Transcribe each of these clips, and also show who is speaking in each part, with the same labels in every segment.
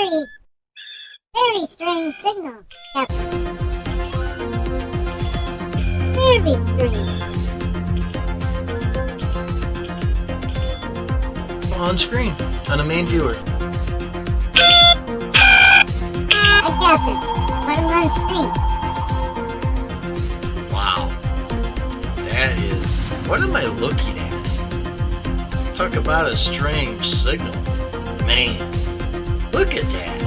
Speaker 1: very strange signal, Captain. Very strange.
Speaker 2: On screen, on the main viewer.
Speaker 1: Captain, put him on screen.
Speaker 2: Wow. That is... What am I looking at? Talk about a strange signal. Man, look at that.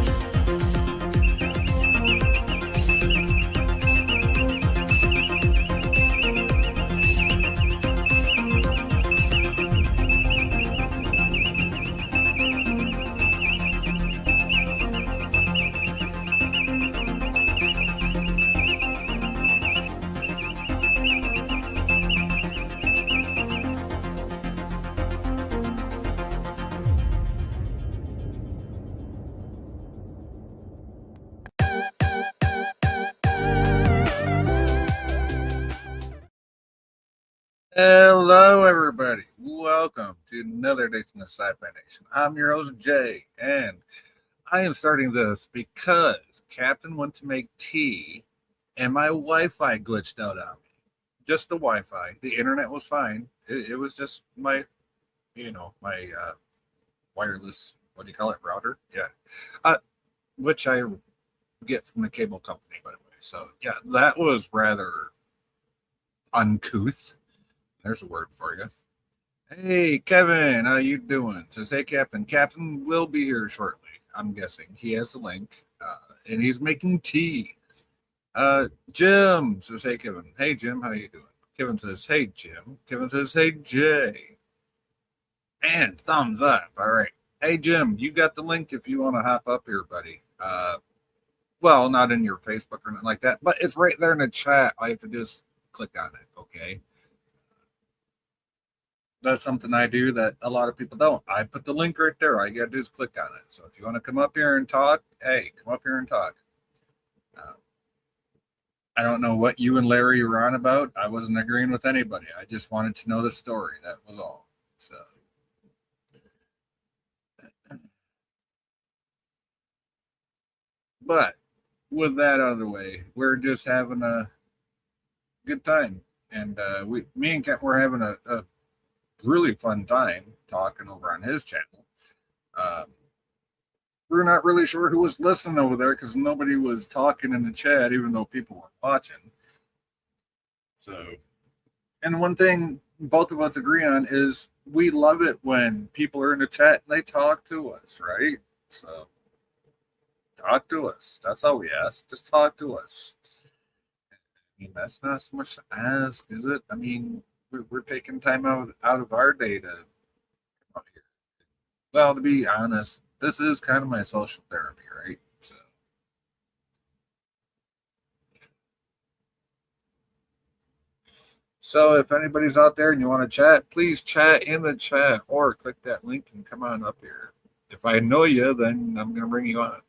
Speaker 3: Hello, everybody. Welcome to another edition of Sci-Fi Nation. I'm your host, Jay, and I am starting this because Captain went to make tea, and my Wi-Fi glitched out on me. Just the Wi-Fi. The internet was fine. It was just my wireless, what do you call it, router? Yeah. Which I get from the cable company, by the way. So, yeah, that was rather uncouth. There's a word for you. Hey, Kevin, how you doing? Says, hey, Captain. Captain will be here shortly, I'm guessing. He has the link, and he's making tea. Jim says, hey, Kevin. Hey, Jim, how you doing? Kevin says, hey, Jim. Kevin says, hey, Jay. And thumbs up. All right. Hey, Jim, you got the link if you want to hop up here, buddy. Well, not in your Facebook or nothing like that, but it's right there in the chat. All you have to do is click on it, okay? That's something I do that a lot of people don't. I put the link right there. All you got to do is click on it. So if you want to come up here and talk, hey, come up here and talk. I don't know what you and Larry were on about. I wasn't agreeing with anybody. I just wanted to know the story. That was all. So, but with that out of the way, we're just having a good time. And me and Kent were having a really fun time talking over on his channel. We're not really sure who was listening over there because nobody was talking in the chat, even though people were watching. So, and one thing both of us agree on is we love it when people are in the chat and they talk to us, right? So, talk to us. That's all we ask. Just talk to us. I mean, that's not so much to ask, is it? I mean, we're taking time out of our day to come out here. Well, to be honest, this is kind of my social therapy, right? So if anybody's out there and you want to chat, please chat in the chat or click that link and come on up here. If I know you, then I'm going to bring you on.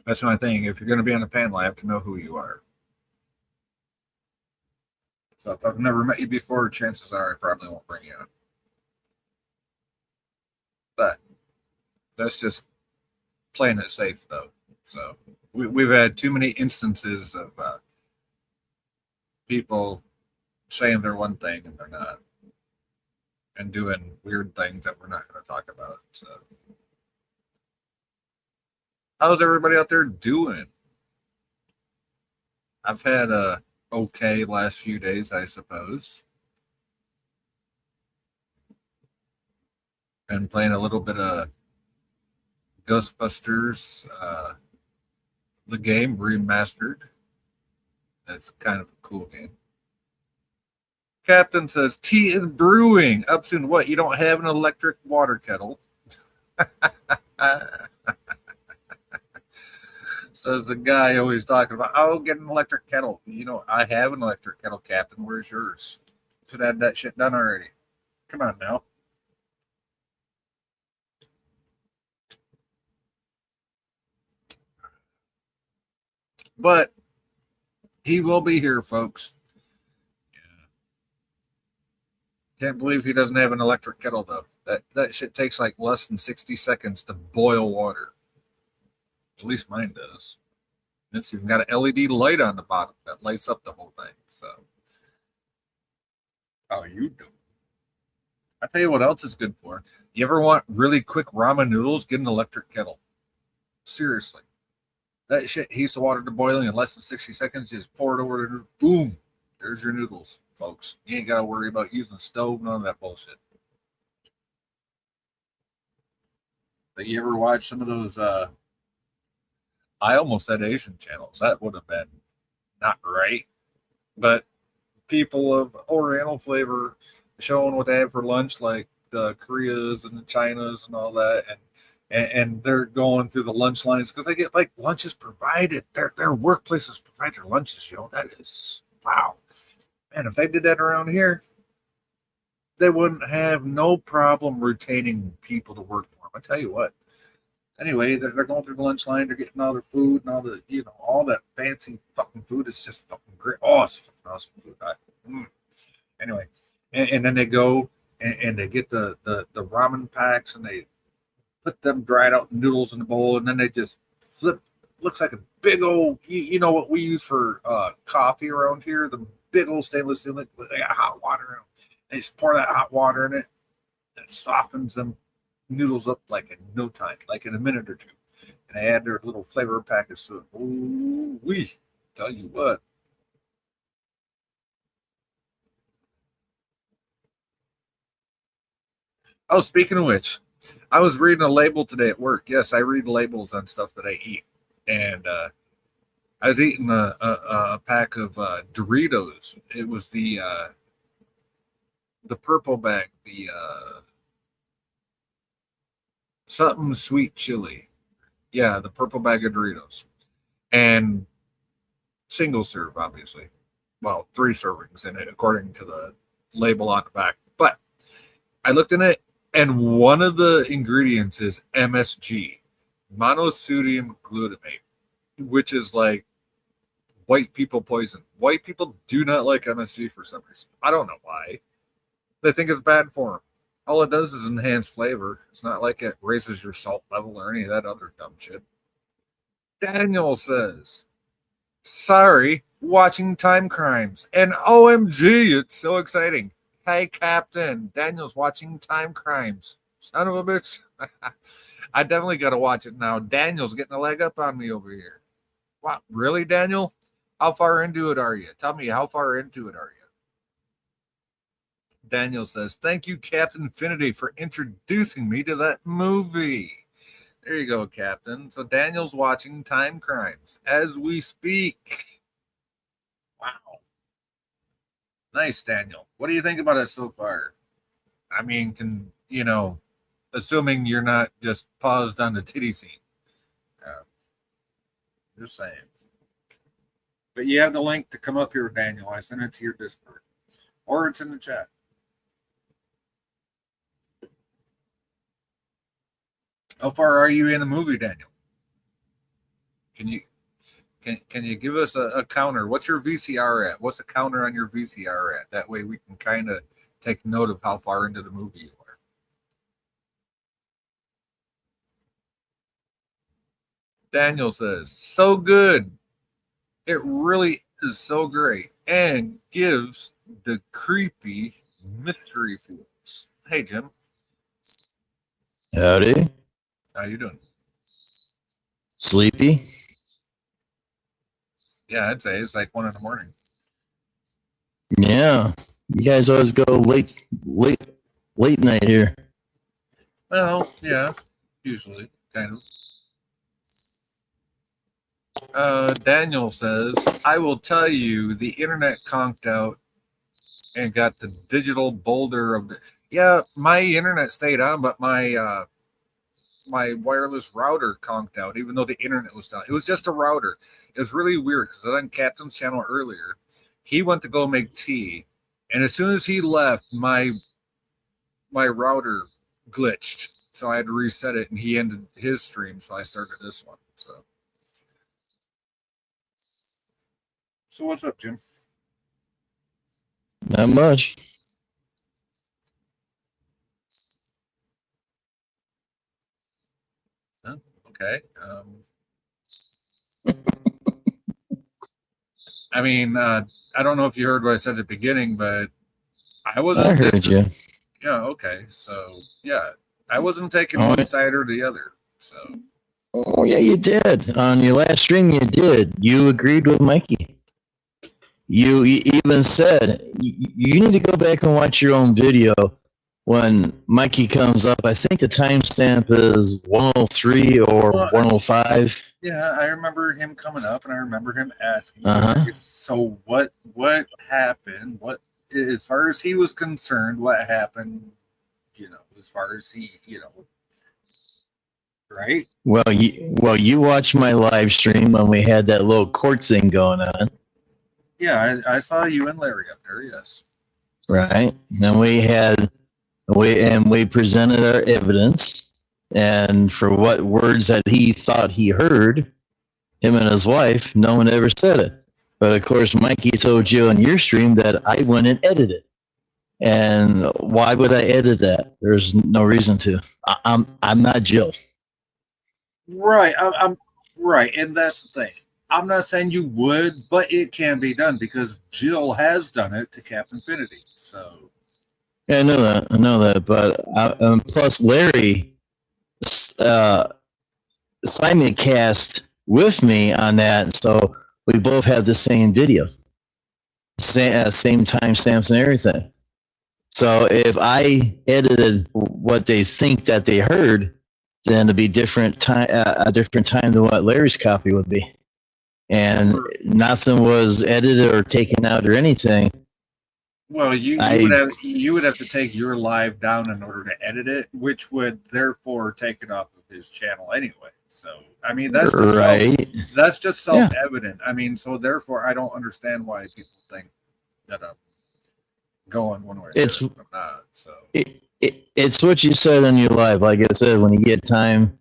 Speaker 3: That's my thing. If you're going to be on a panel, I have to know who you are. So if I've never met you before, chances are I probably won't bring you on. But that's just playing it safe, though. So we've had too many instances of people saying they're one thing and they're not, and doing weird things that we're not going to talk about. So how's everybody out there doing? I've had a okay last few days, I suppose. Been playing a little bit of Ghostbusters, the game remastered. That's kind of a cool game. Captain says tea is brewing. Up soon. What? You don't have an electric water kettle? Says the guy always talking about, oh, get an electric kettle. You know, I have an electric kettle, Captain. Where's yours? Should have had that shit done already. Come on now. But he will be here, folks. Yeah. Can't believe he doesn't have an electric kettle though. That shit takes like less than 60 seconds to boil water. At least mine does. It's even got an LED light on the bottom that lights up the whole thing. So, how you doing? I tell you what else is good for. You ever want really quick ramen noodles? Get an electric kettle. Seriously, that shit heats the water to boiling in less than 60 seconds. Just pour it over to boom. There's your noodles, folks. You ain't got to worry about using a stove. None of that bullshit. But you ever watch some of those? I almost said Asian channels. That would have been not right. But people of Oriental flavor showing what they have for lunch, like the Koreas and the Chinas and all that, and they're going through the lunch lines because they get like lunches provided. Their workplaces provide their lunches. That is wow. Man, if they did that around here, they wouldn't have no problem retaining people to work for them. I tell you what. Anyway, they're going through the lunch line. They're getting all their food and all the, all that fancy fucking food. It's just fucking great. Oh, it's fucking awesome food. Anyway, and then they go and they get the ramen packs and they put them dried out noodles in the bowl, and then they just flip. Looks like a big old, you know what we use for coffee around here, the big old stainless steel. They got hot water in them. They just pour that hot water in it. And it softens them noodles up like in no time, like in a minute or two. And they add their little flavor packets to it. Ooh, wee. Tell you what. Oh, speaking of which, I was reading a label today at work. Yes, I read labels on stuff that I eat. And I was eating a pack of Doritos. It was the purple bag, the something sweet chili. Yeah, the purple bag of Doritos. And single serve, obviously. Well, 3 servings in it, according to the label on the back. But I looked in it, and one of the ingredients is MSG, monosodium glutamate, which is like white people poison. White people do not like MSG for some reason. I don't know why. They think it's bad for them. All it does is enhance flavor. It's not like it raises your salt level or any of that other dumb shit. Daniel says, sorry, watching Time Crimes. And OMG, it's so exciting. Hey, Captain, Daniel's watching Time Crimes. Son of a bitch. I definitely got to watch it now. Daniel's getting a leg up on me over here. What? Really, Daniel? How far into it are you? Tell me, how far into it are you? Daniel says, thank you, Captain Infinity, for introducing me to that movie. There you go, Captain. So Daniel's watching Time Crimes as we speak. Wow. Nice, Daniel. What do you think about it so far? I mean, assuming you're not just paused on the titty scene. Just saying. But you have the link to come up here, Daniel. I sent it to your Discord. Or it's in the chat. How far are you in the movie, Daniel? Can you give us a counter? What's your VCR at? What's the counter on your VCR at? That way we can kind of take note of how far into the movie you are. Daniel says, so good. It really is so great and gives the creepy mystery feels. Hey, Jim.
Speaker 4: Howdy.
Speaker 3: How you doing?
Speaker 4: Sleepy?
Speaker 3: Yeah, I'd say it's like 1 a.m.
Speaker 4: Yeah. You guys always go late night here.
Speaker 3: Well, yeah, usually, kind of. Daniel says, I will tell you, the internet conked out and got the digital boulder of the. Yeah, my internet stayed on, but my wireless router conked out, even though the internet was down. It was just a router. It was really weird because on Captain's channel earlier, he went to go make tea, and as soon as he left, my router glitched, so I had to reset it, and he ended his stream, so I started this one. So what's up, Jim?
Speaker 4: Not much.
Speaker 3: okay. I mean, I don't know if you heard what I said at the beginning, but I wasn't.
Speaker 4: I heard you.
Speaker 3: Yeah, okay. So, yeah, I wasn't taking
Speaker 4: Oh,
Speaker 3: one side or the other. So,
Speaker 4: Oh, yeah, you did. On your last stream, you did. You agreed with Mikey. You even said you need to go back and watch your own video when Mikey comes up. I think the timestamp is 103 or
Speaker 3: Well,
Speaker 4: 105.
Speaker 3: yeah, I remember him coming up, and I remember him asking.
Speaker 4: Uh-huh.
Speaker 3: So, what happened? What, as far as he was concerned, what happened? You know, as far as he, right?
Speaker 4: Well, you watched my live stream when we had that little court thing going on,
Speaker 3: Yeah, I saw you and Larry up there. Yes.
Speaker 4: right? And we presented our evidence, and for what words that he thought he heard, him and his wife, no one ever said it. But of course, Mikey told you on your stream that I went and edited. And why would I edit that? There's no reason to. I'm not Jill.
Speaker 3: Right. I'm right, and that's the thing. I'm not saying you would, but it can be done because Jill has done it to Captain Infinity. So,
Speaker 4: Yeah, I know that. But plus, Larry simulcast with me on that, so we both have the same video, same timestamps and everything. So if I edited what they think that they heard, then it'd be different time, a different time than what Larry's copy would be. And nothing was edited or taken out or anything.
Speaker 3: well, you would have to take your live down in order to edit it, which would therefore take it off of his channel anyway. So, I mean, that's just
Speaker 4: Right.
Speaker 3: that's just self-evident. I mean, so therefore, I don't understand why people think that I'm going one way.
Speaker 4: It's-
Speaker 3: I'm not. So,
Speaker 4: It's what you said on your live. Like I said, when you get time,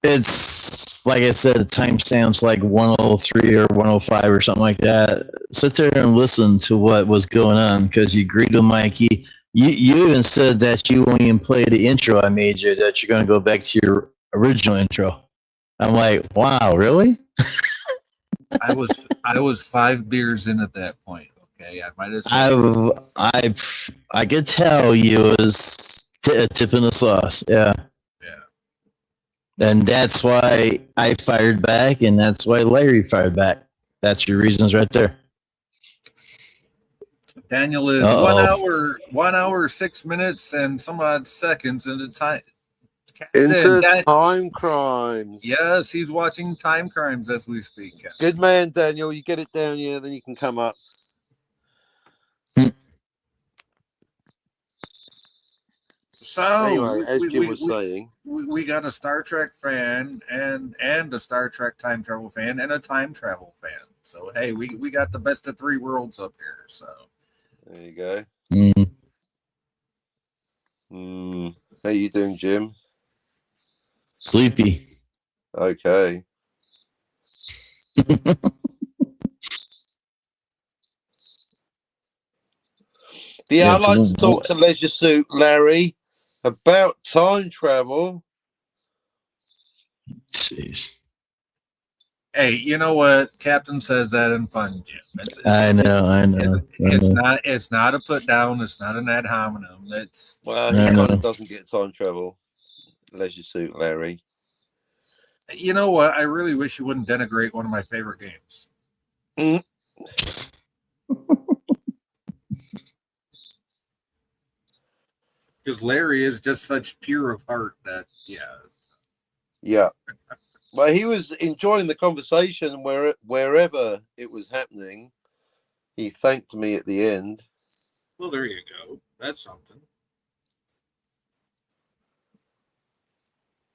Speaker 4: it's like I said, the timestamps like 103 or 105 or something like that. Sit there and listen to what was going on because you agreed with Mikey. You even said that you won't even play the intro I made you, that you're going to go back to your original intro. I'm like, wow, really?
Speaker 3: I was 5 beers in at that point. Okay, I might have.
Speaker 4: I could tell you was tipping the sauce. Yeah.
Speaker 3: Yeah.
Speaker 4: And that's why I fired back, and that's why Larry fired back. That's your reasons right there.
Speaker 3: Daniel is
Speaker 4: Uh-oh.
Speaker 3: 1 hour, 6 minutes, and some odd seconds into time.
Speaker 5: Into Time Crimes.
Speaker 3: Yes, he's watching Time Crimes as we speak. Captain.
Speaker 5: Good man, Daniel. You get it down here, then you can come up.
Speaker 3: So
Speaker 5: Anyway, as Jim was saying,
Speaker 3: we got a Star Trek fan and a Star Trek time travel fan and a time travel fan. So hey, we got the best of 3 worlds up here. So
Speaker 5: there you go.
Speaker 4: Mm,
Speaker 5: How you doing, Jim?
Speaker 4: sleepy.
Speaker 5: Okay. Yeah, I'd like to talk to Leisure Suit Larry about time travel.
Speaker 4: Jeez.
Speaker 3: hey, you know what? Captain says that in fun, Jim.
Speaker 4: I know.
Speaker 3: It's not a put down. It's not an ad hominem. It's
Speaker 5: Well,
Speaker 4: I
Speaker 5: he
Speaker 4: know.
Speaker 5: kind of doesn't get time travel. Leisure Suit Larry.
Speaker 3: you know what? I really wish you wouldn't denigrate one of my favorite games. Because Larry is just such pure of heart that
Speaker 5: Yeah. Well, he was enjoying the conversation wherever it was happening. He thanked me at the end.
Speaker 3: Well, there you go. That's something.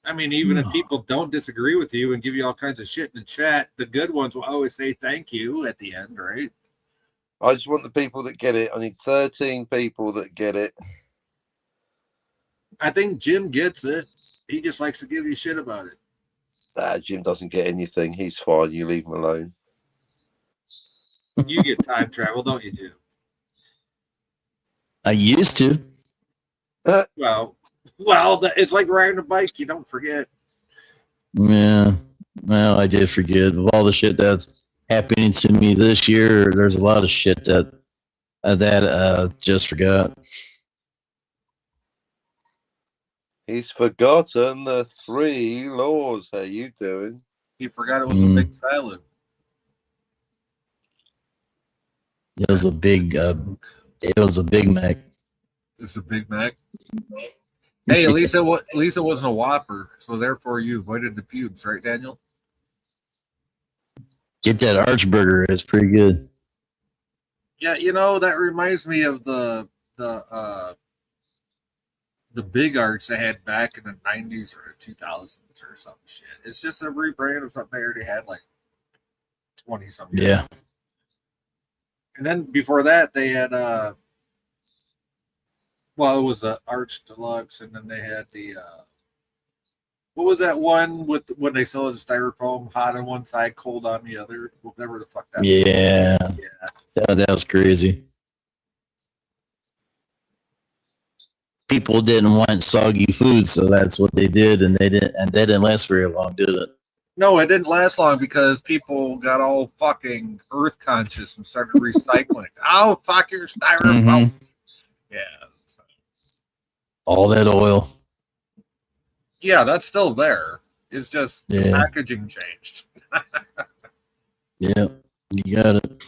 Speaker 3: I mean, even if people don't disagree with you and give you all kinds of shit in the chat, the good ones will always say thank you at the end, right?
Speaker 5: I just want the people that get it. I need 13 people that get it.
Speaker 3: I think Jim gets it. He just likes to give you shit about it.
Speaker 5: Jim doesn't get anything. He's fine. You leave him alone.
Speaker 3: You get time travel, don't you, Jim?
Speaker 4: I used to.
Speaker 3: Well, it's like riding a bike. You don't forget.
Speaker 4: Yeah. Well, I did forget. Of all the shit that's happening to me this year, there's a lot of shit that just forgot.
Speaker 5: He's forgotten the 3 laws. How you doing?
Speaker 3: He forgot it was a big salad.
Speaker 4: It was a big Mac.
Speaker 3: It's a Big Mac. Hey, at least it wasn't a Whopper, so therefore you avoided the pubes, right, Daniel?
Speaker 4: Get that Archburger. It's pretty good.
Speaker 3: Yeah, that reminds me of the big arch they had back in the 90s or 2000s or some shit. It's just a rebrand of something they already had like 20 something.
Speaker 4: Yeah.
Speaker 3: And then before that they had it was the Arch Deluxe, and then they had the what was that one with when they sell it as styrofoam, hot on one side, cold on the other, whatever the fuck that was.
Speaker 4: Yeah. That was crazy. People didn't want soggy food, so that's what they did, and that didn't last very long, did it?
Speaker 3: No, it didn't last long because people got all fucking earth conscious and started recycling. Oh, fuck your styrofoam.
Speaker 4: Mhm.
Speaker 3: Yeah.
Speaker 4: All that oil.
Speaker 3: Yeah, that's still there. It's just the
Speaker 4: Yeah.
Speaker 3: packaging changed.
Speaker 4: Yeah, you got it.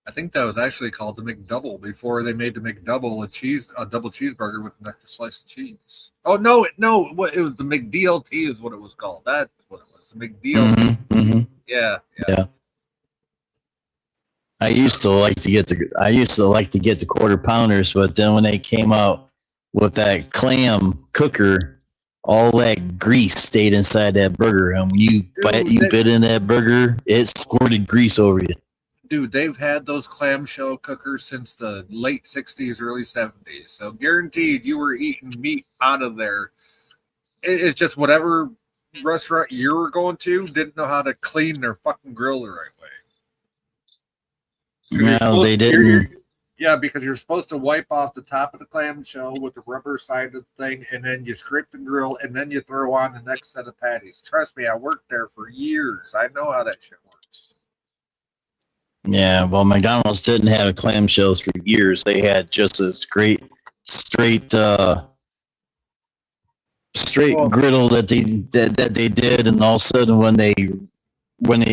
Speaker 3: I think that was actually called the McDouble before they made the McDouble a double cheeseburger with an extra slice of cheese. Oh no, it was the McDLT is what it was called. That's what it was. The McDLT.
Speaker 4: Mhm.
Speaker 3: Yeah.
Speaker 4: I used to like to get the quarter pounders, but then when they came out with that clam cooker, all that grease stayed inside that burger, and when you bit in that burger, it squirted grease over you.
Speaker 3: Dude, they've had those clamshell cookers since the late 60s, early 70s. So guaranteed you were eating meat out of there. It's just whatever restaurant you were going to didn't know how to clean their fucking grill the right way.
Speaker 4: No, they didn't.
Speaker 3: Yeah, because you're supposed to wipe off the top of the clamshell with the rubber side of the thing, and then you scrape the grill, and then you throw on the next set of patties. Trust me, I worked there for years. I know how that shit works.
Speaker 4: Yeah, well, McDonald's didn't have clamshells for years. They had just a straight griddle that they did, and all of a sudden when they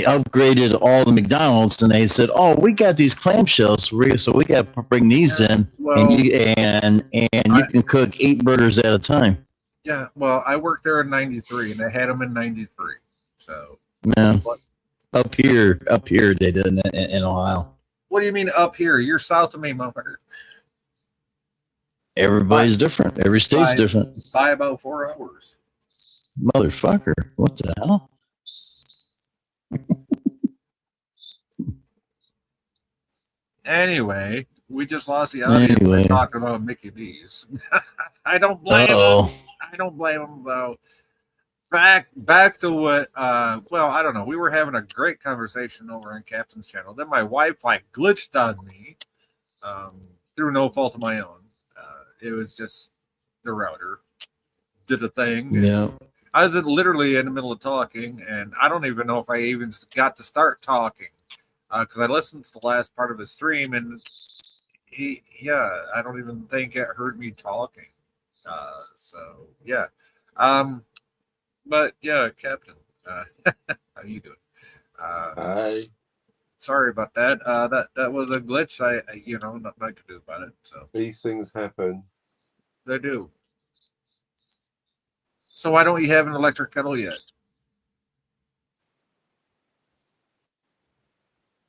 Speaker 4: upgraded all the McDonald's, and they said, "Oh, we got these clamshells, so we got to bring these in,
Speaker 3: Well,
Speaker 4: and you can cook 8 burgers at a time."
Speaker 3: Yeah, well, I worked there in '93, and they had them in '93. So,
Speaker 4: Yeah. Up here, they did in Ohio.
Speaker 3: what do you mean up here? You're south of me, motherfucker.
Speaker 4: Everybody's different. Every state's different.
Speaker 3: By about 4 hours.
Speaker 4: Motherfucker! What the hell?
Speaker 3: Anyway, we just lost the audience by talking about Mickey D's. I don't blame them. I don't blame them though. Back to what well, I don't know. We were having a great conversation over on Captain's channel. Then my Wi-Fi glitched on me through no fault of my own. It was just the router did a thing.
Speaker 4: Yeah.
Speaker 3: I was literally in the middle of talking, and I don't even know if I even got to start talking because I listened to the last part of his stream, and I don't even think it heard me talking. So yeah. But yeah, Captain, how you doing?
Speaker 5: Hi.
Speaker 3: Sorry about that. That was a glitch. I nothing I could do about it. So
Speaker 5: These things happen.
Speaker 3: they do. So why don't you have an electric kettle yet?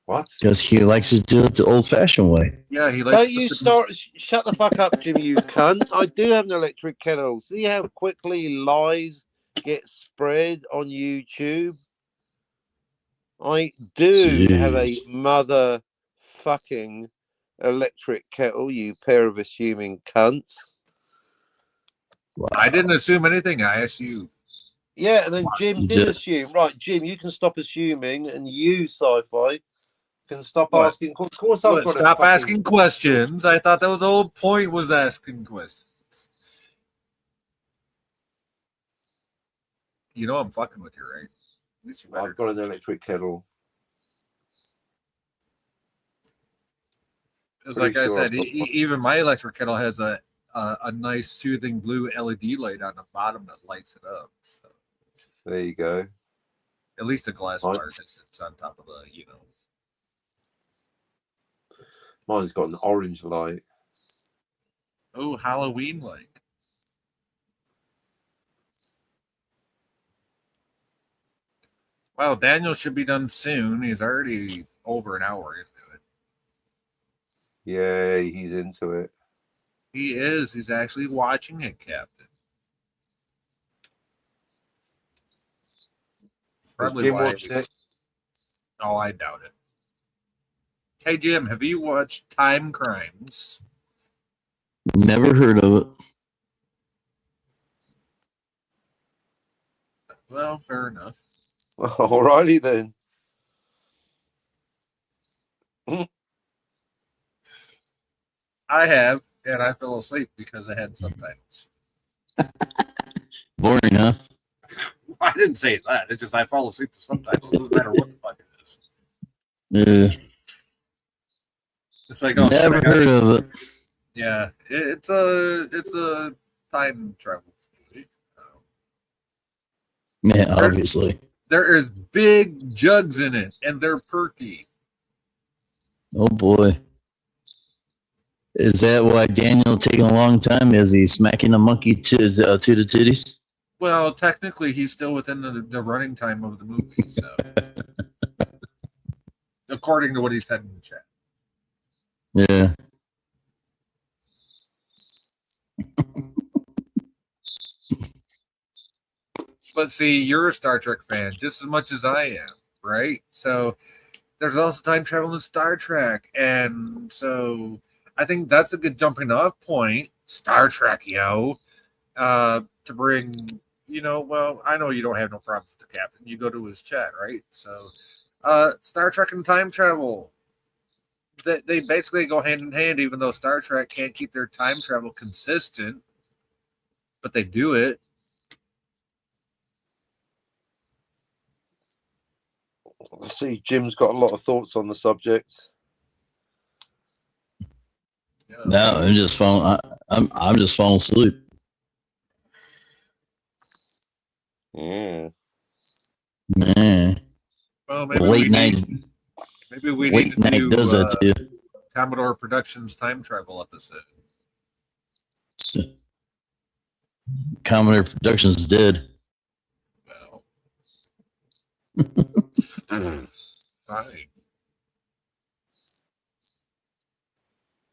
Speaker 5: What?
Speaker 4: Because he likes to do it the old-fashioned way.
Speaker 3: Yeah, he likes.
Speaker 5: Don't you start? Shut the fuck up, Jimmy, you cunt. I do have an electric kettle. See how quickly lies get spread on YouTube? I do have a motherfucking electric kettle, you pair of assuming cunts.
Speaker 4: Wow.
Speaker 3: I didn't assume anything. I asked you.
Speaker 5: Yeah, and then Jim did assume. Right, Jim, you can stop assuming, and you, Sci-Fi, Can stop
Speaker 3: What?
Speaker 5: asking. Of course, I've got
Speaker 3: Stop
Speaker 5: a fucking-
Speaker 3: asking questions. I thought that was the whole point, was asking questions. You know I'm fucking with you, right? At least you better.
Speaker 5: I've got an electric kettle.
Speaker 3: It's like
Speaker 5: Pretty
Speaker 3: I
Speaker 5: sure
Speaker 3: said,
Speaker 5: I've got
Speaker 3: even my electric kettle has a nice soothing blue LED light on the bottom that lights it up. So
Speaker 5: There you go.
Speaker 3: at least the glass
Speaker 5: Right.
Speaker 3: part that sits on top of the,
Speaker 5: Mine's got an orange light.
Speaker 3: Oh, Halloween light. Well, Daniel should be done soon. He's already over an hour into it.
Speaker 5: Yeah, he's into it.
Speaker 3: He is. He's actually watching it, Captain. Probably
Speaker 5: Jim
Speaker 3: why.
Speaker 5: watched it.
Speaker 3: Oh, I doubt it. Hey, Jim, have you watched Time Crimes?
Speaker 4: Never heard of it.
Speaker 3: Well, fair enough.
Speaker 5: Alrighty then.
Speaker 3: I have, and I fell asleep because I had subtitles.
Speaker 4: Boring, huh?
Speaker 3: I didn't say that. It's just I fall asleep to subtitles. Doesn't matter what the fuck it is. It's like, oh,
Speaker 4: Never
Speaker 3: shit, I got-
Speaker 4: heard of it.
Speaker 3: Yeah, it's a time travel movie.
Speaker 4: Yeah, obviously.
Speaker 3: There is big jugs in it, and they're perky.
Speaker 4: Oh boy. Is that why Daniel taking a long time? Is he smacking a monkey to the titties?
Speaker 3: Well, technically, he's still within the running time of the movie, so according to what he said in the chat.
Speaker 4: Yeah.
Speaker 3: But see, you're a Star Trek fan just as much as I am, right? So there's also time travel in Star Trek, and so I think that's a good jumping off point. Star Trek, to bring, well, I know you don't have no problem with the captain. You go to his chat, right? So Star Trek and time travel, they basically go hand in hand, even though Star Trek can't keep their time travel consistent, but they do it.
Speaker 5: I see Jim's got a lot of thoughts on the subject.
Speaker 4: No, I'm just falling. I'm just falling asleep.
Speaker 5: Yeah.
Speaker 4: Man,
Speaker 3: Well, maybe
Speaker 4: late night.
Speaker 3: Maybe we
Speaker 4: Late
Speaker 3: need to
Speaker 4: night
Speaker 3: do
Speaker 4: does that too.
Speaker 3: Commodore Productions time travel episode.
Speaker 4: So, Commodore Productions is dead.
Speaker 3: Well, fine.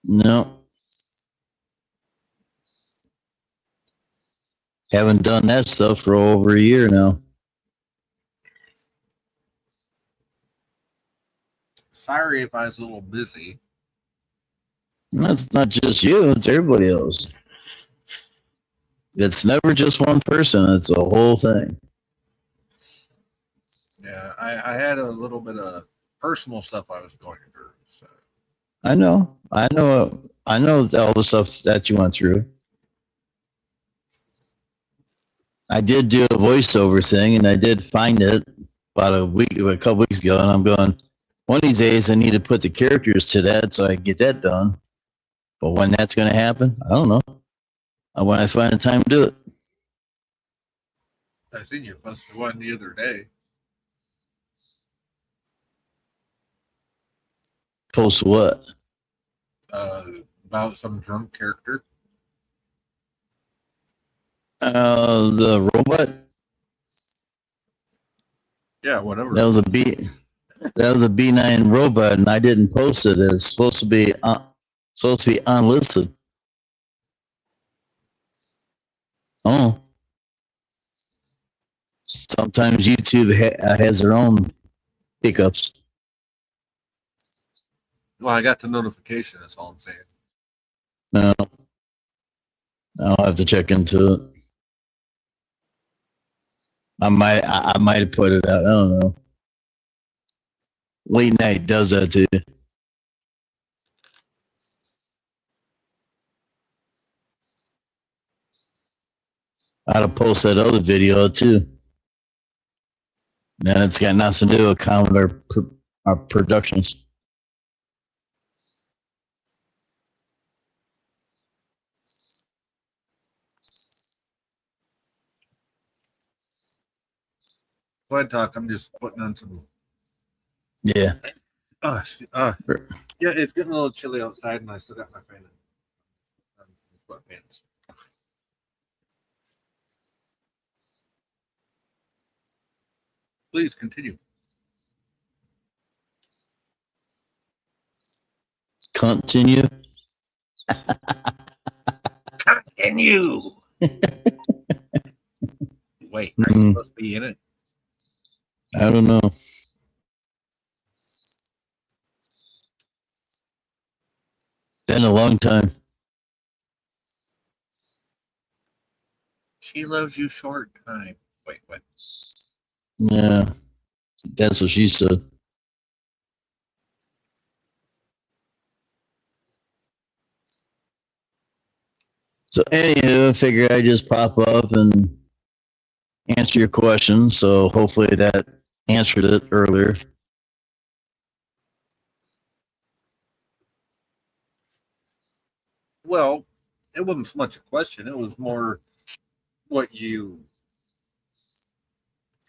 Speaker 4: No. Haven't done that stuff for over a year now.
Speaker 3: Sorry if I was a little busy.
Speaker 4: That's not just you, it's everybody else. It's never just one person, it's a whole thing.
Speaker 3: Yeah, I had a little bit of personal stuff I was going through. So
Speaker 4: I know all the stuff that you went through. I did do a voiceover thing, and I did find it about a couple weeks ago, and I'm going, one of these days I need to put the characters to that so I can get that done. But when that's going to happen, I don't know. When I find the time to do it.
Speaker 3: I seen you posted one the other day.
Speaker 4: Post what?
Speaker 3: About some drunk character.
Speaker 4: The robot.
Speaker 3: Yeah, whatever.
Speaker 4: That was a B9 robot, and I didn't post it. It's supposed to be unlisted. Oh. Sometimes YouTube has their own hiccups.
Speaker 3: Well, I got the notification. That's all I'm saying.
Speaker 4: No. I'll have to check into it. I might have put it out. I don't know. Late night does that to you. I'd have posted that other video too. And it's got nothing to do with Commodore our Productions.
Speaker 3: Go ahead, talk. I'm just putting on some.
Speaker 4: Yeah.
Speaker 3: Yeah, it's getting a little chilly outside, and I still got my fan on sweatpants. Please continue.
Speaker 4: Continue.
Speaker 3: Continue. Wait, are you
Speaker 4: Mm.
Speaker 3: supposed to be in it?
Speaker 4: I don't know. Been a long time.
Speaker 3: She loves you short time. Wait, what?
Speaker 4: Yeah. That's what she said. So anywho, I figure I just pop up and answer your question. So hopefully that answered it earlier.
Speaker 3: Well, it wasn't so much a question. It was more what you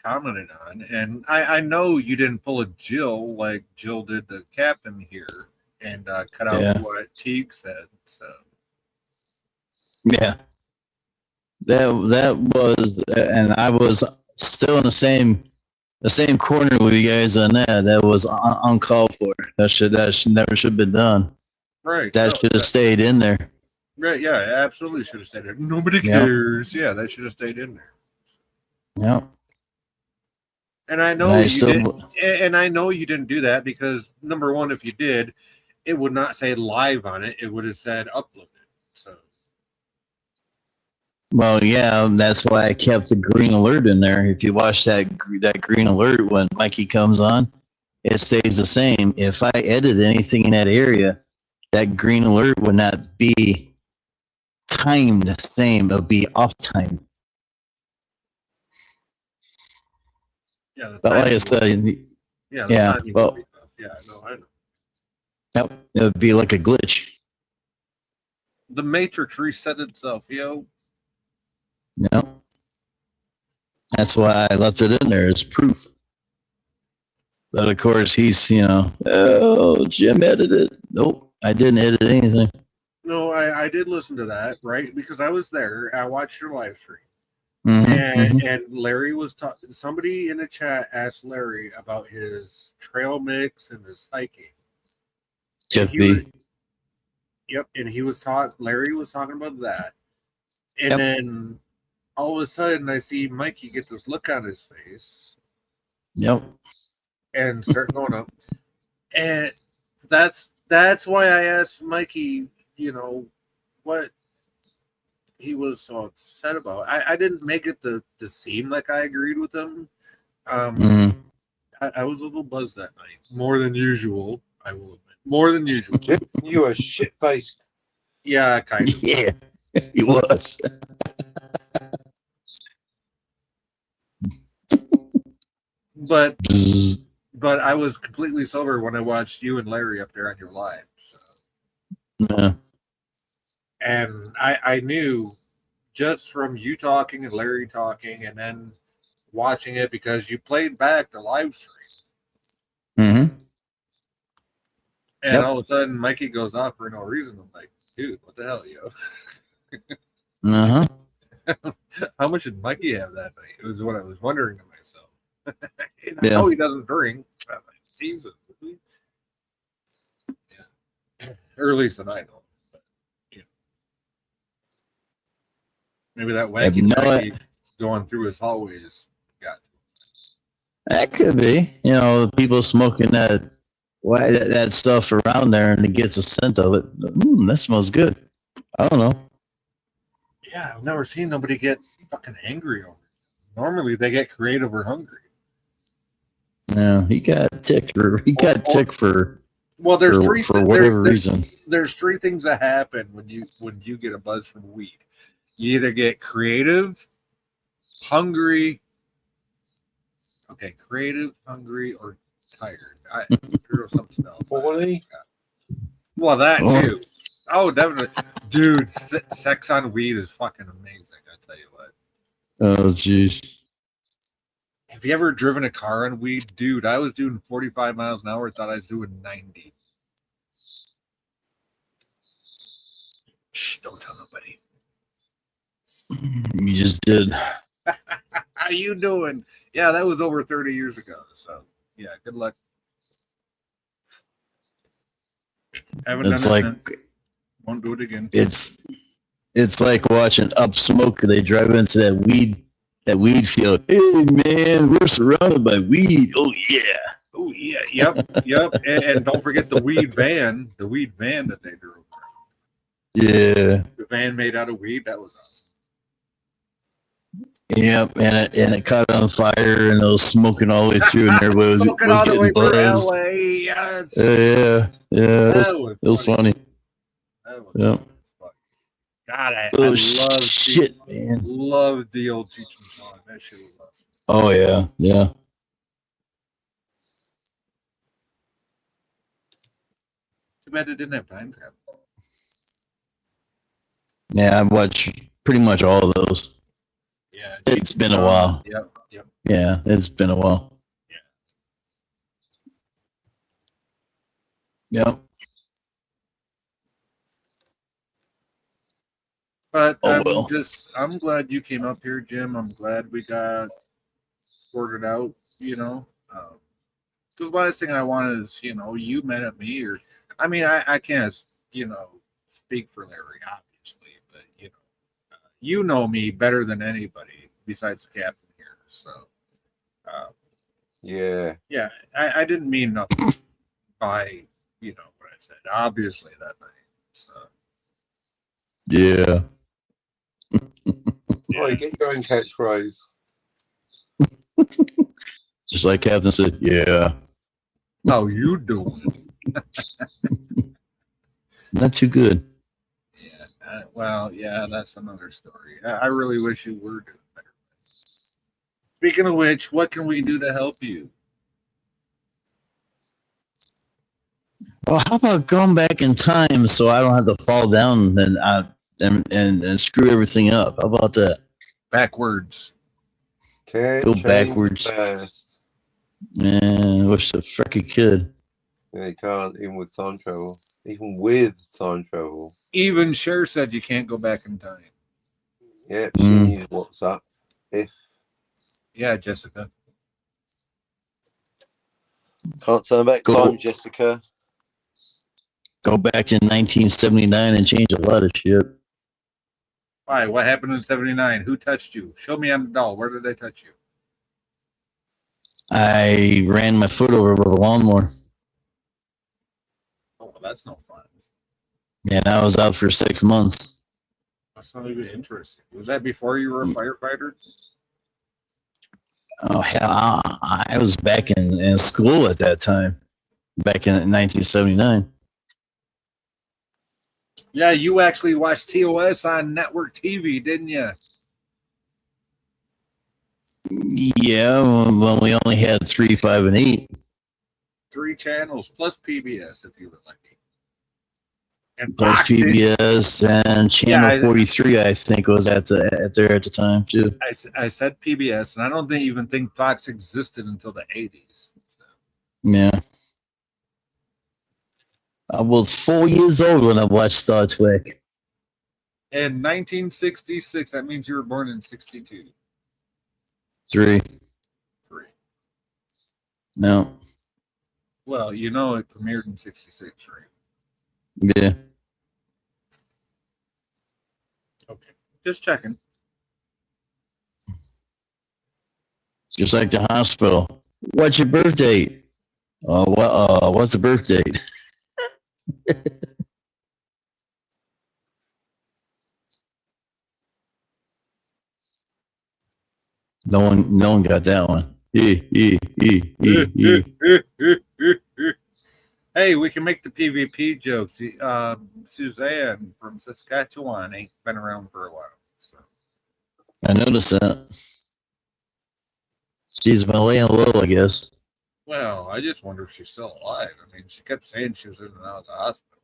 Speaker 3: commented on. And I know you didn't pull a Jill like Jill did the captain here and cut out
Speaker 4: Yeah.
Speaker 3: what Teague said. So
Speaker 4: Yeah. That was, and I was still in the same corner with you guys on that. That was uncalled for. That never should have been done.
Speaker 3: right.
Speaker 4: That
Speaker 3: No,
Speaker 4: should have stayed in there.
Speaker 3: right, yeah, absolutely should have stayed there. Nobody
Speaker 4: Yeah.
Speaker 3: cares. Yeah, that should have stayed in there.
Speaker 4: Yeah.
Speaker 3: And I know
Speaker 4: And I
Speaker 3: you
Speaker 4: still-
Speaker 3: did, and I know you didn't do that because number one, if you did, it would not say live on it. It would have said uploaded. So
Speaker 4: Well, yeah, that's why I kept the green alert in there. If you watch that green alert when Mikey comes on, it stays the same. If I edit anything in that area, that green alert would not be timed the same. It would be off time.
Speaker 3: yeah, the
Speaker 4: But like I
Speaker 3: timing
Speaker 4: said,
Speaker 3: would- yeah, the
Speaker 4: yeah,
Speaker 3: timing would
Speaker 4: well-
Speaker 3: be tough. Yeah, no, I know.
Speaker 4: yep, it would be like a glitch.
Speaker 3: The Matrix reset itself, yo.
Speaker 4: Yep. That's why I left it in there as proof. But of course, he's, oh, Jim edited. Nope, I didn't edit anything.
Speaker 3: No, I did listen to that, right? Because I was there. I watched your live stream.
Speaker 4: Mhm,
Speaker 3: And Larry was talking. Somebody in the chat asked Larry about his trail mix and his hiking.
Speaker 4: Jeff
Speaker 3: he
Speaker 4: B.
Speaker 3: was- Yep, and he was Larry was talking about that, and
Speaker 4: Yep.
Speaker 3: then all of a sudden I see Mikey get this look on his face
Speaker 4: Yep.
Speaker 3: and start going up, and that's why I asked Mikey, what he was so upset about. I didn't make it to seem like I agreed with him.
Speaker 4: Mhm.
Speaker 3: I was a little buzzed that night, more than usual. I will admit, more than usual.
Speaker 5: You were shit faced.
Speaker 3: Yeah, kind of.
Speaker 4: Yeah, he was.
Speaker 3: But
Speaker 4: Bzzz.
Speaker 3: but I was completely sober when I watched you and Larry up there on your live. So.
Speaker 4: Yeah.
Speaker 3: And I knew just from you talking and Larry talking and then watching it because you played back the live stream.
Speaker 4: Mm-hmm.
Speaker 3: And
Speaker 4: Yep.
Speaker 3: all of a sudden Mikey goes off for no reason. I'm like, dude, what the hell, yo?
Speaker 4: Uh-huh.
Speaker 3: How much did Mikey have that night? It was what I was wondering to myself. And I
Speaker 4: Yeah.
Speaker 3: know he doesn't drink. I'm like, Jesus. Yeah. Or at least that I know. But, maybe that
Speaker 4: I have
Speaker 3: wacky
Speaker 4: no
Speaker 3: Mikey
Speaker 4: i-
Speaker 3: going through his hallways got
Speaker 4: That could be. People smoking that stuff around there and it gets a scent of it. That smells good. I don't know.
Speaker 3: yeah, I've never seen nobody get fucking angry over it. Normally they get creative or hungry.
Speaker 4: No, he got tick for
Speaker 3: Well, there's three
Speaker 4: for whatever reason.
Speaker 3: There's three things that happen when you get a buzz from weed. You either get creative, hungry. Okay, creative, hungry, or tired. Or something else.
Speaker 5: Horny?
Speaker 3: Well, that too. Oh, definitely, dude. Sex on weed is fucking amazing. I tell you what.
Speaker 4: Oh, jeez.
Speaker 3: Have you ever driven a car on weed, dude? I was doing 45 miles an hour. Thought I was doing 90. Shh! Don't tell nobody.
Speaker 4: You just did.
Speaker 3: How you doing? Yeah, that was over 30 years ago. So, yeah, good luck. Haven't
Speaker 4: It's
Speaker 3: done it
Speaker 4: like
Speaker 3: since. Won't do it again.
Speaker 4: it's like watching Up Smoke. They drive into that weed field. Hey man, we're surrounded by weed. Oh yeah.
Speaker 3: Oh yeah, yep. And don't forget the weed van that they drove.
Speaker 4: Yeah.
Speaker 3: The van made out of weed. That was awesome.
Speaker 4: Yep, and it caught on fire, and it was smoking all the way through, and everybody was
Speaker 3: Smoking all the way
Speaker 4: getting
Speaker 3: through
Speaker 4: buzzed.
Speaker 3: LA. Yes.
Speaker 4: Yeah.
Speaker 3: That
Speaker 4: It was funny.
Speaker 3: That was
Speaker 4: Yep.
Speaker 3: fun. God, I
Speaker 4: Oh
Speaker 3: love
Speaker 4: shit, man.
Speaker 3: Love the old Cheech and Chong. That shit was awesome.
Speaker 4: Oh yeah.
Speaker 3: Too bad it didn't have time travel.
Speaker 4: Yeah, I've watched pretty much all of those.
Speaker 3: Yeah,
Speaker 4: It's been a while.
Speaker 3: Yep.
Speaker 4: Yeah, it's been a while. Yep.
Speaker 3: But
Speaker 4: Oh, well.
Speaker 3: I'm glad you came up here, Jim. I'm glad we got sorted out, because last thing I wanted is, you met at me, or, I mean, I can't, speak for Larry, obviously, but, you know me better than anybody besides the captain here. So,
Speaker 5: Yeah.
Speaker 3: yeah, I didn't mean nothing by, what I said, obviously that night. So,
Speaker 4: Yeah.
Speaker 5: Oh, you get your own catchphrase.
Speaker 4: Just like Captain said, yeah.
Speaker 3: how you doing?
Speaker 4: Not too good.
Speaker 3: Yeah. Well, yeah, that's another story. I really wish you were doing better. Speaking of which, what can we do to help you?
Speaker 4: Well, how about going back in time so I don't have to fall down and screw everything up? How about that?
Speaker 3: Backwards.
Speaker 5: Can't
Speaker 4: Go
Speaker 5: change
Speaker 4: backwards.
Speaker 5: the past.
Speaker 4: Man, I wish the frick I could.
Speaker 5: Yeah, you can't, even with time travel. Even with time travel.
Speaker 3: Even Cher said you can't go back in time.
Speaker 5: Yeah, she
Speaker 4: Mm.
Speaker 5: used WhatsApp. If
Speaker 3: Yeah, Jessica.
Speaker 5: can't turn back
Speaker 4: Go.
Speaker 5: time, Jessica.
Speaker 4: Go back to 1979 and change a lot of shit.
Speaker 3: Why? What happened in '79? Who touched you? Show me on the doll. Where did they touch you?
Speaker 4: I ran my foot over with a lawnmower.
Speaker 3: Oh, well, that's no fun.
Speaker 4: And I was out for 6 months.
Speaker 3: That's not even interesting. Was that before you were a firefighter?
Speaker 4: Oh, hell, I was back in school at that time, back in 1979.
Speaker 3: Yeah, you actually watched TOS on network TV, didn't you?
Speaker 4: Yeah, well, we only had 3, 5, and 8.
Speaker 3: 3 channels plus PBS if you were lucky. And
Speaker 4: Plus
Speaker 3: Fox did-
Speaker 4: PBS and Channel
Speaker 3: Yeah,
Speaker 4: 43, I think, was at there at the time too.
Speaker 3: I said PBS, and I don't even think Fox existed until the 80s.
Speaker 4: Yeah. I was 4 years old when I watched Star Trek.
Speaker 3: In 1966, that means you were born in 62.
Speaker 4: 3.
Speaker 3: 3.
Speaker 4: No.
Speaker 3: Well, it premiered in 66, right?
Speaker 4: Yeah.
Speaker 3: Okay. Just checking.
Speaker 4: Just like the hospital. What's your birth date? What's the birth date? No one got that one.
Speaker 3: Hey, we can make the PvP jokes. Suzanne from Saskatchewan ain't been around for a while. So.
Speaker 4: I noticed that. She's been laying low, I guess.
Speaker 3: Well, I just wonder if she's still alive. I mean, she kept saying she was in and out of the hospital.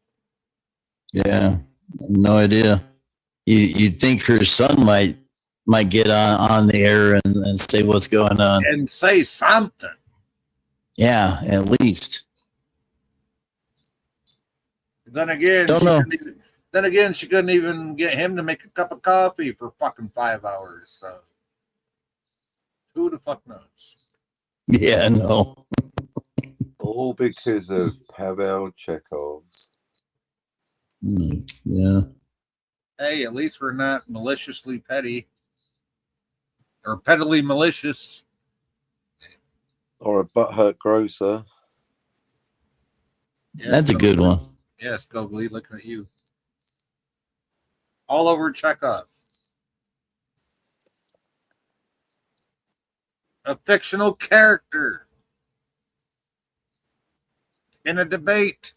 Speaker 4: Yeah, no idea. You'd think her son might get on the air and say what's going on.
Speaker 3: And say something.
Speaker 4: Yeah, at least.
Speaker 3: Then again,
Speaker 4: Don't know.
Speaker 3: She couldn't even get him to make a cup of coffee for fucking 5 hours. So who the fuck knows?
Speaker 4: Yeah, no.
Speaker 5: All because of Pavel Chekhov.
Speaker 4: Yeah.
Speaker 3: Hey, at least we're not maliciously petty or pettily malicious.
Speaker 5: Or a butthurt grocer.
Speaker 3: Yes,
Speaker 4: That's a good
Speaker 3: Gogly.
Speaker 4: one.
Speaker 3: Yes, Gogly, looking at you. All over Chekhov. A fictional character in a debate.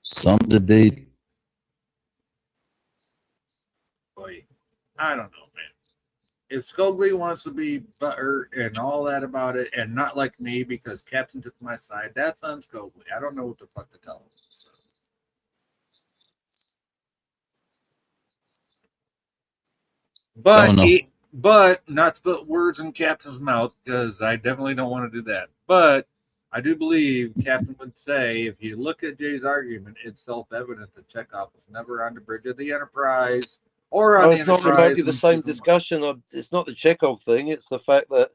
Speaker 4: Some debate.
Speaker 3: Boy, I don't know, man. If Scogli wants to be butter and all that about it and not like me because Captain took my side, that's on Scogli. I don't know what the fuck to tell him. So. But not to put words in Captain's mouth, because I definitely don't want to do that. But I do believe Captain would say, if you look at Jay's argument, it's self-evident that Chekhov was never on the bridge of the Enterprise or on the
Speaker 5: It's not
Speaker 3: Enterprise.
Speaker 5: remotely the same discussion. It's not the Chekhov thing. It's the fact that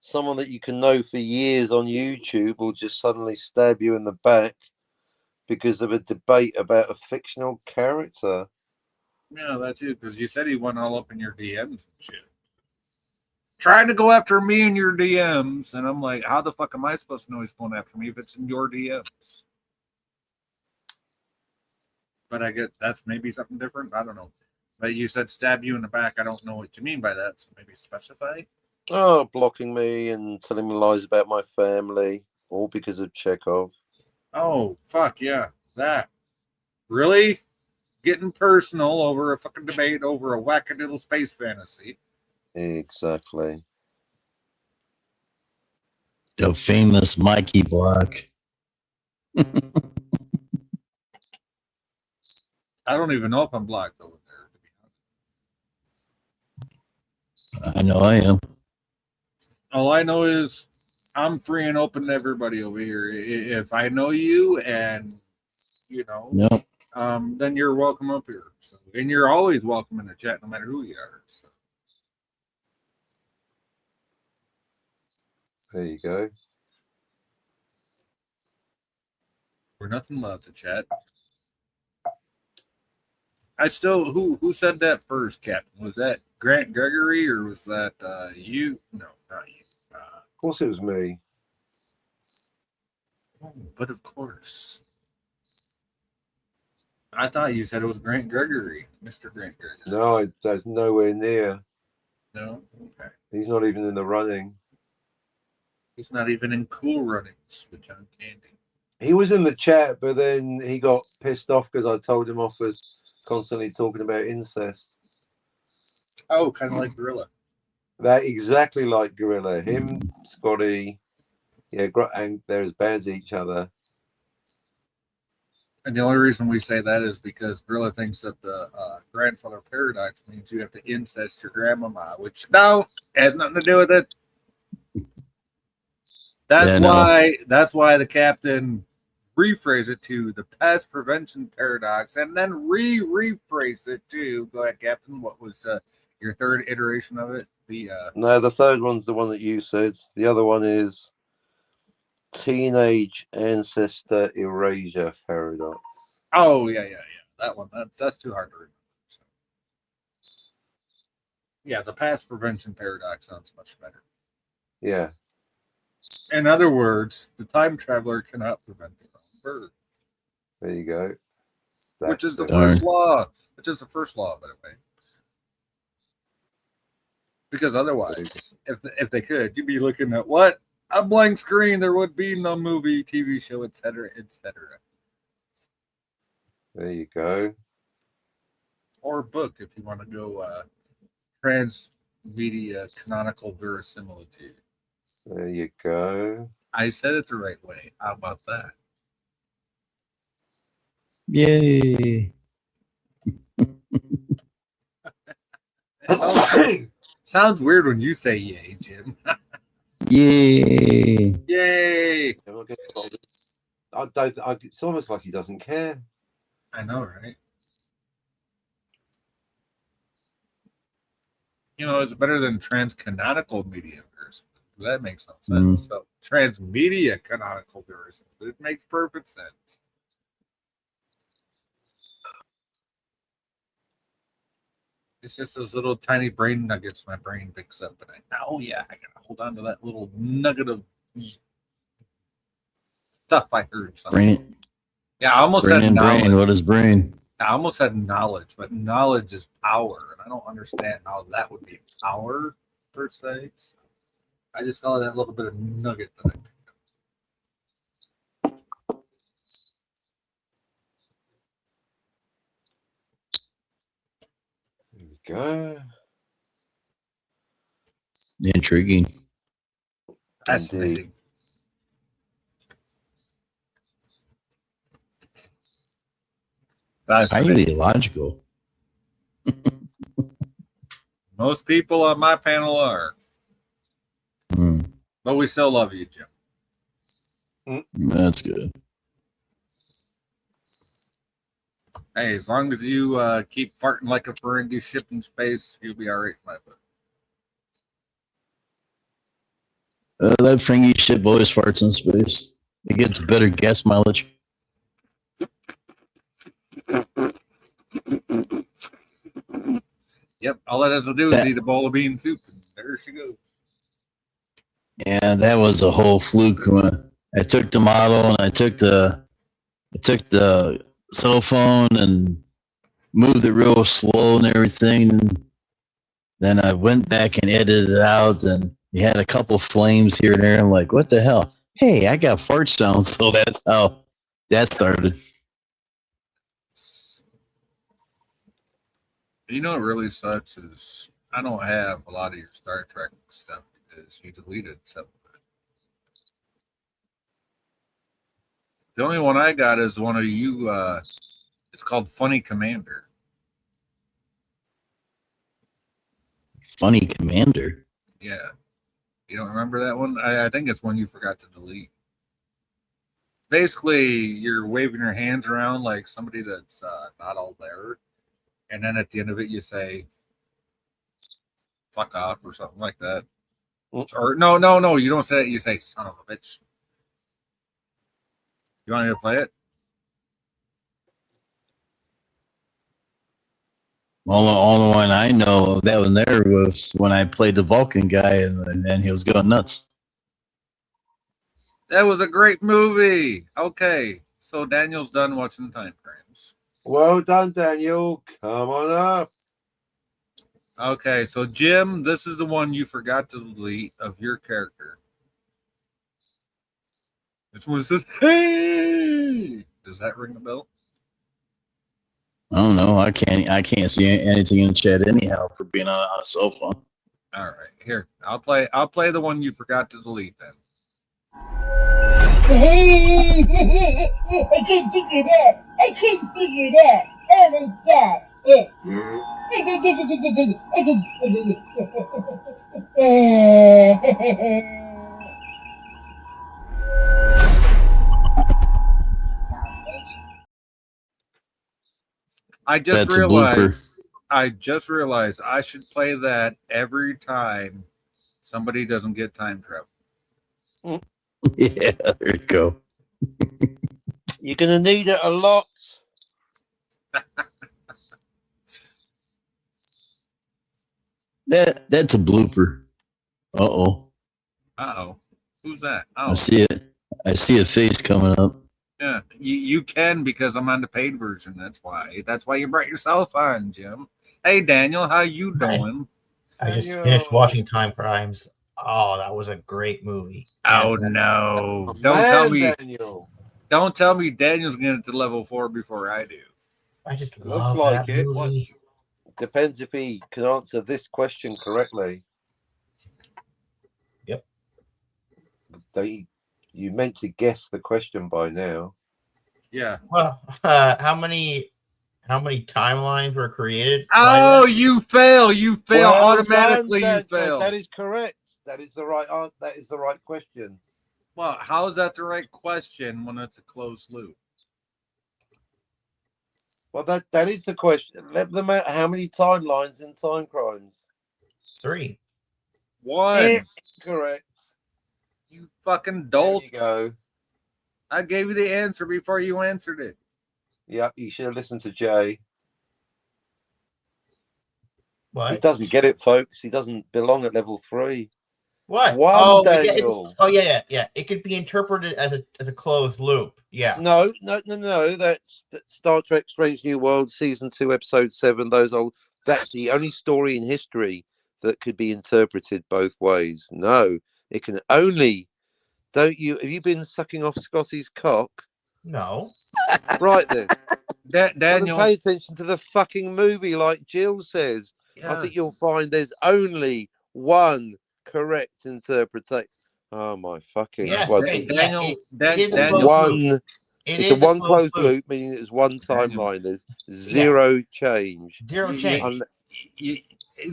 Speaker 5: someone that you can know for years on YouTube will just suddenly stab you in the back because of a debate about a fictional character.
Speaker 3: Yeah, that too, because you said he went all up in your DMs and shit. Trying to go after me in your DMs, and I'm like, how the fuck am I supposed to know he's going after me if it's in your DMs? But I get that's maybe something different. I don't know. But you said stab you in the back. I don't know what you mean by that, so maybe specify.
Speaker 5: Oh, blocking me and telling me lies about my family, all because of Chekhov.
Speaker 3: Oh, fuck, yeah. That. Really? Getting personal over a fucking debate over a wackadoodle space fantasy.
Speaker 5: Exactly.
Speaker 4: The famous Mikey block.
Speaker 3: I don't even know if I'm blocked over there, to be honest.
Speaker 4: I know I am.
Speaker 3: All I know is I'm free and open to everybody over here. If I know you and, you know,
Speaker 4: Yep.
Speaker 3: then you're welcome up here. So, and you're always welcome in the chat, no matter who you are. So.
Speaker 5: There you go.
Speaker 3: We're nothing but the chat. I still who said that first, Captain? Was that Grant Gregory or was that you? No, not you.
Speaker 5: Of course, it was me.
Speaker 3: But of course, I thought you said it was Grant Gregory, Mr. Grant Gregory.
Speaker 5: No, that's nowhere near.
Speaker 3: No, okay.
Speaker 5: He's not even in the running.
Speaker 3: He's not even in Cool Runnings with John Candy.
Speaker 5: He was in the chat, but then he got pissed off because I told him off for constantly talking about incest.
Speaker 3: Oh, kind of like Gorilla.
Speaker 5: That exactly like Gorilla. Him, Scotty, yeah, and they're as bad as each other.
Speaker 3: And the only reason we say that is because Gorilla thinks that the grandfather paradox means you have to incest your grandmama, which no, has nothing to do with it. That's why the captain rephrase it to the pest prevention paradox and then rephrase it to, go ahead, Captain, what was your third iteration of it?
Speaker 5: No, the third one's the one that you said. The other one is teenage ancestor erasure paradox.
Speaker 3: Oh, yeah. That one. That's too hard to remember. So. Yeah, the past prevention paradox sounds much better.
Speaker 5: Yeah.
Speaker 3: In other words, the time traveler cannot prevent their own birth.
Speaker 5: There you go.
Speaker 3: Which is the
Speaker 4: Darn.
Speaker 3: first law. Which is the first law, by the way. Because otherwise, if they could, you'd be looking at what? A blank screen. There would be no movie, TV show, etc., etc.
Speaker 5: There you go.
Speaker 3: Or book if you want to go transmedia canonical verisimilitude.
Speaker 5: There you go.
Speaker 3: I said it the right way. How about that?
Speaker 4: Yay.
Speaker 3: Sounds weird when you say yay, Jim.
Speaker 4: Yay.
Speaker 3: Yay!
Speaker 5: It's almost like he doesn't care.
Speaker 3: I know, right? You know, it's better than transcanonical media verse. That makes no sense. So transmedia canonical verse. It makes perfect sense. It's just those little tiny brain nuggets my brain picks up, and I gotta hold on to that little nugget of stuff I heard. Something.
Speaker 4: Brain,
Speaker 3: Yeah, I almost
Speaker 4: brain
Speaker 3: said
Speaker 4: and
Speaker 3: knowledge.
Speaker 4: brain. What is brain?
Speaker 3: I almost said knowledge, but knowledge is power, and I don't understand how that would be power per se. So I just call it that little bit of nugget that I picked up.
Speaker 5: There we go.
Speaker 4: Intriguing.
Speaker 3: Fascinating.
Speaker 4: Highly
Speaker 3: Fascinating.
Speaker 4: logical.
Speaker 3: Most people on my panel are,
Speaker 4: Hmm.
Speaker 3: but we still love you, Jim.
Speaker 4: That's good.
Speaker 3: Hey, as long as you keep farting like a Ferengi ship in space, you'll be all right, my book.
Speaker 4: That Fringy ship always farts in space. It gets better gas mileage.
Speaker 3: Yep, all it has to do is eat a bowl of bean soup, and there she goes.
Speaker 4: And that was a whole fluke. When I took the model and I took the cell phone and moved it real slow and everything. And then I went back and edited it out, and you had a couple flames here and there. I'm like, what the hell? Hey, I got fart sounds. So that's how that started.
Speaker 3: You know what really sucks is I don't have a lot of your Star Trek stuff because you deleted some of it. The only one I got is one of you. It's called Funny Commander.
Speaker 4: Funny Commander.
Speaker 3: Yeah. You don't remember that one? I think it's one you forgot to delete. Basically, you're waving your hands around like somebody that's not all there. And then at the end of it, you say, fuck off or something like that. Or no, you don't say it. You say, son of a bitch. You want me to play it?
Speaker 4: All the one I know of that one there was when I played the Vulcan guy, and then he was going nuts.
Speaker 3: That was a great movie. Okay, so Daniel's done watching Time Frames.
Speaker 5: Well done, Daniel. Come on up.
Speaker 3: Okay, so Jim, this is the one you forgot to delete of your character. This one says, "Hey!" Does that ring a bell?
Speaker 4: I don't know. I can't see anything in the chat anyhow for being on a cell phone.
Speaker 3: All right, here I'll play the one you forgot to delete then.
Speaker 1: I couldn't figure that. Oh my god.
Speaker 3: I just
Speaker 4: That's a blooper.
Speaker 3: realized I should play that every time somebody doesn't get time travel.
Speaker 4: Yeah, there you go.
Speaker 5: You're going to need it a lot.
Speaker 4: That's a blooper. Uh-oh.
Speaker 3: Who's that?
Speaker 4: I see it. I see a face coming up.
Speaker 3: Yeah, you can because I'm on the paid version. That's why you brought yourself on, Jim. Hey, Daniel, how you doing?
Speaker 6: I just
Speaker 5: Daniel.
Speaker 6: finished watching Time Crimes. Oh, that was a great movie.
Speaker 3: Oh
Speaker 6: And,
Speaker 3: no!
Speaker 5: Oh,
Speaker 3: Don't tell
Speaker 5: man,
Speaker 3: me.
Speaker 5: Daniel.
Speaker 3: Don't tell me Daniel's getting to level 4 before I do.
Speaker 6: I just
Speaker 5: Looks
Speaker 6: love
Speaker 5: like
Speaker 6: that
Speaker 5: it.
Speaker 6: movie.
Speaker 5: Depends if he can answer this question correctly.
Speaker 6: Yep.
Speaker 5: You meant to guess the question by now.
Speaker 3: Yeah.
Speaker 6: Well, how many timelines were created?
Speaker 3: Oh, you fail! You fail
Speaker 5: Well
Speaker 3: automatically.
Speaker 5: done,
Speaker 3: You fail.
Speaker 5: That is correct. That is the right answer. That is the right question.
Speaker 3: Well, how is that the right question when it's a closed loop?
Speaker 5: Well, that is the question. Let them out. How many timelines in Time Crimes?
Speaker 6: 3.
Speaker 3: One.
Speaker 5: Correct.
Speaker 3: You fucking
Speaker 5: There
Speaker 3: dolt.
Speaker 5: you go.
Speaker 3: I gave you the answer before you answered it.
Speaker 5: Yep, you should have listened to Jay. He
Speaker 6: What?
Speaker 5: doesn't get it, folks. He doesn't belong at level 3.
Speaker 6: What?
Speaker 5: One,
Speaker 6: oh,
Speaker 5: Daniel.
Speaker 6: Yeah. It could be interpreted as a closed loop. Yeah.
Speaker 5: No. That's Star Trek: Strange New World, season 2, episode 7. That's the only story in history that could be interpreted both ways. No, it can only. Have you been sucking off Scotty's cock?
Speaker 6: No.
Speaker 5: Right then. Well, then
Speaker 3: Daniel.
Speaker 5: pay attention to the fucking movie, like Jill says.
Speaker 3: Yeah.
Speaker 5: I think you'll find there's only one correct interpretation. Oh my fucking!
Speaker 6: Yes,
Speaker 5: well,
Speaker 6: right.
Speaker 3: Daniel.
Speaker 6: it
Speaker 3: Daniel.
Speaker 6: is a
Speaker 3: Daniel.
Speaker 6: closed loop.
Speaker 5: one.
Speaker 6: It
Speaker 5: It's
Speaker 6: is
Speaker 5: a one closed
Speaker 6: loop.
Speaker 5: loop, meaning there's one
Speaker 3: Daniel.
Speaker 5: timeline. There's zero change.
Speaker 6: Zero
Speaker 3: You-
Speaker 6: change.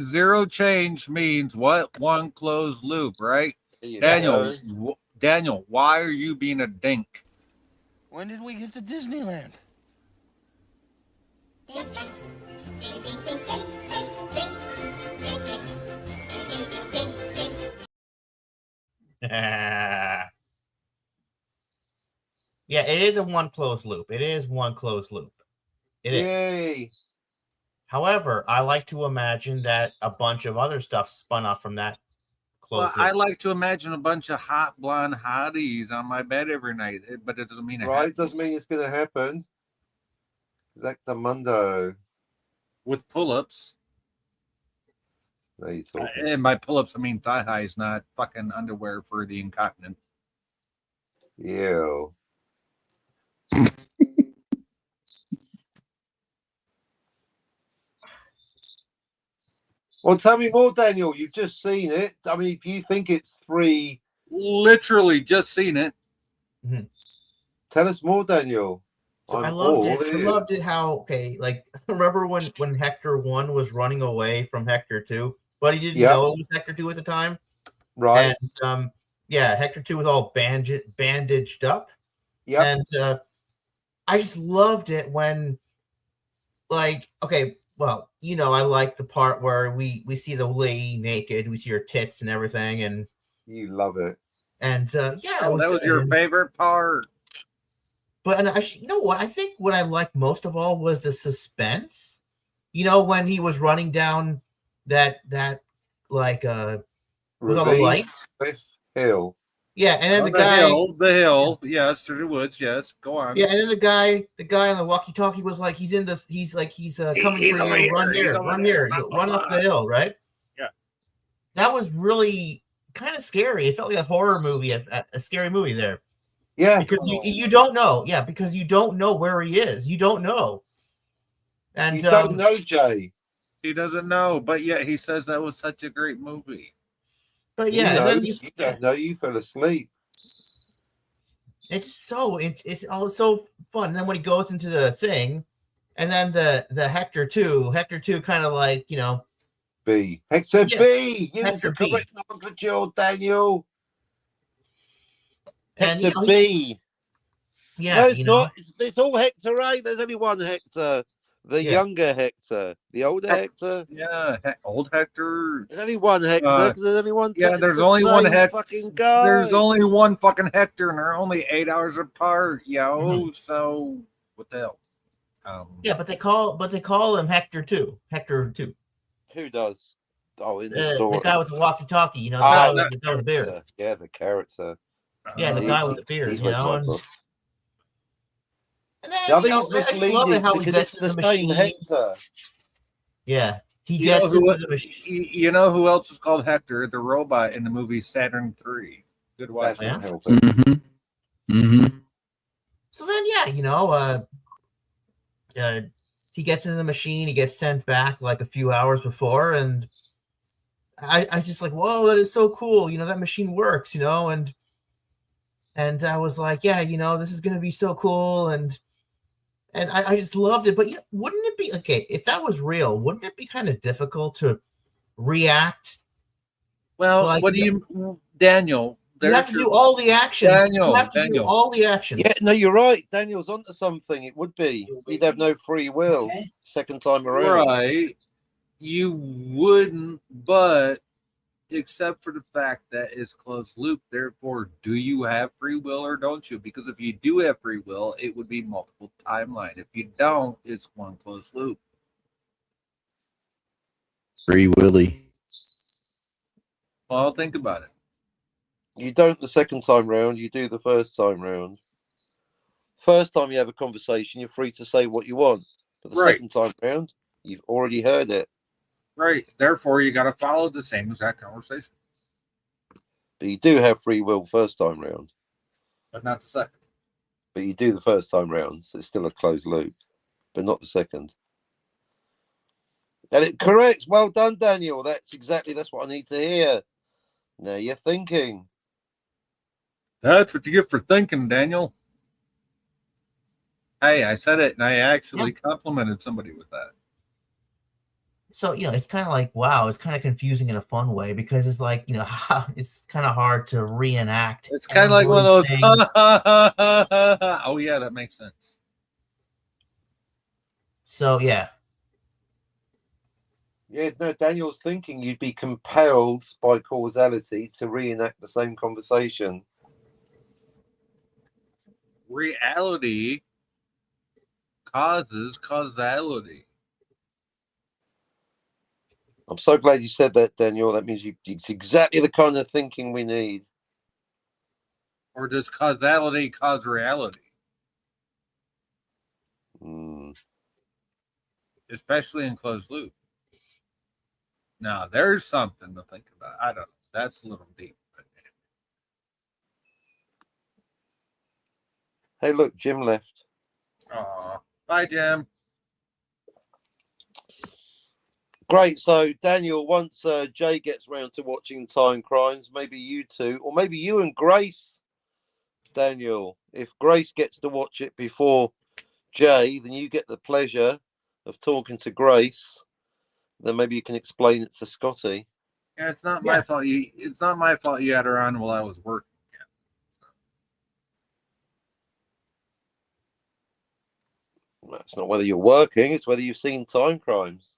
Speaker 3: Zero change means what? One closed loop, right?
Speaker 5: There you
Speaker 3: Daniel.
Speaker 5: go.
Speaker 3: Daniel, why are you being a dink?
Speaker 7: When did we get to Disneyland?
Speaker 6: Yeah, it is a one closed loop. It is one closed loop. It is.
Speaker 5: Yay!
Speaker 6: However, I like to imagine that a bunch of other stuff spun off from that
Speaker 3: Well,
Speaker 6: closed
Speaker 3: I
Speaker 6: loop.
Speaker 3: like to imagine a bunch of hot blonde hotties on my bed every night, but it doesn't mean it
Speaker 5: Right?
Speaker 3: happens.
Speaker 5: Doesn't mean it's going to happen. Exactamundo.
Speaker 3: With pull-ups.
Speaker 5: There you talking.
Speaker 3: And by pull-ups, I mean thigh highs, not fucking underwear for the incontinent.
Speaker 5: Ew. Well, tell me more, Daniel. You've just seen it. I mean, if you think it's 3,
Speaker 3: Literally just seen it.
Speaker 5: tell us more, Daniel.
Speaker 6: So I
Speaker 5: I'm
Speaker 6: loved
Speaker 5: all
Speaker 6: it. I
Speaker 5: ears.
Speaker 6: loved it how like remember when Hector 1 was running away from Hector 2, but he didn't
Speaker 5: Yep.
Speaker 6: know it was Hector 2 at the time.
Speaker 5: Right.
Speaker 6: And Hector 2 was all bandaged up.
Speaker 5: Yep.
Speaker 6: And I just loved it when I like the part where we see the lady naked, we see her tits and everything, and
Speaker 5: You love it.
Speaker 6: that was
Speaker 3: That was
Speaker 6: good.
Speaker 3: your favorite part.
Speaker 6: But you know what? I think what I liked most of all was the suspense. You know, when he was running down that with all the
Speaker 5: Ravine,
Speaker 6: lights.
Speaker 5: Cliff Hill.
Speaker 6: Yeah, and then
Speaker 3: On
Speaker 6: the guy.
Speaker 3: the hill, yes, through the woods, yes. Go on.
Speaker 6: Yeah, and then the guy on the walkie-talkie was like, he's coming
Speaker 3: He's
Speaker 6: for you.
Speaker 3: over here.
Speaker 6: Run
Speaker 3: He's
Speaker 6: here,
Speaker 3: over
Speaker 6: run
Speaker 3: there.
Speaker 6: here, run up the hill, right?
Speaker 3: Yeah.
Speaker 6: That was really kind of scary. It felt like a horror movie, a scary movie there.
Speaker 5: Yeah.
Speaker 6: Because you don't know. Yeah, because you don't know where he is. You don't know. And
Speaker 5: You don't know, Jay.
Speaker 3: He doesn't know, but yet he says that was such a great movie.
Speaker 6: but yeah,
Speaker 5: you,
Speaker 6: and
Speaker 5: know,
Speaker 6: then
Speaker 5: you don't know. You fell asleep.
Speaker 6: it's all so fun. And then when he goes into the thing, and then the Hector 2 kind of like,
Speaker 5: B. Hector
Speaker 6: Yeah.
Speaker 5: B. Use
Speaker 6: Hector
Speaker 5: the
Speaker 6: B.
Speaker 5: correct nomenclature, Daniel.
Speaker 6: and
Speaker 5: Hector B.
Speaker 6: yeah,
Speaker 5: No, it's not. It's all Hector A. There's only one Hector. The
Speaker 6: Yeah.
Speaker 5: younger Hector. The older Hector.
Speaker 3: Yeah, old Hector.
Speaker 5: There's only one Hector. 'Cause there's only one.
Speaker 3: yeah,
Speaker 5: it's
Speaker 3: there's
Speaker 5: the
Speaker 3: only one
Speaker 5: same
Speaker 3: Hector.
Speaker 5: fucking guy.
Speaker 3: There's only one fucking Hector, and they're only 8 hours apart, yo.
Speaker 6: Mm-hmm.
Speaker 3: So what the hell?
Speaker 6: Yeah, but they call him Hector 2. Hector 2.
Speaker 5: Who does? Oh, in the
Speaker 6: The
Speaker 5: story.
Speaker 6: guy with the walkie-talkie, the
Speaker 5: Oh,
Speaker 6: guy with
Speaker 5: that
Speaker 6: the guy with the beard.
Speaker 5: character. Yeah, the character.
Speaker 6: Yeah, the
Speaker 5: He-
Speaker 6: guy with the beard,
Speaker 5: he's
Speaker 6: you know.
Speaker 5: my
Speaker 6: And,
Speaker 5: top.
Speaker 6: and then,
Speaker 5: Yeah, I think
Speaker 6: I
Speaker 5: it's
Speaker 6: just love it
Speaker 5: misleading
Speaker 6: how he
Speaker 5: because
Speaker 6: gets
Speaker 5: it's
Speaker 6: in
Speaker 5: the
Speaker 6: the
Speaker 5: same
Speaker 6: machine.
Speaker 5: Hector.
Speaker 6: Yeah. he
Speaker 3: You know
Speaker 6: gets
Speaker 3: who?
Speaker 6: into the machine.
Speaker 3: You know who else was called Hector, the robot in the movie Saturn III? Good watch.
Speaker 5: That's
Speaker 6: Yeah.
Speaker 5: not helping.
Speaker 4: Mm-hmm. Mm-hmm.
Speaker 6: So then, yeah, he gets into the machine. He gets sent back like a few hours before, and I just like, whoa, that is so cool. That machine works. And I was like, yeah, this is gonna be so cool, and I just loved it. But wouldn't it be okay if that was real? Wouldn't it be kind of difficult to react?
Speaker 3: Well,
Speaker 6: Like,
Speaker 3: what do you, Daniel?
Speaker 6: You have to do all the actions. You have to do all the actions.
Speaker 5: Yeah, no, you're right. Daniel's onto something. It would be. You'd have no free will
Speaker 6: Okay.
Speaker 5: second time around.
Speaker 3: Right. You wouldn't, but except for the fact that it's closed loop. Therefore, do you have free will or don't you? Because if you do have free will, it would be multiple timeline. If you don't, it's one closed loop.
Speaker 4: Free Willy.
Speaker 3: Well, think about it.
Speaker 5: You don't the second time round, you do the first time round. First time you have a conversation, you're free to say what you want. But the
Speaker 3: Right.
Speaker 5: second time round, you've already heard it.
Speaker 3: Right. Therefore, you got to follow the same exact conversation,
Speaker 5: But you do have free will first time round.
Speaker 3: but not the second.
Speaker 5: But you do the first time round, so it's still a closed loop, but not the second. And it correct. Well done, Daniel. That's what I need to hear. Now you're thinking.
Speaker 3: That's what you get for thinking, Daniel. Hey, I said it, and I actually complimented somebody with that.
Speaker 6: So it's kind of like, wow, it's kind of confusing in a fun way, because it's like, it's kind of hard to reenact.
Speaker 3: It's kind of like one of those.
Speaker 6: everything.
Speaker 3: Oh yeah, that makes sense.
Speaker 6: So yeah.
Speaker 5: Yeah, no, Daniel's thinking you'd be compelled by causality to reenact the same conversation.
Speaker 3: Reality causes causality.
Speaker 5: I'm so glad you said that, Daniel. That means it's exactly the kind of thinking we need.
Speaker 3: Or does causality cause reality? Especially in closed loop. Now, there's something to think about. I don't know. That's a little deep. But...
Speaker 5: Hey, look, Jim left.
Speaker 3: Aw. Bye, Jim.
Speaker 5: Great. So, Daniel, once Jay gets round to watching Time Crimes, maybe you two, or maybe you and Grace, Daniel, if Grace gets to watch it before Jay, then you get the pleasure of talking to Grace. Then maybe you can explain it to Scotty.
Speaker 3: Yeah, it's not my fault. It's not my fault you had her on while I was working.
Speaker 5: Well, it's not whether you're working; it's whether you've seen Time Crimes.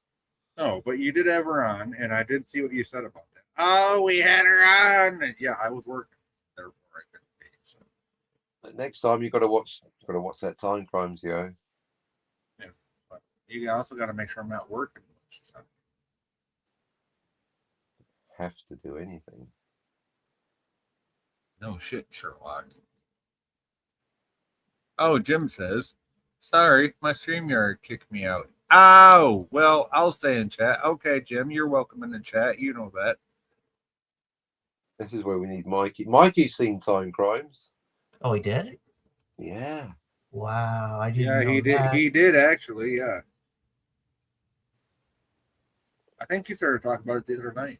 Speaker 3: No, but you did have her on, and I did see what you said about that. Oh, we had her on. And yeah, I was working. Therefore, I couldn't be. So.
Speaker 5: But next time you got to watch that Time Crimes, yo.
Speaker 3: Yeah, but you also got to make sure I'm not working. So.
Speaker 5: Have to do anything.
Speaker 3: No shit, Sherlock. Oh, Jim says, sorry, my StreamYard kicked me out. Oh, well, I'll stay in chat. Okay, Jim, you're welcome in the chat. You know that.
Speaker 5: This is where we need Mikey. Mikey's seen Time Crimes.
Speaker 6: Oh, he did?
Speaker 5: Yeah.
Speaker 6: Wow, I didn't know
Speaker 3: he did.
Speaker 6: that.
Speaker 3: He did actually. Yeah. I think he started talking about it the other night,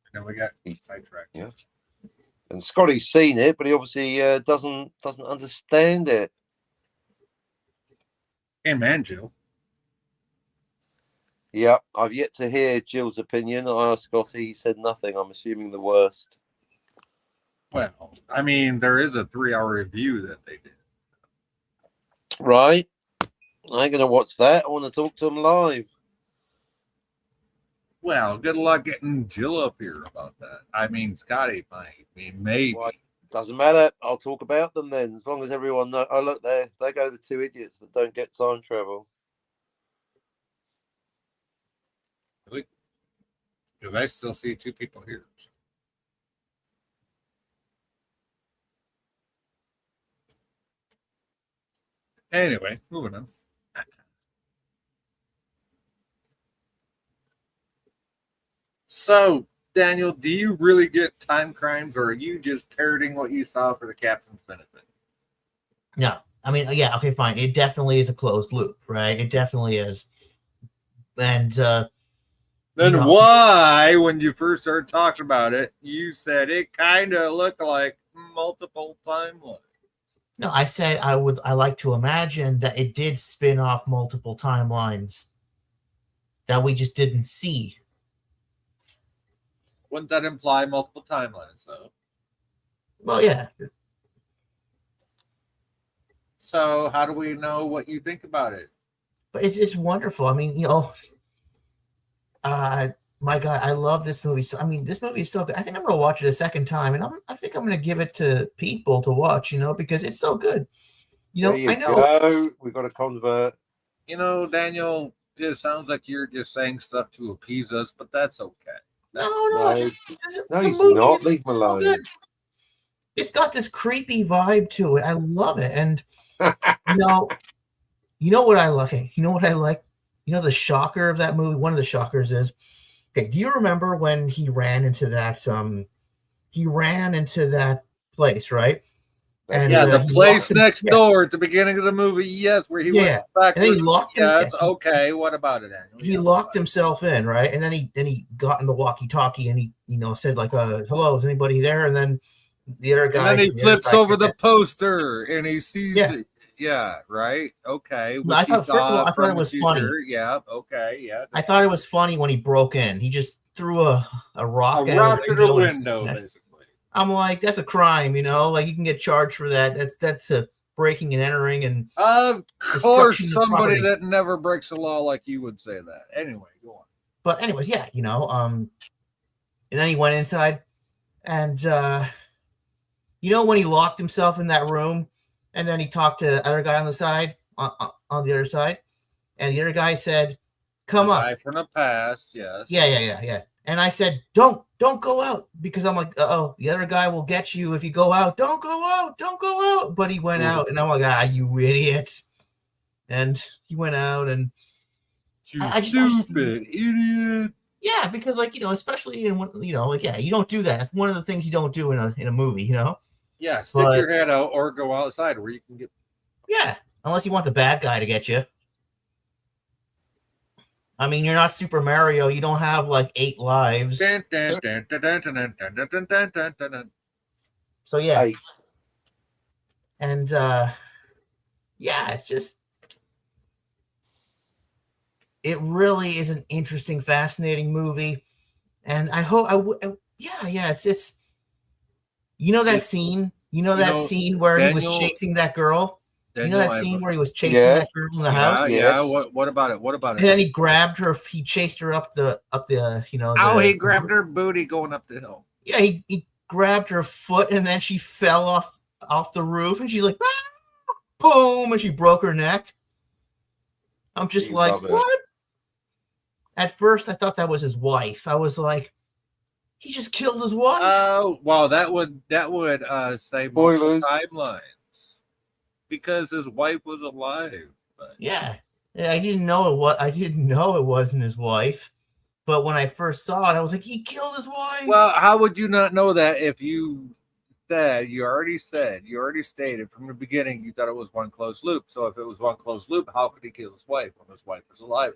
Speaker 3: and then we got sidetracked.
Speaker 5: Yeah. And Scotty's seen it, but he obviously doesn't understand it.
Speaker 3: Hey, man, Jill.
Speaker 5: Yeah, I've yet to hear Jill's opinion. I asked Scotty, he said nothing. I'm assuming the worst.
Speaker 3: Well, I mean, there is a 3-hour review that they did.
Speaker 5: Right. I ain't going to watch that. I want to talk to him live.
Speaker 3: Well, good luck getting Jill up here about that. I mean, Scotty might. Maybe.
Speaker 5: Well, doesn't matter. I'll talk about them then, as long as everyone knows. Oh, look, there go the two idiots that don't get time travel.
Speaker 3: Really? Because I still see 2 people here. Anyway, moving on. So, Daniel, do you really get time crimes, or are you just parroting what you saw for the captain's benefit?
Speaker 6: No, I mean, yeah, okay, fine. It definitely is a closed loop, right? It definitely is. And
Speaker 3: Then
Speaker 6: No.
Speaker 3: why, when you first started talking about it, you said it kind of looked like multiple timelines?
Speaker 6: no, I said I like to imagine that it did spin off multiple timelines that we just didn't see.
Speaker 3: Wouldn't that imply multiple timelines, though?
Speaker 6: Well, yeah.
Speaker 3: So how do we know what you think about it?
Speaker 6: But it's wonderful. I mean, my God, I love this movie. So I mean, this movie is so good. I think I'm gonna watch it a second time, and I think I'm gonna give it to people to watch, because it's so good.
Speaker 5: There you
Speaker 6: I know.
Speaker 5: go. We've got to convert.
Speaker 3: Daniel, it sounds like you're just saying stuff to appease us, but that's okay.
Speaker 6: No,
Speaker 5: No,
Speaker 6: just
Speaker 5: no,
Speaker 6: the
Speaker 5: he's
Speaker 6: movie
Speaker 5: not.
Speaker 6: is
Speaker 5: Leave him
Speaker 6: so
Speaker 5: alone.
Speaker 6: good. It's got this creepy vibe to it. I love it, and you know what I like. You know what I like. The shocker of that movie. One of the shockers is, okay. Do you remember when he ran into that? He ran into that place, right? And
Speaker 3: Yeah, the
Speaker 6: he
Speaker 3: place
Speaker 6: locked him-
Speaker 3: next
Speaker 6: yeah,
Speaker 3: door at the beginning of the movie, yes, where he
Speaker 6: Yeah,
Speaker 3: went back.
Speaker 6: and then he locked him-
Speaker 3: Yes,
Speaker 6: yeah,
Speaker 3: okay. What about it, Daniel?
Speaker 6: He
Speaker 3: Yeah.
Speaker 6: locked himself in, right? And then he got in the walkie-talkie and he said like, "Hello, is anybody there?" And then the other guy,
Speaker 3: And then he
Speaker 6: from the other
Speaker 3: flips
Speaker 6: side
Speaker 3: over
Speaker 6: said
Speaker 3: the
Speaker 6: that-
Speaker 3: poster and he sees
Speaker 6: Yeah.
Speaker 3: it. Yeah, right. Okay.
Speaker 6: No, I
Speaker 3: Which he
Speaker 6: thought- first of all,
Speaker 3: saw
Speaker 6: I thought
Speaker 3: from
Speaker 6: it was
Speaker 3: the
Speaker 6: funny.
Speaker 3: future. Yeah. Okay. Yeah.
Speaker 6: I thought it was funny when he broke in. He just threw a rock
Speaker 3: A
Speaker 6: at
Speaker 3: rock to the
Speaker 6: and-
Speaker 3: window, basically.
Speaker 6: I'm like, that's a crime, like you can get charged for that. That's a breaking and entering, and
Speaker 3: Of course,
Speaker 6: Destruction of
Speaker 3: somebody
Speaker 6: property.
Speaker 3: that never breaks the law like you would say that. Anyway, go on.
Speaker 6: but anyways, yeah, and then he went inside, and when he locked himself in that room, and then he talked to the other guy on the side, on the other side, and the other guy said, "Come
Speaker 3: The
Speaker 6: up."
Speaker 3: guy from the past, yes.
Speaker 6: Yeah. And I said, don't go out, because I'm like, oh, the other guy will get you if you go out. Don't go out. But he went out, and I'm like, you idiot. And he went out, and
Speaker 3: You
Speaker 6: I just-
Speaker 3: stupid idiot.
Speaker 6: yeah, because especially in you don't do that. That's one of the things you don't do in a movie,
Speaker 3: Yeah, stick
Speaker 6: But-
Speaker 3: your head out or go outside where you can get.
Speaker 6: Yeah, unless you want the bad guy to get you. I mean, you're not Super Mario. You don't have like 8 lives.
Speaker 3: Dun, dun, dun, dun, dun, dun, dun, dun, dun, dun, dun, dun, dun.
Speaker 6: So yeah,
Speaker 5: Hey,
Speaker 6: and it's just, it really is an interesting, fascinating movie, and I hope it's that scene, scene where he was
Speaker 3: Daniel-
Speaker 6: chasing that girl.
Speaker 3: Daniel,
Speaker 6: That
Speaker 3: I-
Speaker 6: scene where he was chasing
Speaker 5: Yeah.
Speaker 6: that girl in the
Speaker 3: Yeah,
Speaker 6: house,
Speaker 3: yeah.
Speaker 5: Yes.
Speaker 3: What about it? What about
Speaker 6: and then
Speaker 3: it?
Speaker 6: he grabbed her. He chased her up the
Speaker 3: Oh, he grabbed her booty going up the hill.
Speaker 6: Yeah, he grabbed her foot, and then she fell off the roof, and she's like, "Ah!" Boom, and she broke her neck. I'm just
Speaker 5: You
Speaker 6: like,
Speaker 5: love it.
Speaker 6: what? At first, I thought that was his wife. I was like, he just killed his wife.
Speaker 3: Oh, well, that would say multiple
Speaker 5: Spoilers.
Speaker 3: timelines because his wife was alive. But
Speaker 6: yeah, I didn't know it wasn't his wife. But when I first saw it, I was like, he killed his wife.
Speaker 3: well, how would you not know that if you already stated from the beginning you thought it was one closed loop? So if it was one closed loop, how could he kill his wife when his wife was alive?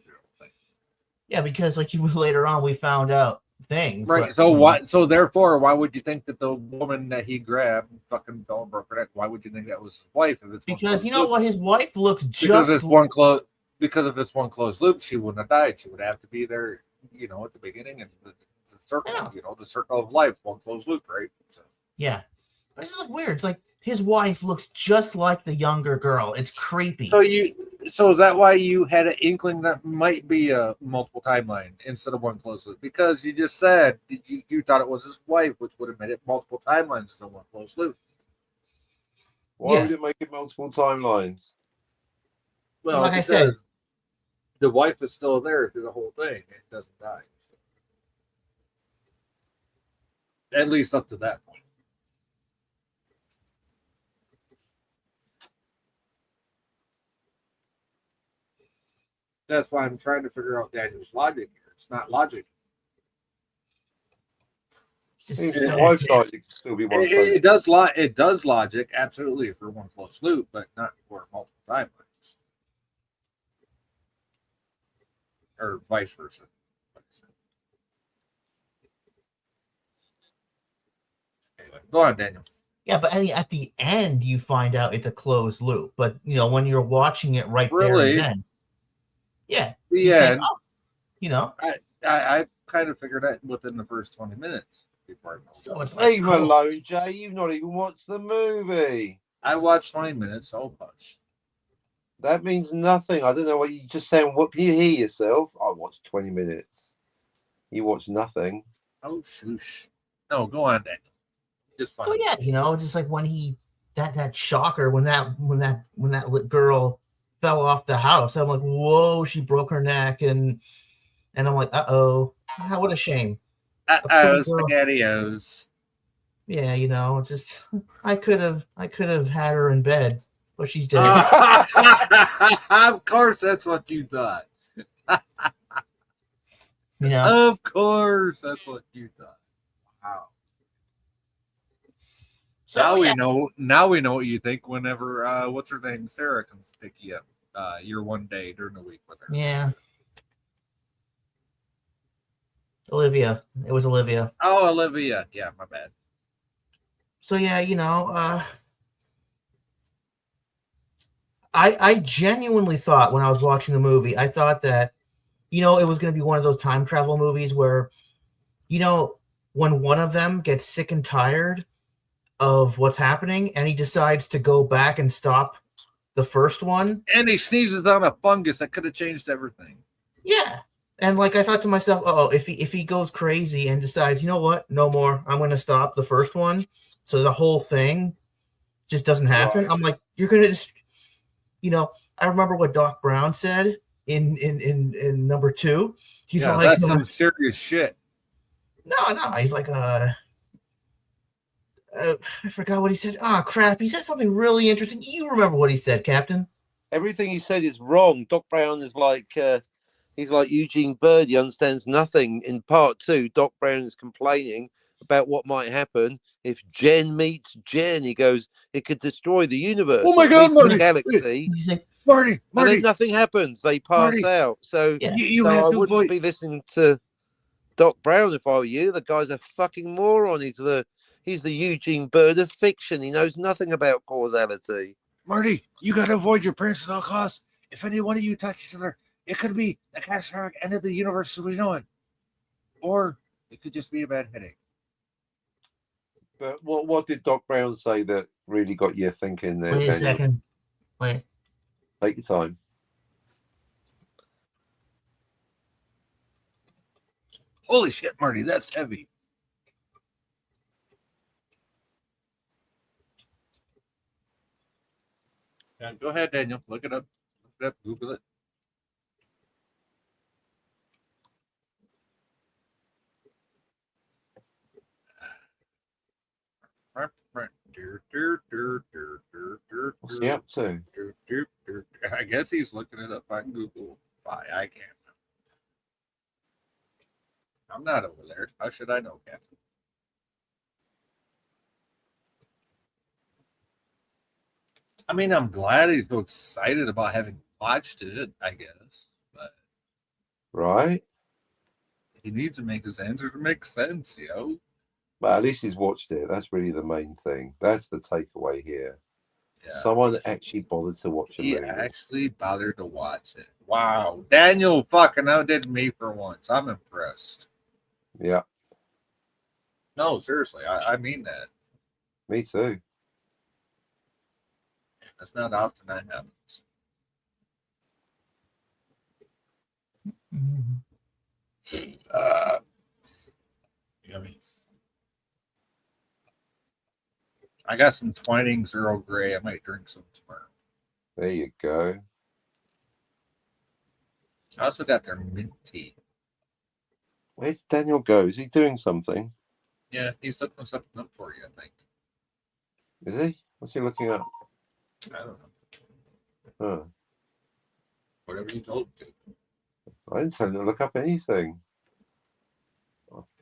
Speaker 6: yeah, because later on we found out things.
Speaker 3: Right.
Speaker 6: but-
Speaker 3: So what? So therefore, why would you think that the woman that he grabbed fucking fell and broke her neck? Why would you think that was his wife? If it's one
Speaker 6: Because
Speaker 3: closed
Speaker 6: you know
Speaker 3: loop?
Speaker 6: what, his wife looks
Speaker 3: Because
Speaker 6: just
Speaker 3: it's one close. Because if it's one closed loop, she wouldn't have died. She would have to be there, at the beginning and the circle.
Speaker 6: Yeah.
Speaker 3: The circle of life, one closed loop, right? So,
Speaker 6: Yeah. It's just weird. It's like his wife looks just like the younger girl. It's creepy.
Speaker 3: so is that why you had an inkling that might be a multiple timeline instead of one closed loop? Because you just said you thought it was his wife, which would have made it multiple timelines instead of one closed loop.
Speaker 5: why
Speaker 6: Yeah.
Speaker 5: would it make it multiple timelines?
Speaker 3: Well,
Speaker 6: Like I said-
Speaker 3: because the wife is still there through the whole thing. It doesn't die. At least up to that point. That's why I'm trying to figure out Daniel's logic here. It's not logic.
Speaker 6: It's
Speaker 5: Even
Speaker 6: just
Speaker 5: the
Speaker 6: so
Speaker 5: wife
Speaker 6: good.
Speaker 5: dies, it can still be one
Speaker 3: It,
Speaker 5: close.
Speaker 3: it does logic absolutely for one close loop, but not for multiple timelines, or vice versa. Anyway, go on, Daniel.
Speaker 6: Yeah, but at the end you find out it's a closed loop. But when you're watching it right there
Speaker 3: Really?
Speaker 6: and then, yeah,
Speaker 3: The
Speaker 6: you think,
Speaker 3: end.
Speaker 6: oh,
Speaker 3: I kind of figured that within the first 20 minutes before I know.
Speaker 6: so it's like,
Speaker 5: Leave him
Speaker 6: cool.
Speaker 5: alone, Jay. You've not even watched the movie.
Speaker 3: I watched 20 minutes. So much.
Speaker 5: That means nothing. I don't know what you just saying. What can you hear yourself? I watched 20 minutes. You watched nothing.
Speaker 3: Oh shoosh. No, go on, Daniel. Just fine.
Speaker 6: So yeah, just like when he that shocker when that girl fell off the house, I'm like, whoa, she broke her neck, and I'm like, what a shame.
Speaker 3: Spaghettios.
Speaker 6: Yeah, just I could have had her in bed, but she's dead.
Speaker 3: Of course, that's what you thought. Of course, that's what you thought. Wow.
Speaker 6: So
Speaker 3: Now
Speaker 6: yeah.
Speaker 3: we know. Now we know what you think. Whenever what's her name, Sarah comes to pick you up, your one day during the week with her.
Speaker 6: Yeah. Olivia. It was Olivia.
Speaker 3: Oh, Olivia. Yeah, my bad.
Speaker 6: So yeah, I genuinely thought when I was watching the movie, I thought that, it was going to be one of those time travel movies where, when one of them gets sick and tired of what's happening and he decides to go back and stop the first one.
Speaker 3: And he sneezes on a fungus that could have changed everything.
Speaker 6: Yeah. And like, I thought to myself, if he goes crazy and decides, you know what, no more, I'm going to stop the first one, so the whole thing just doesn't happen.
Speaker 5: Right.
Speaker 6: I'm like, you're going to just, I remember what Doc Brown said in number 2. He's like,
Speaker 3: that's some serious shit.
Speaker 6: No, he's like, I forgot what he said. Oh, crap. He said something really interesting. You remember what he said, Captain?
Speaker 5: Everything he said is wrong. Doc Brown is like, he's like Eugene Bird. He understands nothing. In part 2, Doc Brown is complaining about what might happen if Jen meets Jen. He goes, it could destroy the universe.
Speaker 3: Oh my
Speaker 5: At
Speaker 3: God,
Speaker 5: least
Speaker 3: Marty.
Speaker 5: the galaxy.
Speaker 6: He's like,
Speaker 3: Marty.
Speaker 5: And then nothing happens. They pass
Speaker 3: Marty.
Speaker 5: out. So,
Speaker 6: Yeah.
Speaker 3: You
Speaker 5: so
Speaker 3: have
Speaker 5: I
Speaker 3: to
Speaker 5: wouldn't
Speaker 3: avoid.
Speaker 5: be listening to Doc Brown if I were you. The guy's a fucking moron. He's the Eugene Bird of fiction. He knows nothing about causality.
Speaker 3: Marty, you got to avoid your parents at all costs. If any one of you touch each other, it could be the catastrophic end of the universe as we know it. Or it could just be a bad headache.
Speaker 5: But what did Doc Brown say that really got you thinking there?
Speaker 6: wait a
Speaker 5: Daniel?
Speaker 6: second. Wait.
Speaker 5: Take your time.
Speaker 3: Holy shit, Marty, that's heavy. Yeah, go ahead, Daniel. Look it up. Google it.
Speaker 5: What's he up to?
Speaker 3: I guess he's looking it up on Google. I can't. I'm not over there. How should I know, Captain? I mean, I'm glad he's so excited about having watched it, I guess. But
Speaker 5: Right.
Speaker 3: he needs to make his answer to make sense, yo.
Speaker 5: But at least he's watched it. That's really the main thing. That's the takeaway here.
Speaker 3: Yeah.
Speaker 5: Someone actually bothered to watch a
Speaker 3: He
Speaker 5: movie.
Speaker 3: actually bothered to watch it. Wow. Daniel fucking outdid me for once. I'm impressed.
Speaker 5: Yeah,
Speaker 3: No, seriously. I mean that.
Speaker 5: me too.
Speaker 3: That's not often that happens. Yummy. I got some Twinings Earl Grey. I might drink some tomorrow.
Speaker 5: There you go.
Speaker 3: I also got their mint tea.
Speaker 5: Where's Daniel go? Is he doing something?
Speaker 3: Yeah, he's looking something up for you, I think.
Speaker 5: Is he? What's he looking up?
Speaker 3: I don't know.
Speaker 5: Huh.
Speaker 3: Whatever you told him to.
Speaker 5: I didn't tell him to look up anything.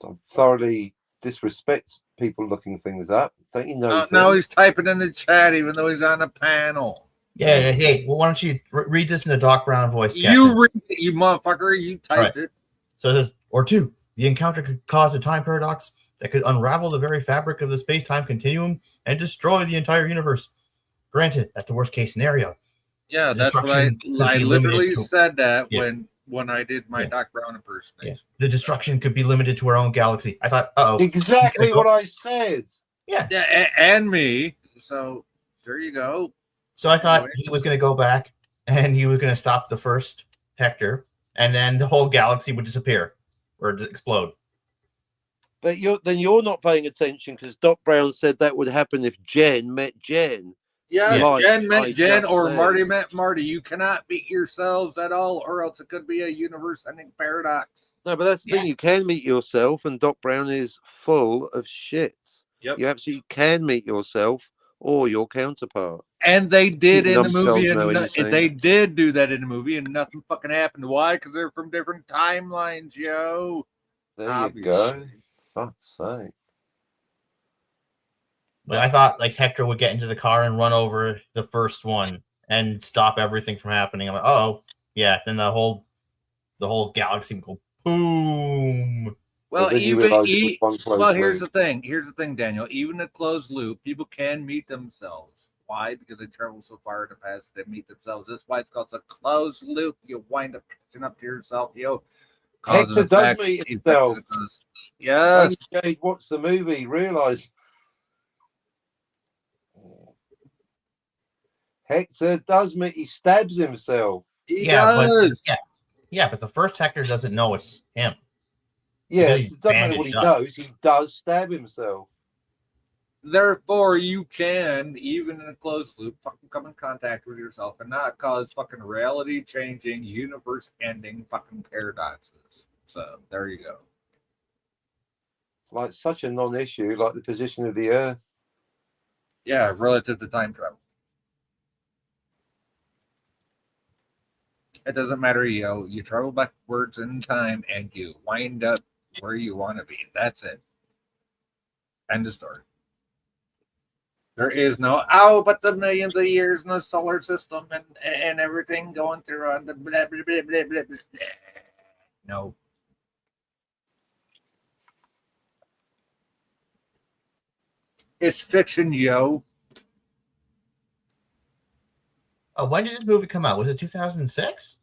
Speaker 5: I'm thoroughly disrespect people looking things up. Don't you know?
Speaker 3: Now he's typing in the chat, even though he's on a panel.
Speaker 6: Yeah. Hey, well, why don't you read this in a Doc Brown voice?
Speaker 3: You read it, you motherfucker. You typed it.
Speaker 6: So it says, or two, the encounter could cause a time paradox that could unravel the very fabric of the space-time continuum and destroy the entire universe. Granted, that's the worst-case scenario.
Speaker 3: Yeah, that's what I literally said that when I did my Doc Brown impersonation.
Speaker 6: Yeah. The destruction could be limited to our own galaxy. I thought,
Speaker 5: exactly what I said.
Speaker 6: Yeah,
Speaker 3: and me. So there you go.
Speaker 6: So I thought he was going to go back and he was going to stop the first Hector, and then the whole galaxy would disappear or explode.
Speaker 5: But you're not paying attention because Doc Brown said that would happen if Jen met Jen.
Speaker 3: Yeah, like, Jen met Jen or Marty met Marty. You cannot meet yourselves at all, or else it could be a universe-ending paradox.
Speaker 5: No, but that's the thing. You can meet yourself, and Doc Brown is full of shit.
Speaker 3: Yep.
Speaker 5: You absolutely can meet yourself or your counterpart.
Speaker 3: And they did in the movie, and they did do that in the movie, and nothing fucking happened. Why? Because they're from different timelines, yo.
Speaker 5: There you go. Fuck's sake.
Speaker 6: But I thought like Hector would get into the car and run over the first one and stop everything from happening. I'm like, oh yeah. Then the whole galaxy would go boom.
Speaker 3: Well, here's the thing. Here's the thing, Daniel. Even a closed loop, people can meet themselves. Why? Because they travel so far in the past they meet themselves. That's why it's called a closed loop. You wind up catching up to yourself.
Speaker 5: Hector does meet himself.
Speaker 3: Yes.
Speaker 5: Jade watched the movie, realized Hector does meet. He stabs himself.
Speaker 3: He does.
Speaker 6: But the first Hector doesn't know it's him.
Speaker 5: Yeah, it doesn't matter what he knows. He does stab himself.
Speaker 3: Therefore, you can, even in a closed loop, fucking come in contact with yourself and not cause fucking reality-changing, universe-ending fucking paradoxes. So, there you go.
Speaker 5: Like such a non-issue, like the position of the Earth.
Speaker 3: Yeah, relative to time travel. It doesn't matter, you travel backwards in time and you wind up where you want to be. That's it. End of story. There is no, but the millions of years in the solar system and everything going through on the blah, blah, blah, blah, blah, blah. No. It's fiction, yo.
Speaker 6: When did this movie come out? Was it 2006?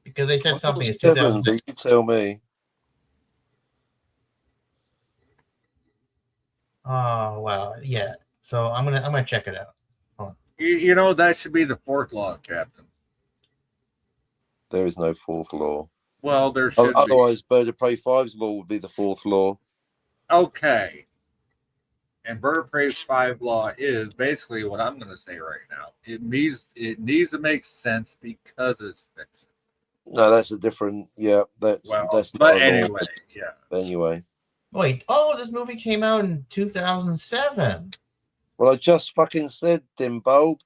Speaker 6: Because they said something is 2006.
Speaker 5: You tell me.
Speaker 6: Oh well, yeah. So I'm gonna check it out.
Speaker 3: That should be the fourth law, Captain.
Speaker 5: There is no fourth law.
Speaker 3: Well, there should be.
Speaker 5: Otherwise, Bird of Prey 5's law would be the fourth law.
Speaker 3: Okay. And Bird of Prey's 5 law is basically what I'm going to say right now. It needs to make sense because it's fiction.
Speaker 5: No, that's a different. Yeah, that's.
Speaker 3: But anyway, yeah.
Speaker 5: Anyway.
Speaker 6: Wait. This movie came out in 2007.
Speaker 5: Well, I just fucking said, Dimbo.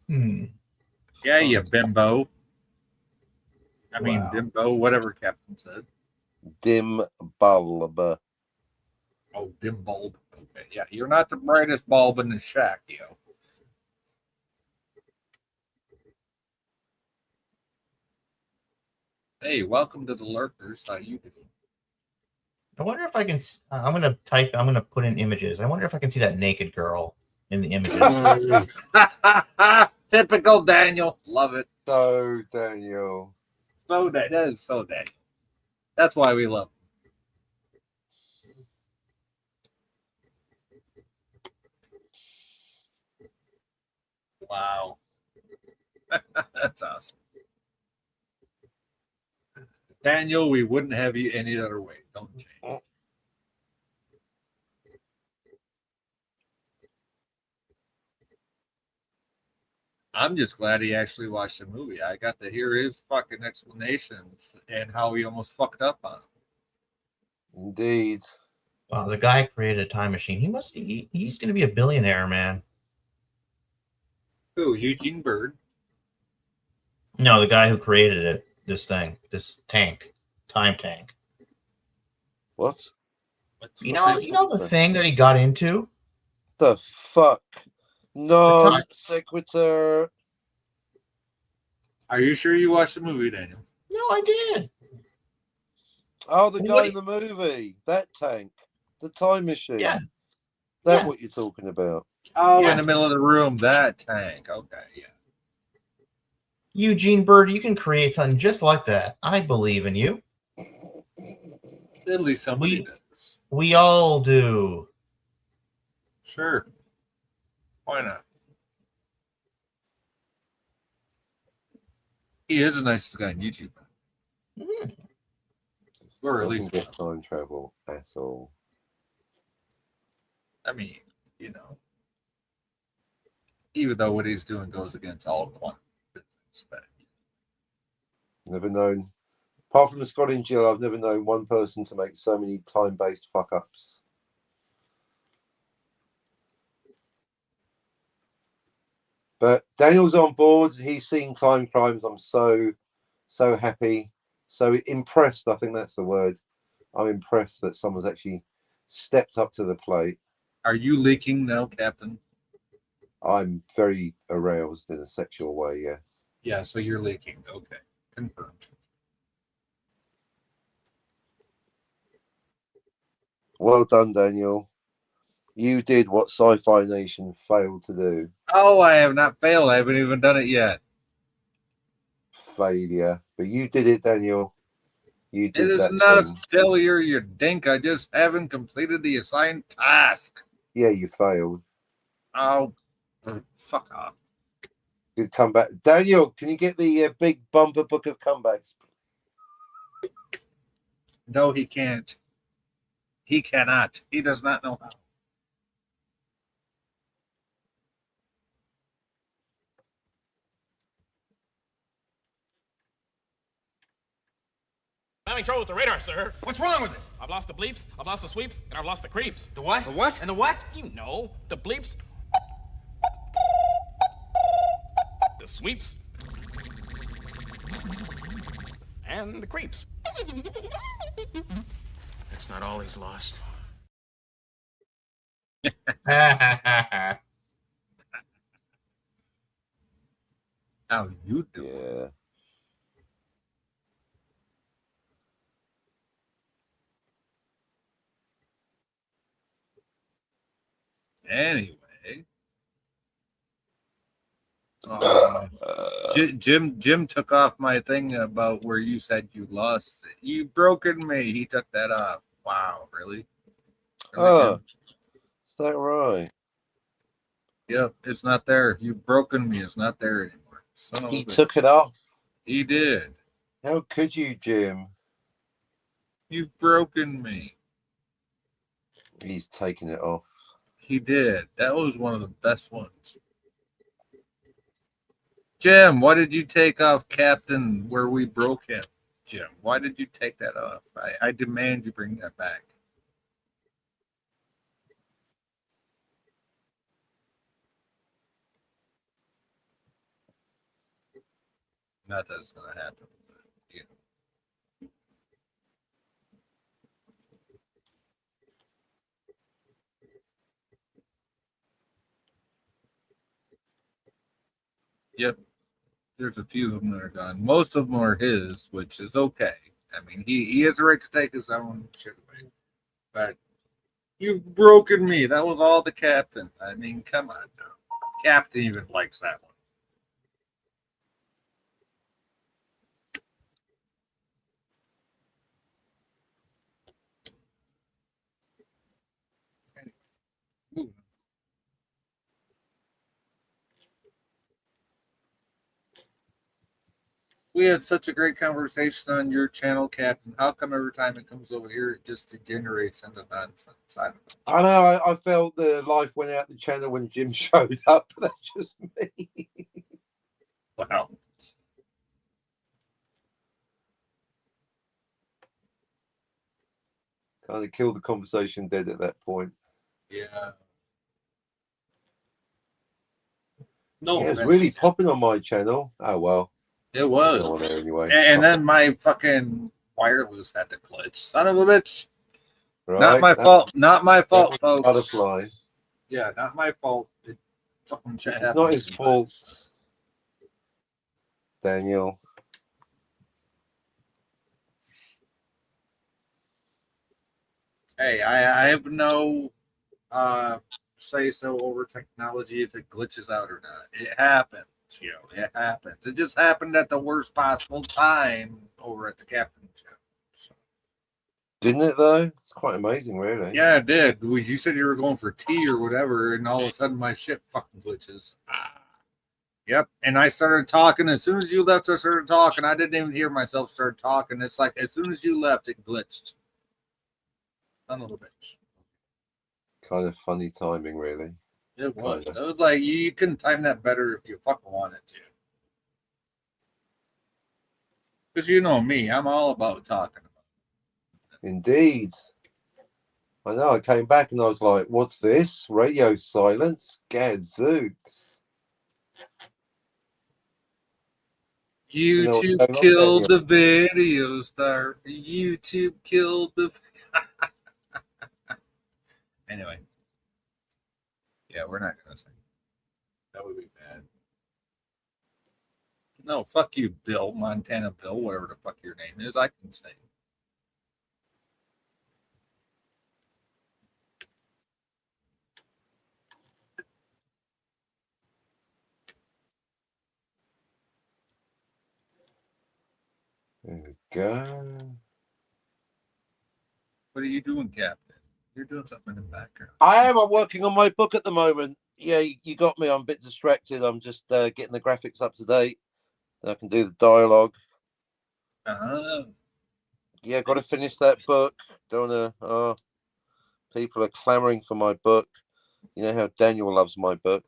Speaker 3: Yeah, you bimbo. I mean, Dimbo, whatever Captain said.
Speaker 5: Dim bulb.
Speaker 3: Oh, dim bulb. Okay, yeah, you're not the brightest bulb in the shack, yo. Hey, welcome to the Lurkers. How you doing?
Speaker 6: I wonder if I can. I'm gonna put in images. I wonder if I can see that naked girl in the images.
Speaker 3: Typical Daniel. Love it.
Speaker 5: So Daniel.
Speaker 3: That is so Daniel. That's why we love him. Wow. That's awesome. Daniel, we wouldn't have you any other way. Don't change. I'm just glad he actually watched the movie. I got to hear his fucking explanations and how he almost fucked up on it.
Speaker 5: Indeed.
Speaker 6: Wow, the guy created a time machine. He's going to be a billionaire, man.
Speaker 3: Who, Eugene Bird?
Speaker 6: No, the guy who created it. This tank, time tank.
Speaker 5: What?
Speaker 6: You know the thing that he got into.
Speaker 5: The fuck? Non sequitur.
Speaker 3: Are you sure you watched the movie, Daniel?
Speaker 6: No, I did.
Speaker 5: Oh, the
Speaker 6: What
Speaker 5: guy
Speaker 6: do
Speaker 5: in the movie. That tank. The time machine.
Speaker 6: Yeah.
Speaker 5: That's
Speaker 6: Yeah.
Speaker 5: what you're talking about.
Speaker 3: Oh,
Speaker 6: Yeah.
Speaker 3: in the middle of the room, that tank. Okay, yeah.
Speaker 6: Eugene Bird, you can create something just like that. I believe in you.
Speaker 3: At least somebody does.
Speaker 6: We all do.
Speaker 3: Sure. Why not? He is the nicest guy on YouTube. Or at
Speaker 5: Doesn't
Speaker 3: least,
Speaker 5: get time travel at all.
Speaker 3: I mean, even though what he's doing goes against all quantum physics, but
Speaker 5: Never known. Apart from the Scott and Jill, I've never known one person to make so many time-based fuck-ups. But Daniel's on board. He's seen Time Crimes. I'm so happy, so impressed. I think that's the word. I'm impressed that someone's actually stepped up to the plate.
Speaker 3: are you leaking now, Captain?
Speaker 5: I'm very aroused in a sexual way, yes.
Speaker 3: Yeah, so you're leaking. Okay, confirmed.
Speaker 5: Well done, Daniel. You did what Sci-Fi Nation failed to do.
Speaker 3: Oh, I have not failed. I haven't even done it yet.
Speaker 5: Failure. But you did it, Daniel. You
Speaker 3: It
Speaker 5: did
Speaker 3: is
Speaker 5: that
Speaker 3: not
Speaker 5: thing.
Speaker 3: a failure, you dink. I just haven't completed the assigned task.
Speaker 5: Yeah, you failed.
Speaker 3: Oh, fuck off.
Speaker 5: Good comeback. Daniel, can you get the big bumper book of comebacks?
Speaker 3: No, he can't. He cannot. He does not know how.
Speaker 8: Having trouble with the radar, sir.
Speaker 7: What's wrong with it?
Speaker 8: I've lost the bleeps, I've lost the sweeps, and I've lost the creeps.
Speaker 7: The what? The what? And the what?
Speaker 8: You know, the bleeps, the sweeps, and the creeps. That's not all he's lost.
Speaker 3: How you do?
Speaker 5: Yeah.
Speaker 3: Anyway, Jim took off my thing about where you said you lost it. You broken me. He took that off. Wow, really?
Speaker 5: Oh, is that right?
Speaker 3: Yep, it's not there. You've broken me. It's not there anymore. Son of a
Speaker 5: He
Speaker 3: bitch.
Speaker 5: took it off.
Speaker 3: He did.
Speaker 5: How could you, Jim?
Speaker 3: You've broken me.
Speaker 5: He's taken it off.
Speaker 3: He did. That was one of the best ones. Jim, why did you take off Captain where we broke him? Jim, why did you take that off? I demand you bring that back. Not that it's going to happen. But, you know. Yep. There's a few of them that are gone. Most of them are his, which is okay. I mean, he has a right to take his own shit away. But you've broken me. That was all the Captain. I mean, come on now. Captain even likes that one. Anyway, we had such a great conversation on your channel, Captain. How come every time it comes over here, it just degenerates into nonsense? I don't know.
Speaker 5: I know. I felt the life went out the channel when Jim showed up. That's just me.
Speaker 3: Wow.
Speaker 5: Kind of killed the conversation dead at that point.
Speaker 3: Yeah. No,
Speaker 5: Yeah, it's
Speaker 3: man.
Speaker 5: really popping on my channel. Oh well.
Speaker 3: It
Speaker 5: Go
Speaker 3: was.
Speaker 5: on there anyway.
Speaker 3: And then my fucking wireless had to glitch. Son of a bitch.
Speaker 5: Right?
Speaker 3: Not my fault. Not my fault,
Speaker 5: That was
Speaker 3: folks.
Speaker 5: Butterfly.
Speaker 3: Yeah, not my fault. Something shit
Speaker 5: It's
Speaker 3: happens
Speaker 5: not his
Speaker 3: sometimes.
Speaker 5: fault, Daniel.
Speaker 3: Hey, I have no say so over technology if it glitches out or not. It happens, it happens. It just happened at the worst possible time over at the Captain show. So,
Speaker 5: Didn't it though? It's quite amazing, really.
Speaker 3: yeah, it did. Well, you said you were going for tea or whatever, and all of a sudden my shit fucking glitches. Yep. And I started talking. As soon as you left, I started talking. I didn't even hear myself start talking. It's like as soon as you left, it glitched. Son of a bitch.
Speaker 5: Kind of funny timing, really.
Speaker 3: It was.
Speaker 5: Kinda.
Speaker 3: It was like you can time that better if you fucking wanted to. Because you know me, I'm all about talking.
Speaker 5: Indeed. I know. I came back and I was like, "What's this? Radio silence? Gadzooks." You know what's
Speaker 3: YouTube
Speaker 5: going on,
Speaker 3: killed
Speaker 5: Daniel?
Speaker 3: the video star. YouTube killed the. Anyway. Yeah, we're not gonna sing. That would be bad. No, fuck you, Bill, Montana Bill, whatever the fuck your name is. I can sing.
Speaker 5: There we go.
Speaker 3: What are you doing, Captain? You're doing something in the background.
Speaker 5: I am. I'm working on my book at the moment. Yeah, you got me. I'm a bit distracted. I'm just getting the graphics up to date. Then I can do the dialogue. Yeah, got to finish that book. Don't wanna. Oh, people are clamoring for my book. You know how Daniel loves my book.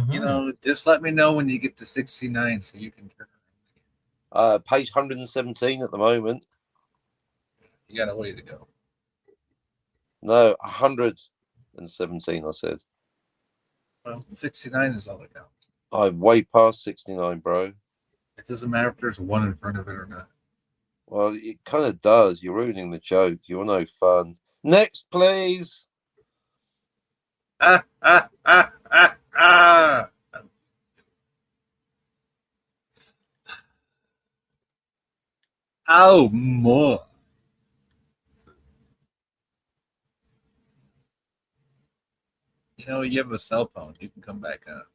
Speaker 3: You know, just let me know when you get to 69 so you can turn around.
Speaker 5: Page 117 at the moment.
Speaker 3: You got a way to go.
Speaker 5: No, 117. I said.
Speaker 3: Well, 69 is all that counts.
Speaker 5: I'm way past 69, bro.
Speaker 3: It doesn't matter if there's one in front of it or not.
Speaker 5: Well, it kind of does. You're ruining the joke. You're no fun. Next, please.
Speaker 3: Ah, ah, ah, ah, ah. Oh, more. You know, you have a cell phone. You can come back up.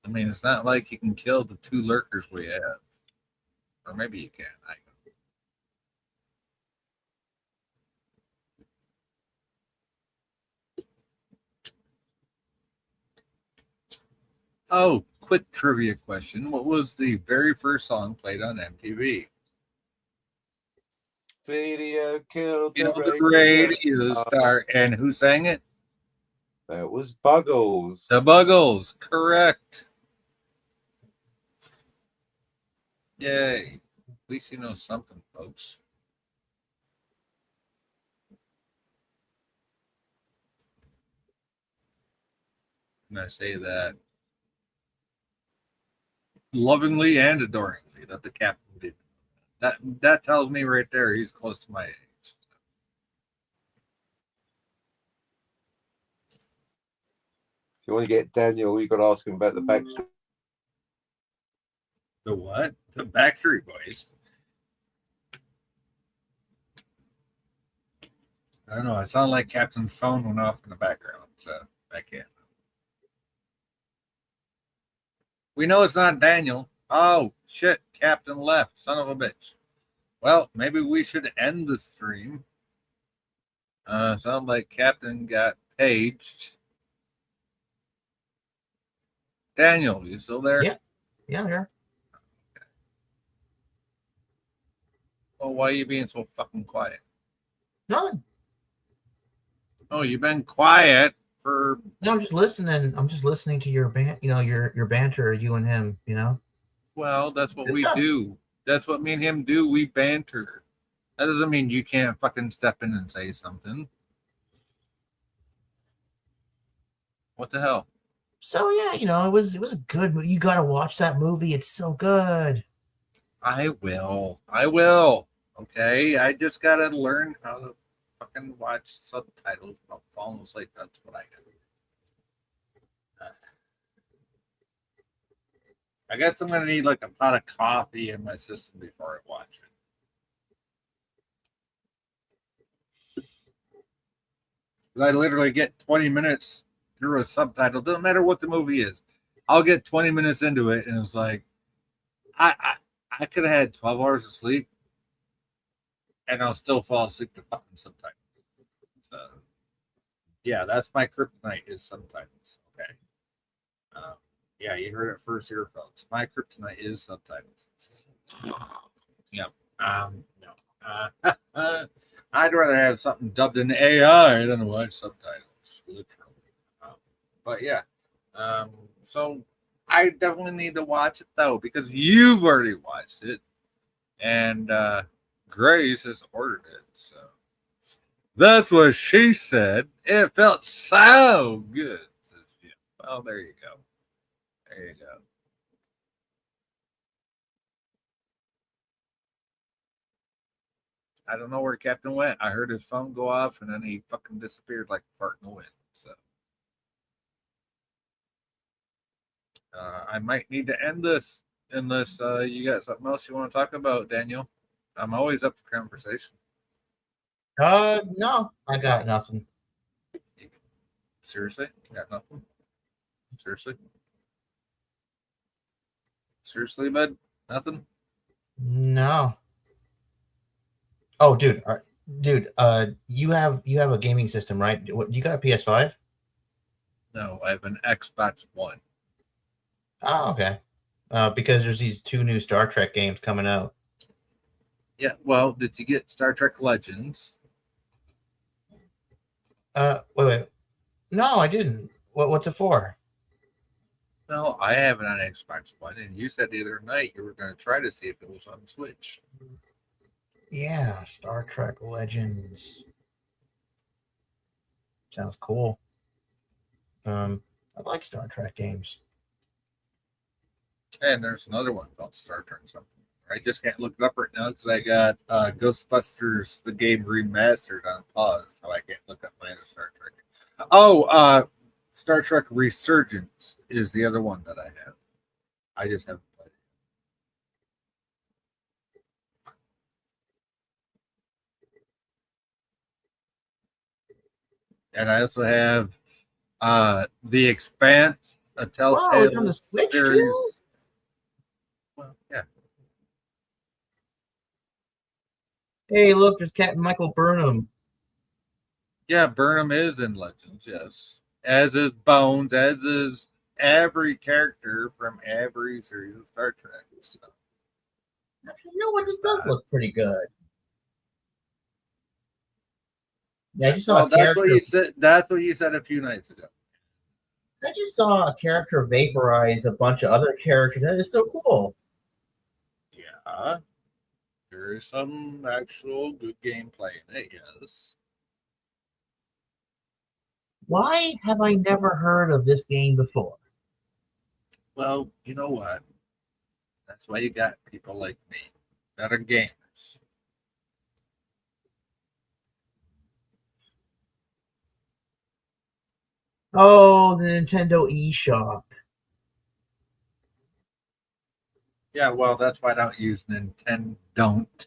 Speaker 3: I mean, it's not like you can kill the two lurkers we have. Or maybe you can. I don't know. Oh, quick trivia question. What was the very first song played on MTV?
Speaker 5: Video killed
Speaker 3: You know,
Speaker 5: the
Speaker 3: the radio star. And who sang it?
Speaker 5: That was Buggles.
Speaker 3: The Buggles. Correct. Yay. At least you know something, folks. And I say that lovingly and adoringly that the captain did. That tells me right there he's close to my age.
Speaker 5: If you want to get Daniel, you got to ask him about the Backstreet.
Speaker 3: The what? The Backstreet Boys. I don't know. I sound like Captain's phone went off in the background, so I can't. We know it's not Daniel. Oh, shit. Captain left. Son of a bitch. Well, maybe we should end the stream. Sound like Captain got paged. Daniel, you still there?
Speaker 6: Yeah. Yeah, I'm here.
Speaker 3: Well, why are you being so fucking quiet?
Speaker 6: None.
Speaker 3: Oh, you've been quiet for.
Speaker 6: No, I'm just listening. I'm just listening to your your banter, you and him,
Speaker 3: Well, that's what
Speaker 6: Good
Speaker 3: we
Speaker 6: stuff.
Speaker 3: do. That's what me and him do. We banter. That doesn't mean you can't fucking step in and say something. What the hell?
Speaker 6: So yeah, it was a good movie. You gotta watch that movie. It's so good.
Speaker 3: I will. I will. Okay, I just gotta learn how to fucking watch subtitles without falling asleep. That's what I gotta do. I guess I'm gonna need like a pot of coffee in my system before I watch it. I literally get 20 minutes through a subtitle. Doesn't matter what the movie is. I'll get 20 minutes into it, and it's like I could have had 12 hours of sleep, and I'll still fall asleep to fucking subtitles. So, yeah, that's my kryptonite is subtitles. Okay. Yeah, you heard it first here, folks. My kryptonite is subtitles. Yep. No. I'd rather have something dubbed in AI than watch subtitles, literally. But yeah. So I definitely need to watch it though, because you've already watched it. And Grace has ordered it. So that's what she said. It felt so good. Well, there you go. There you go. I don't know where Captain went. I heard his phone go off and then he fucking disappeared like a fart in the wind. So I might need to end this unless you got something else you want to talk about, Daniel. I'm always up for conversation.
Speaker 6: No, I got nothing.
Speaker 3: Seriously? You got nothing? Seriously? Seriously, bud? Nothing?
Speaker 6: No. Oh, dude, you have a gaming system, right? What, you got a PS5?
Speaker 3: No, I have an Xbox One.
Speaker 6: Oh, okay. Because there's these 2 new Star Trek games coming out.
Speaker 3: Yeah, well, did you get Star Trek Legends?
Speaker 6: Wait. No, I didn't. What's it for?
Speaker 3: No, I have it on Xbox One, and you said the other night you were going to try to see if it was on Switch.
Speaker 6: Yeah, Star Trek Legends. Sounds cool. I like Star Trek games.
Speaker 3: And there's another one called Star Trek something. I just can't look it up right now because I got Ghostbusters the game remastered on pause, so I can't look up my other Star Trek. Oh, Star Trek Resurgence is the other one that I have. I just haven't played it. And I also have The Expanse, a Telltale
Speaker 6: it's on the Switch
Speaker 3: series.
Speaker 6: too?
Speaker 3: Well, yeah.
Speaker 6: Hey, look, there's Captain Michael Burnham.
Speaker 3: Yeah, Burnham is in Legends, yes. As is Bones, as is every character from every series of Star Trek. So.
Speaker 6: Actually, you know what? This does look pretty good. Yeah, I just saw
Speaker 3: Well,
Speaker 6: a character.
Speaker 3: That's what you said a few nights ago.
Speaker 6: I just saw a character vaporize a bunch of other characters. That is so cool.
Speaker 3: Yeah. There is some actual good gameplay in it, yes.
Speaker 6: Why have I never heard of this game before?
Speaker 3: Well, you know what? That's why you got people like me that are gamers.
Speaker 6: Oh, the Nintendo eShop.
Speaker 3: Yeah, well, that's why I don't use Nintendo. Don't.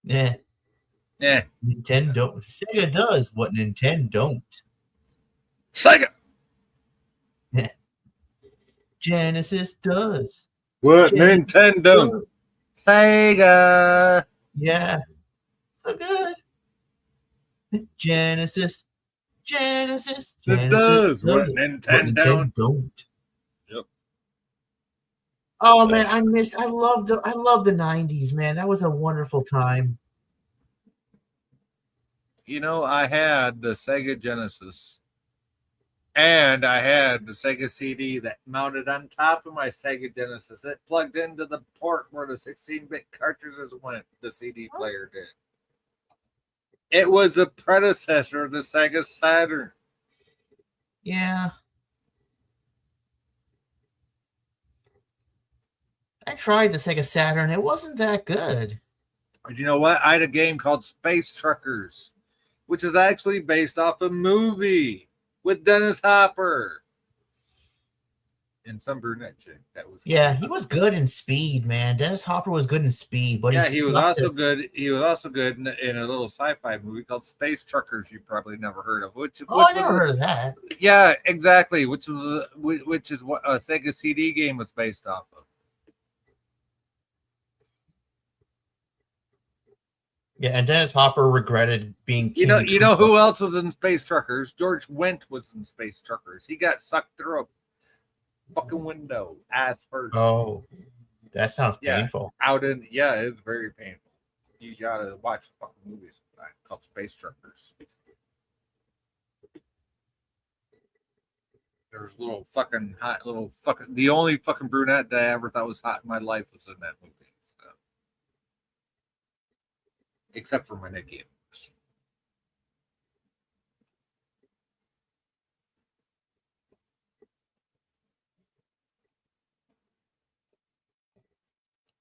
Speaker 6: Yeah.
Speaker 3: Yeah.
Speaker 6: Nintendo. Sega does what Nintendo don't.
Speaker 3: Sega.
Speaker 6: Genesis does.
Speaker 3: What
Speaker 6: Genesis
Speaker 3: Nintendo?
Speaker 6: does.
Speaker 3: Sega.
Speaker 6: Yeah. So good. Genesis.
Speaker 3: It does what Nintendo
Speaker 6: don't.
Speaker 3: Yep.
Speaker 6: Oh man, I love the 90s, man. That was a wonderful time.
Speaker 3: You know, I had the Sega Genesis and I had the Sega CD that mounted on top of my Sega Genesis. It plugged into the port where the 16-bit cartridges went. The CD player did. It was the predecessor of the Sega Saturn.
Speaker 6: Yeah. I tried the Sega Saturn. It wasn't that good.
Speaker 3: And you know what? I had a game called Space Truckers, which is actually based off a movie with Dennis Hopper and some brunette chick. That was
Speaker 6: Yeah, he was good in Speed, man. Dennis Hopper was good in Speed, but
Speaker 3: yeah, he was
Speaker 6: sucked
Speaker 3: also
Speaker 6: as-
Speaker 3: good. He was also good in a little sci-fi movie called Space Truckers. You probably never heard of,
Speaker 6: Oh, I never heard of that.
Speaker 3: Yeah, exactly. Which is what a Sega CD game was based off of.
Speaker 6: Yeah, and Dennis Hopper regretted being
Speaker 3: You
Speaker 6: King
Speaker 3: know
Speaker 6: Koopa.
Speaker 3: who else was in Space Truckers? George Wendt was in Space Truckers. He got sucked through a fucking window ass first.
Speaker 6: Oh, that sounds
Speaker 3: Yeah.
Speaker 6: painful.
Speaker 3: Out in yeah, it's very painful. You gotta watch the fucking movies called Space Truckers. There's little fucking hot little fucking the only fucking brunette that I ever thought was hot in my life was in that movie. So. Except for Minicki, of course.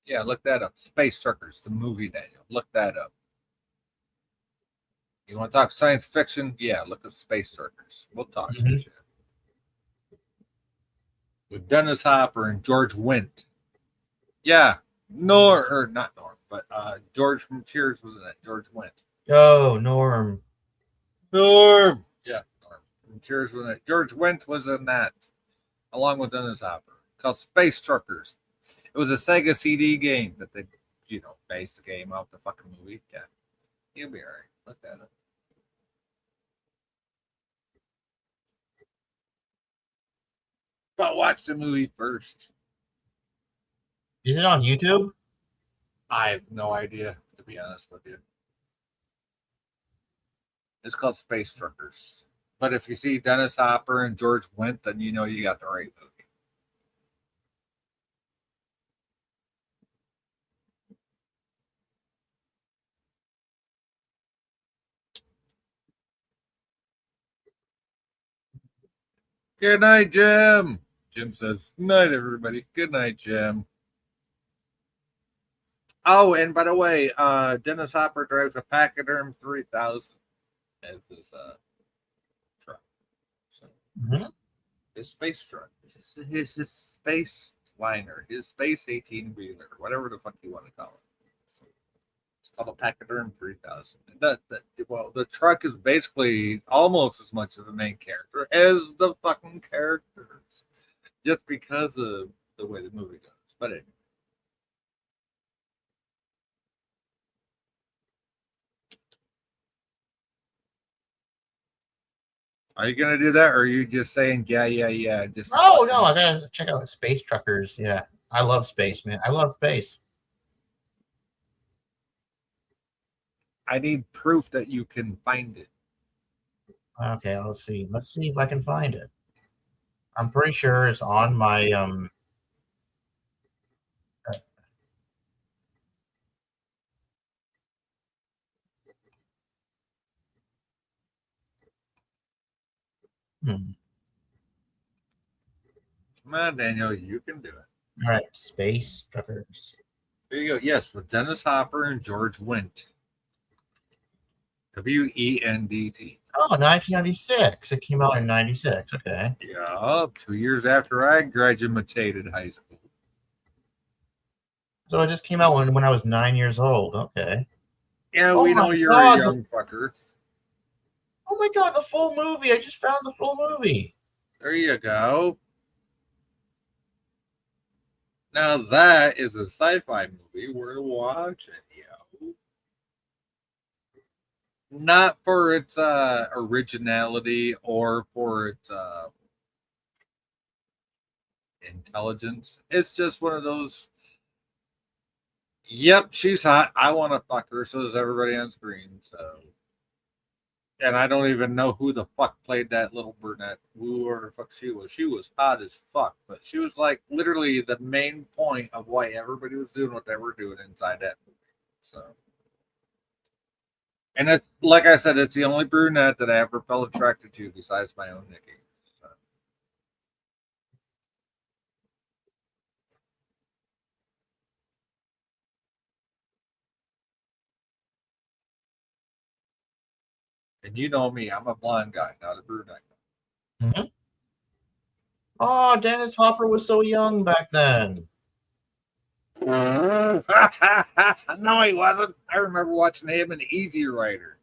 Speaker 3: Yeah, look that up. Space Truckers, the movie, Daniel. Look that up. You want to talk science fiction? Yeah, look at Space Truckers. We'll talk some shit. With Dennis Hopper and George Wendt. Yeah, not Norm, but George from Cheers was in it. George Wendt.
Speaker 6: Oh, Norm.
Speaker 3: Norm. Yeah, Norm from Cheers was in it. George Wendt was in that, along with Dennis Hopper, called Space Truckers. It was a Sega CD game that they, based the game off the fucking movie. Yeah, you'll be all right. Look that up. But watch the movie first.
Speaker 6: Is it on YouTube?
Speaker 3: I have no idea, to be honest with you. It's called Space Truckers. But if you see Dennis Hopper and George Wendt, then you know you got the right movie. Good night, Jim. Jim says, night, everybody. Good night, Jim. Oh, and by the way, Dennis Hopper drives a Pachyderm 3000 as his truck. So, his space truck. His space liner. His space 18-wheeler. Whatever the fuck you want to call it. So, it's called a Pachyderm 3000. The truck is basically almost as much of a main character as the fucking characters. Just because of the way the movie goes. But anyway. Are you gonna do that, or are you just saying yeah? Just
Speaker 6: Oh no, I gotta check out Space Truckers. Yeah, I love space, man. I love space.
Speaker 3: I need proof that you can find it.
Speaker 6: Okay, let's see. Let's see if I can find it. I'm pretty sure it's on my
Speaker 3: Come on, Daniel, you can do it.
Speaker 6: All right, Space Truckers.
Speaker 3: There you go. Yes, with Dennis Hopper and George Wendt. WENDT.
Speaker 6: Oh, 1996. It came out in 96. Okay.
Speaker 3: Yeah, 2 years after I graduated high school.
Speaker 6: So it just came out when I was 9 years old. Okay.
Speaker 3: Yeah,
Speaker 6: Oh
Speaker 3: we know
Speaker 6: my
Speaker 3: you're
Speaker 6: God,
Speaker 3: a young fucker.
Speaker 6: Oh my god, the full movie. I just found the full movie.
Speaker 3: There you go. Now that is a sci-fi movie worth watching, yo. Not for its originality or for its intelligence. It's just one of those. Yep, she's hot. I want to fuck her. So does everybody on screen. So, and I don't even know who the fuck played that little brunette. Whoever the fuck she was. She was hot as fuck, but she was like literally the main point of why everybody was doing what they were doing inside that movie. So, And it's like I said, it's the only brunette that I ever felt attracted to besides my own Nikki. So. And you know me, I'm a blonde guy, not a brunette guy.
Speaker 6: Mm-hmm. Oh, Dennis Hopper was so young back then.
Speaker 3: No, he wasn't. I remember watching him in Easy Rider.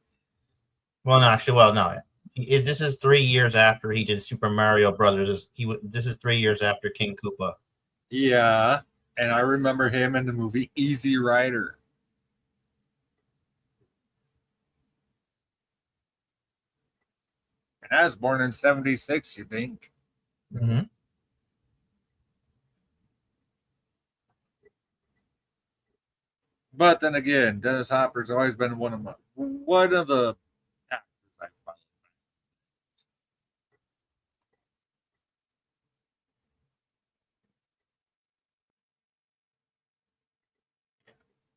Speaker 6: Well, no, actually, no. This is 3 years after he did Super Mario Brothers. This is 3 years after King Koopa.
Speaker 3: Yeah, and I remember him in the movie Easy Rider. And I was born in '76. You think?
Speaker 6: Mm-hmm.
Speaker 3: But then again, Dennis Hopper's always been one of the actors I found.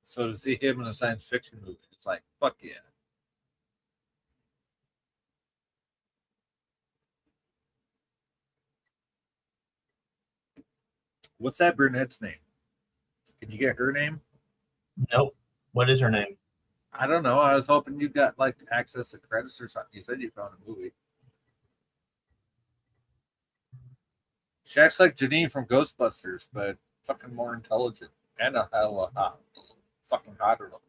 Speaker 3: So to see him in a science fiction movie, it's like, fuck yeah. What's that brunette's name? Can you get her name?
Speaker 6: Nope. What is her name?
Speaker 3: I don't know. I was hoping you got like access to credits or something. You said you found a movie. She acts like Janine from Ghostbusters, but fucking more intelligent and a hell of a hot, fucking hotter looking.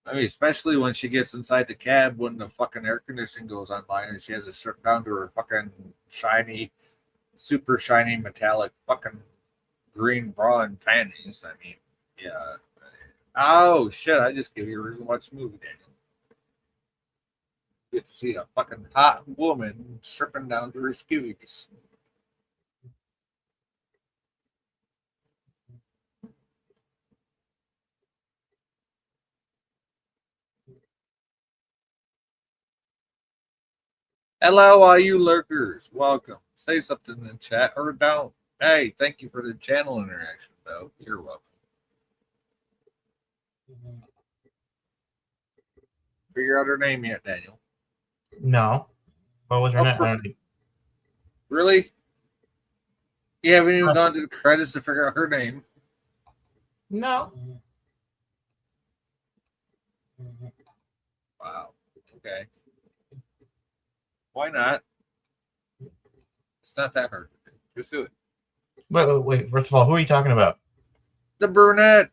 Speaker 3: I mean, especially when she gets inside the cab when the fucking air conditioning goes online and she has to strip down to her fucking shiny, super shiny metallic fucking green bra and panties. I mean, yeah. Oh shit! I just gave you a reason to watch the movie, Daniel. Get to see a fucking hot woman stripping down to her skivvies. Hello, all you lurkers. Welcome. Say something in the chat or don't. Hey, thank you for the channel interaction, though. You're welcome. Figure out her name yet, Daniel?
Speaker 6: No. What was her name?
Speaker 3: Really? You haven't even gone to the credits to figure out her name?
Speaker 6: No.
Speaker 3: Wow. Okay. Why not? It's not that hard to do. Just do it.
Speaker 6: Wait. First of all, who are you talking about?
Speaker 3: The brunette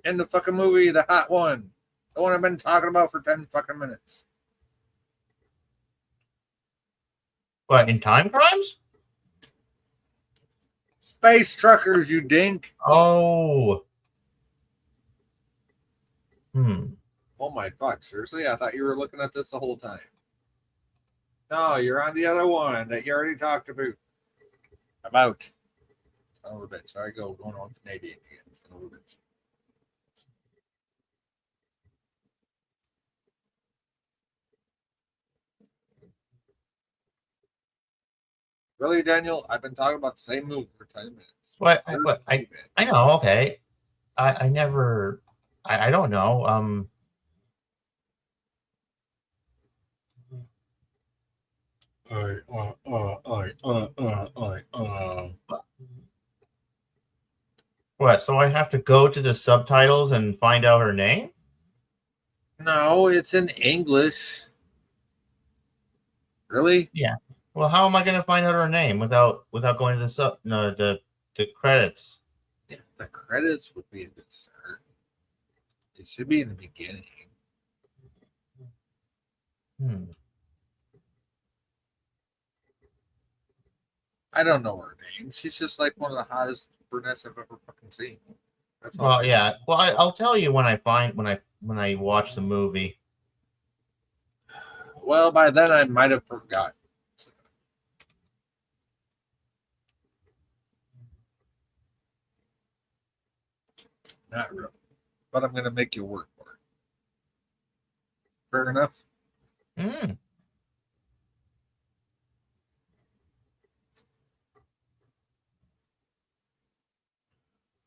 Speaker 3: in the fucking movie, the hot one. The one I've been talking about for 10 fucking minutes.
Speaker 6: What, in Time Crimes?
Speaker 3: Space Truckers, you dink.
Speaker 6: Oh.
Speaker 3: Oh my fuck, seriously? I thought you were looking at this the whole time. No, you're on the other one that you already talked about. About. Son of a bitch. Sorry, going on Canadian again. Son of a bitch. Really, Daniel? I've been talking about the same movie for 10 minutes.
Speaker 6: I know, okay. I never I don't know. What, so I have to go to the subtitles and find out her name?
Speaker 3: No, it's in English. Really?
Speaker 6: Yeah. Well, how am I going to find out her name without going to the credits?
Speaker 3: Yeah, the credits would be a good start. It should be in the beginning. I don't know her name. She's just like one of the hottest brunettes I've ever fucking seen. That's all.
Speaker 6: Well, yeah. Well, I'll tell you when I watch the movie.
Speaker 3: Well, by then I might have forgotten. Not really. But I'm going to make you work for it. Fair enough?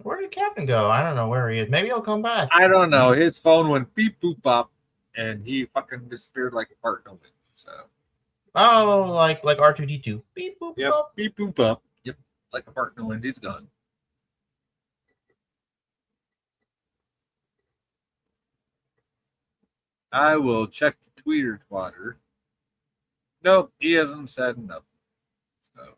Speaker 6: Where did Captain go? I don't know where he is. Maybe he'll come back.
Speaker 3: I don't know. His phone went beep boop bop, and he fucking disappeared like a fart in the wind. So.
Speaker 6: Oh, like R2D2. Beep boop.
Speaker 3: Yep.
Speaker 6: Bop.
Speaker 3: Beep boop bop. Yep. Like a fart in the wind. He's gone. I will check the tweeter twatter. Nope, he hasn't said nothing. So.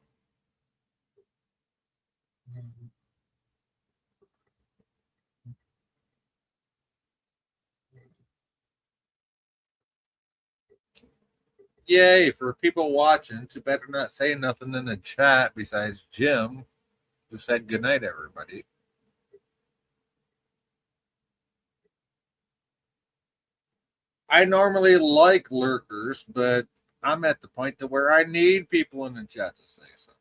Speaker 3: Yay, for people watching, too better not say nothing in the chat besides Jim, who said goodnight, everybody. I normally like lurkers, but I'm at the point to where I need people in the chat to say something.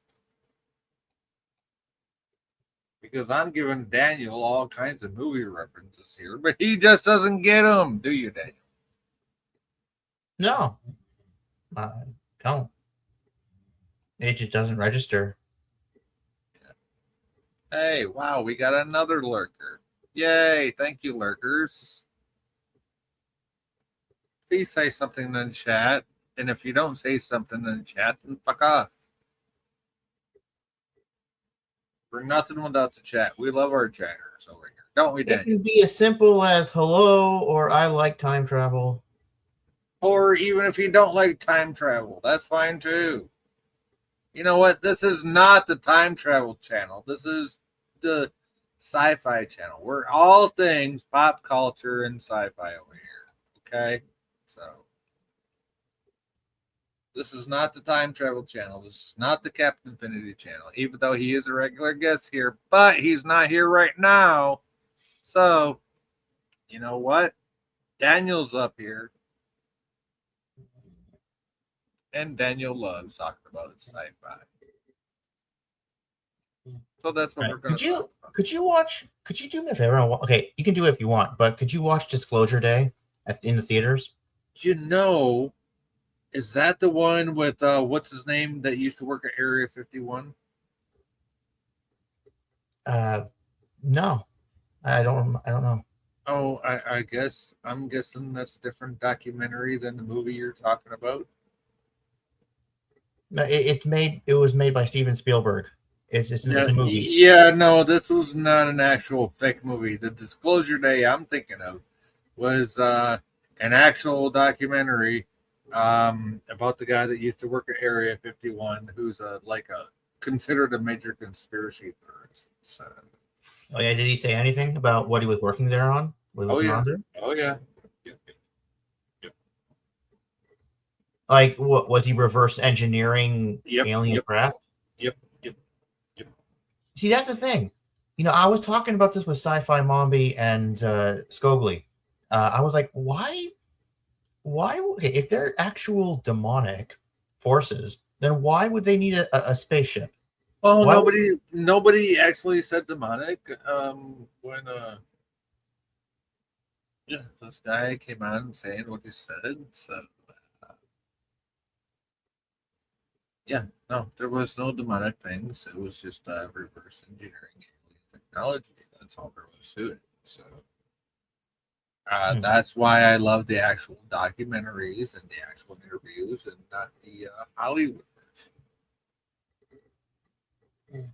Speaker 3: Because I'm giving Daniel all kinds of movie references here, but he just doesn't get them, do you, Daniel?
Speaker 6: No, I don't. It just doesn't register.
Speaker 3: Hey, wow, we got another lurker. Yay, thank you, lurkers. Please say something in the chat, and if you don't say something in the chat, then fuck off. We're nothing without the chat. We love our chatters over here, don't we,
Speaker 6: It
Speaker 3: Daniel?
Speaker 6: can be as simple as hello or I like time travel.
Speaker 3: Or even if you don't like time travel, that's fine too. You know what? This is not the time travel channel. This is the sci-fi channel. We're all things pop culture and sci-fi over here. Okay? So this is not the time travel channel. This is not the Captain Infinity channel, even though he is a regular guest here, but he's not here right now. So, you know what? Daniel's up here. And Daniel loves talking about sci-fi. So that's what we're going to
Speaker 6: Could you do me a favor? Okay, you can do it if you want, but could you watch Disclosure Day in the theaters?
Speaker 3: You know, is that the one with what's his name that used to work at Area 51?
Speaker 6: No. I don't know.
Speaker 3: Oh, I'm guessing that's a different documentary than the movie you're talking about.
Speaker 6: No, it was made by Steven Spielberg. It's a movie.
Speaker 3: Yeah, no, this was not an actual fake movie. The Disclosure Day I'm thinking of was an actual documentary about the guy that used to work at Area 51, who's considered a major conspiracy theorist. So.
Speaker 6: Oh yeah, did he say anything about what he was working there on?
Speaker 3: Oh yeah.
Speaker 6: Like, what was he reverse engineering alien craft?
Speaker 3: Yep.
Speaker 6: See, that's the thing. You know, I was talking about this with Sci-Fi Mombi and Scogli. I was like, why? Okay, if they're actual demonic forces, then why would they need a spaceship?
Speaker 3: Well, nobody actually said demonic when this guy came on saying what he said. So no, there was no demonic things. It was just reverse engineering alien technology. That's all there was to it. So that's why I love the actual documentaries and the actual interviews and not the Hollywood version.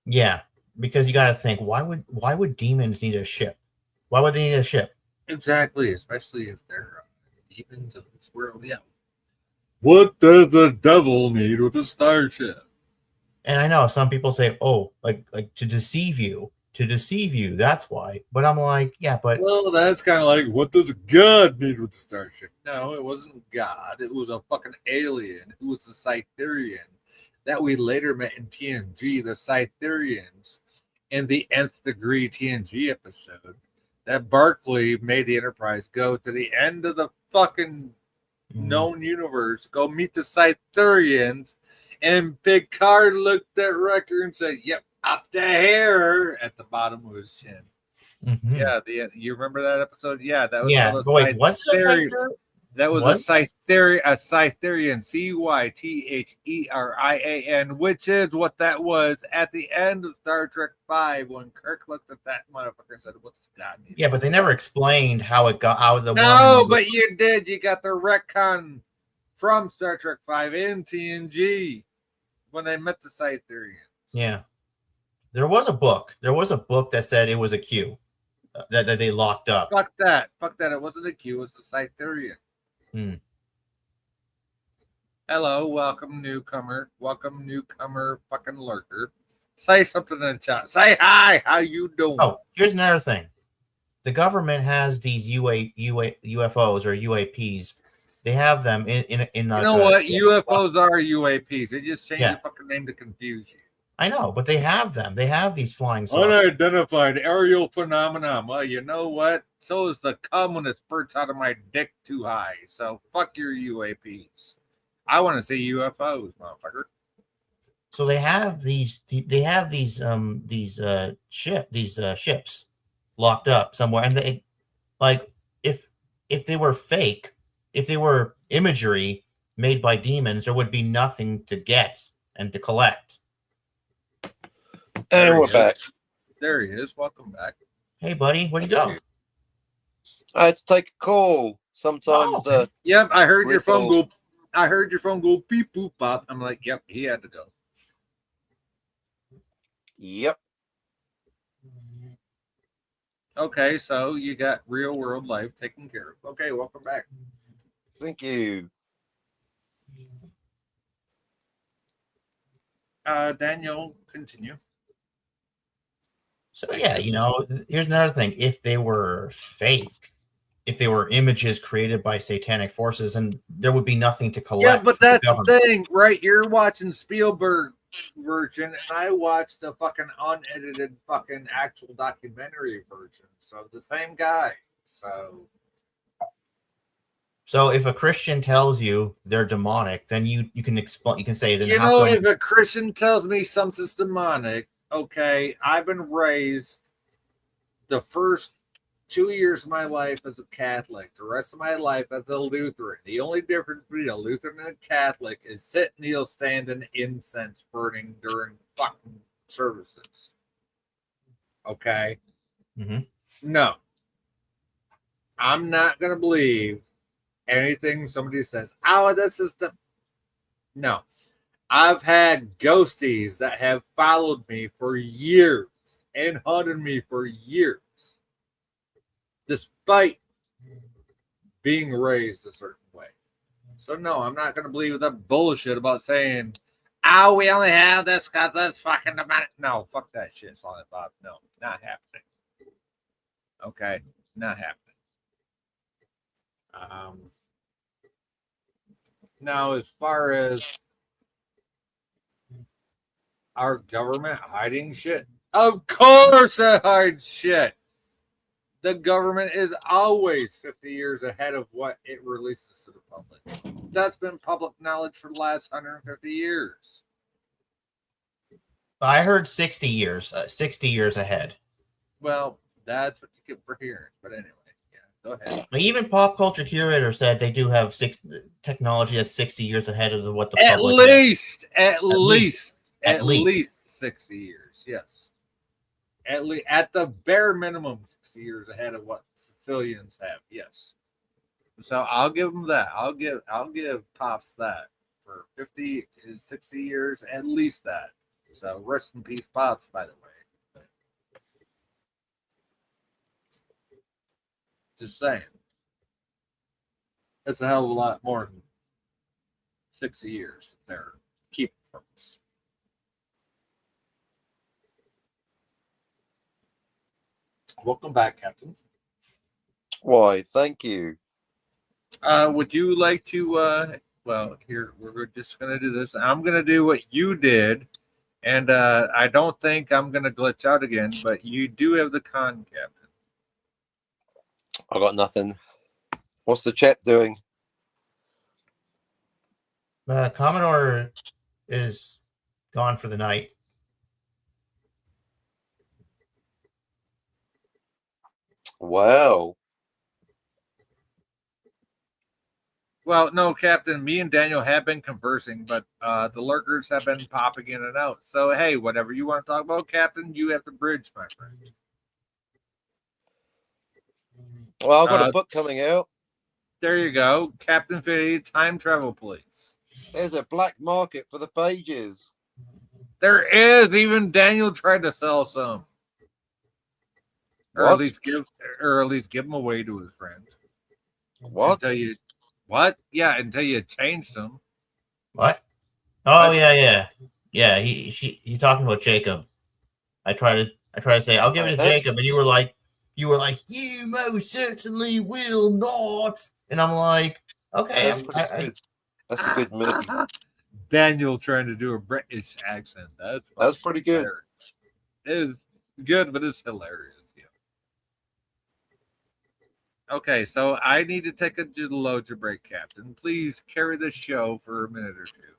Speaker 6: Yeah, because you got to think, why would demons need a ship? Why would they need a ship?
Speaker 3: Exactly, especially if they're demons of this world. Yeah. What does the devil need with a starship?
Speaker 6: And I know some people say, "Oh, like to deceive you, that's why." But I'm like, yeah, but
Speaker 3: well, that's kind of like, what does God need with a starship? No, it wasn't God. It was a fucking alien. It was the Cytherian that we later met in TNG, the Cytherians, in the Nth Degree TNG episode. That Barclay made the Enterprise go to the end of the fucking known universe, go meet the Cytherians, and Picard looked at Wrecker and said, "Yep, up the hair," at the bottom of his chin.
Speaker 6: Mm-hmm.
Speaker 3: Yeah, you remember that episode? Yeah, that was
Speaker 6: But wait, was it a Cyther?
Speaker 3: That was
Speaker 6: What?
Speaker 3: a Cytherian, Cytherian, which is what that was at the end of Star Trek V when Kirk looked at that motherfucker and said, "What's God?"
Speaker 6: Yeah, but they never explained how it got out of the
Speaker 3: No,
Speaker 6: one.
Speaker 3: but you did. You got the retcon from Star Trek V in TNG when they met the Cytherians.
Speaker 6: Yeah, there was a book. There was a book that said it was a Q that they locked up.
Speaker 3: Fuck that. Fuck that. It wasn't a Q. It was a Cytherian.
Speaker 6: Hmm.
Speaker 3: Hello, welcome newcomer. Welcome newcomer fucking lurker. Say something in the chat. Say hi. How you doing?
Speaker 6: Oh, here's another thing. The government has these UFOs or UAPs. They have them in
Speaker 3: you know what? UFOs are UAPs. They just changed
Speaker 6: Yeah.
Speaker 3: the fucking name to confuse you.
Speaker 6: I know, but they have them. They have these flying saucers.
Speaker 3: Unidentified aerial phenomenon. Well, you know what? So is the cum when it spurts out of my dick too high. So fuck your UAPs. I want to see UFOs, motherfucker.
Speaker 6: So they have these. They have these ships locked up somewhere, and they like if they were fake, if they were imagery made by demons, there would be nothing to get and to collect.
Speaker 5: And we're
Speaker 3: he is.
Speaker 5: back.
Speaker 3: There he is. Welcome back.
Speaker 6: Hey, buddy, where'd you go?
Speaker 5: I had to take a call. Sometimes
Speaker 6: Oh,
Speaker 3: Yep, I heard your phone
Speaker 5: Riddle.
Speaker 3: go. I heard your phone go beep boop pop. I'm like, yep, he had to go.
Speaker 5: Yep.
Speaker 3: Okay, so you got real world life taken care of. Okay, welcome back.
Speaker 5: Thank you.
Speaker 3: Daniel, continue.
Speaker 6: So yeah, here's another thing. If they were fake, if they were images created by satanic forces, and there would be nothing to collect.
Speaker 3: Yeah, but
Speaker 6: from
Speaker 3: that's the
Speaker 6: government.
Speaker 3: thing, right? You're watching Spielberg version, and I watched the fucking unedited fucking actual documentary version. So the same guy.
Speaker 6: So if a Christian tells you they're demonic, then you can explain. You can say, then
Speaker 3: You
Speaker 6: how
Speaker 3: know,
Speaker 6: come-
Speaker 3: if a Christian tells me something's demonic, okay, I've been raised the first 2 years of my life as a Catholic, the rest of my life as a Lutheran. The only difference between a Lutheran and a Catholic is sit, kneel, stand, and incense burning during fucking services. Okay?
Speaker 6: Mhm.
Speaker 3: No. I'm not going to believe anything somebody says. Oh, this is the. No. I've had ghosties that have followed me for years and hunted me for years, despite being raised a certain way. So no, I'm not going to believe that bullshit about saying, "Oh, we only have this because that's fucking demonic." No, fuck that shit, Silent Bob. No, not happening. Okay, not happening. Now, as far as our government hiding shit, of course it hides shit. The government is always 50 years ahead of what it releases to the public. That's been public knowledge for the last 150 years.
Speaker 6: I heard 60 years. 60 years ahead.
Speaker 3: Well, that's what you get for hearing. But anyway, yeah, go ahead.
Speaker 6: Even Pop Culture Curator said they do have technology that's 60 years ahead of what the
Speaker 3: At
Speaker 6: public.
Speaker 3: least 60 years. Yes. At the bare minimum, 60 years ahead of what civilians have. Yes. So I'll give them that. I'll give Pops that for 50, 60 years, at least that. So rest in peace, Pops, by the way. But just saying. That's a hell of a lot more than 60 years that they're keeping from us. Welcome back, Captain.
Speaker 5: Why, thank you.
Speaker 3: Would you like to well, here we're just gonna do this. I'm gonna do what you did, and I don't think I'm gonna glitch out again, but you do have the con, Captain.
Speaker 5: I got nothing. What's the chat doing?
Speaker 6: Commodore is gone for the night.
Speaker 5: Wow.
Speaker 3: Well, no, Captain. Me and Daniel have been conversing, but the lurkers have been popping in and out. So, hey, whatever you want to talk about, Captain, you have to bridge, my friend.
Speaker 5: Well, I've got a book coming out.
Speaker 3: There you go, Captain Fitty, Time Travel Police.
Speaker 5: There's a black market for the pages.
Speaker 3: There is. Even Daniel tried to sell some, or
Speaker 5: What?
Speaker 3: at least give them away to his friend.
Speaker 5: What?
Speaker 3: Until you, what? Yeah, until you changed them.
Speaker 6: What? Oh yeah. He's talking about Jacob. I try to say I'll give it to Jacob, and you were like, you most certainly will not. And I'm like, okay.
Speaker 5: That's a good movie.
Speaker 3: Daniel trying to do a British accent.
Speaker 5: That's pretty good.
Speaker 3: Hilarious. It is good, but it's hilarious. Yeah. Okay, so I need to take a load break, Captain. Please carry the show for a minute or two.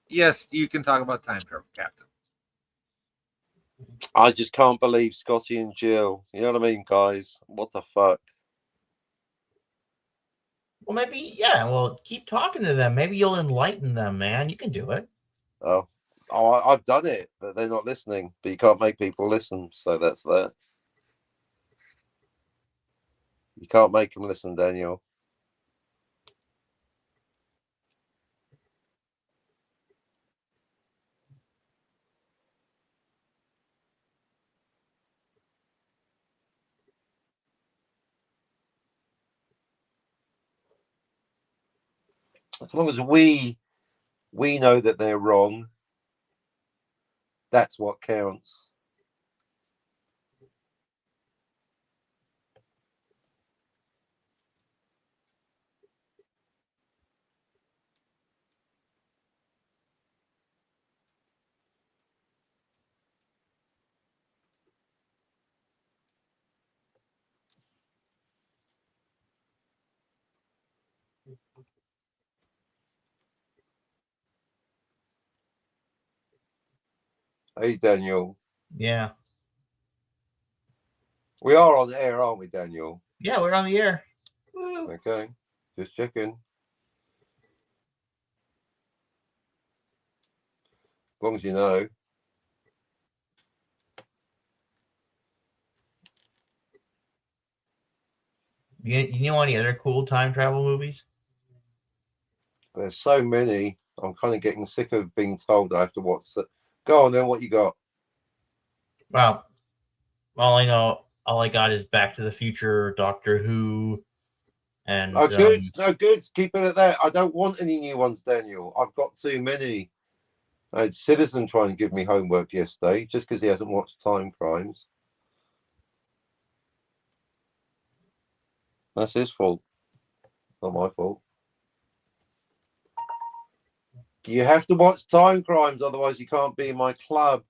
Speaker 3: Yes, you can talk about time travel, Captain.
Speaker 5: I just can't believe Scotty and Jill. You know what I mean, guys? What the fuck?
Speaker 6: Well, maybe, yeah. Well, keep talking to them. Maybe you'll enlighten them, man. You can do it.
Speaker 5: Oh, I've done it, but they're not listening. But you can't make people listen, so that's that. You can't make them listen, Daniel. As long as we know that they're wrong, that's what counts. Hey, Daniel.
Speaker 6: Yeah.
Speaker 5: We are on the air, aren't we, Daniel?
Speaker 6: Yeah, we're on the air. Woo.
Speaker 5: Okay. Just checking. As long as you know.
Speaker 6: You know any other cool time travel movies?
Speaker 5: There's so many. I'm kind of getting sick of being told I have to watch. So go on then. What you got?
Speaker 6: Well, all I got is Back to the Future, Doctor Who, and
Speaker 5: Oh, good. No, good. Keep it at that. I don't want any new ones, Daniel. I've got too many. I had Citizen trying to give me homework yesterday just because he hasn't watched Time Crimes. That's his fault. Not my fault. You have to watch Time Crimes, otherwise you can't be in my club.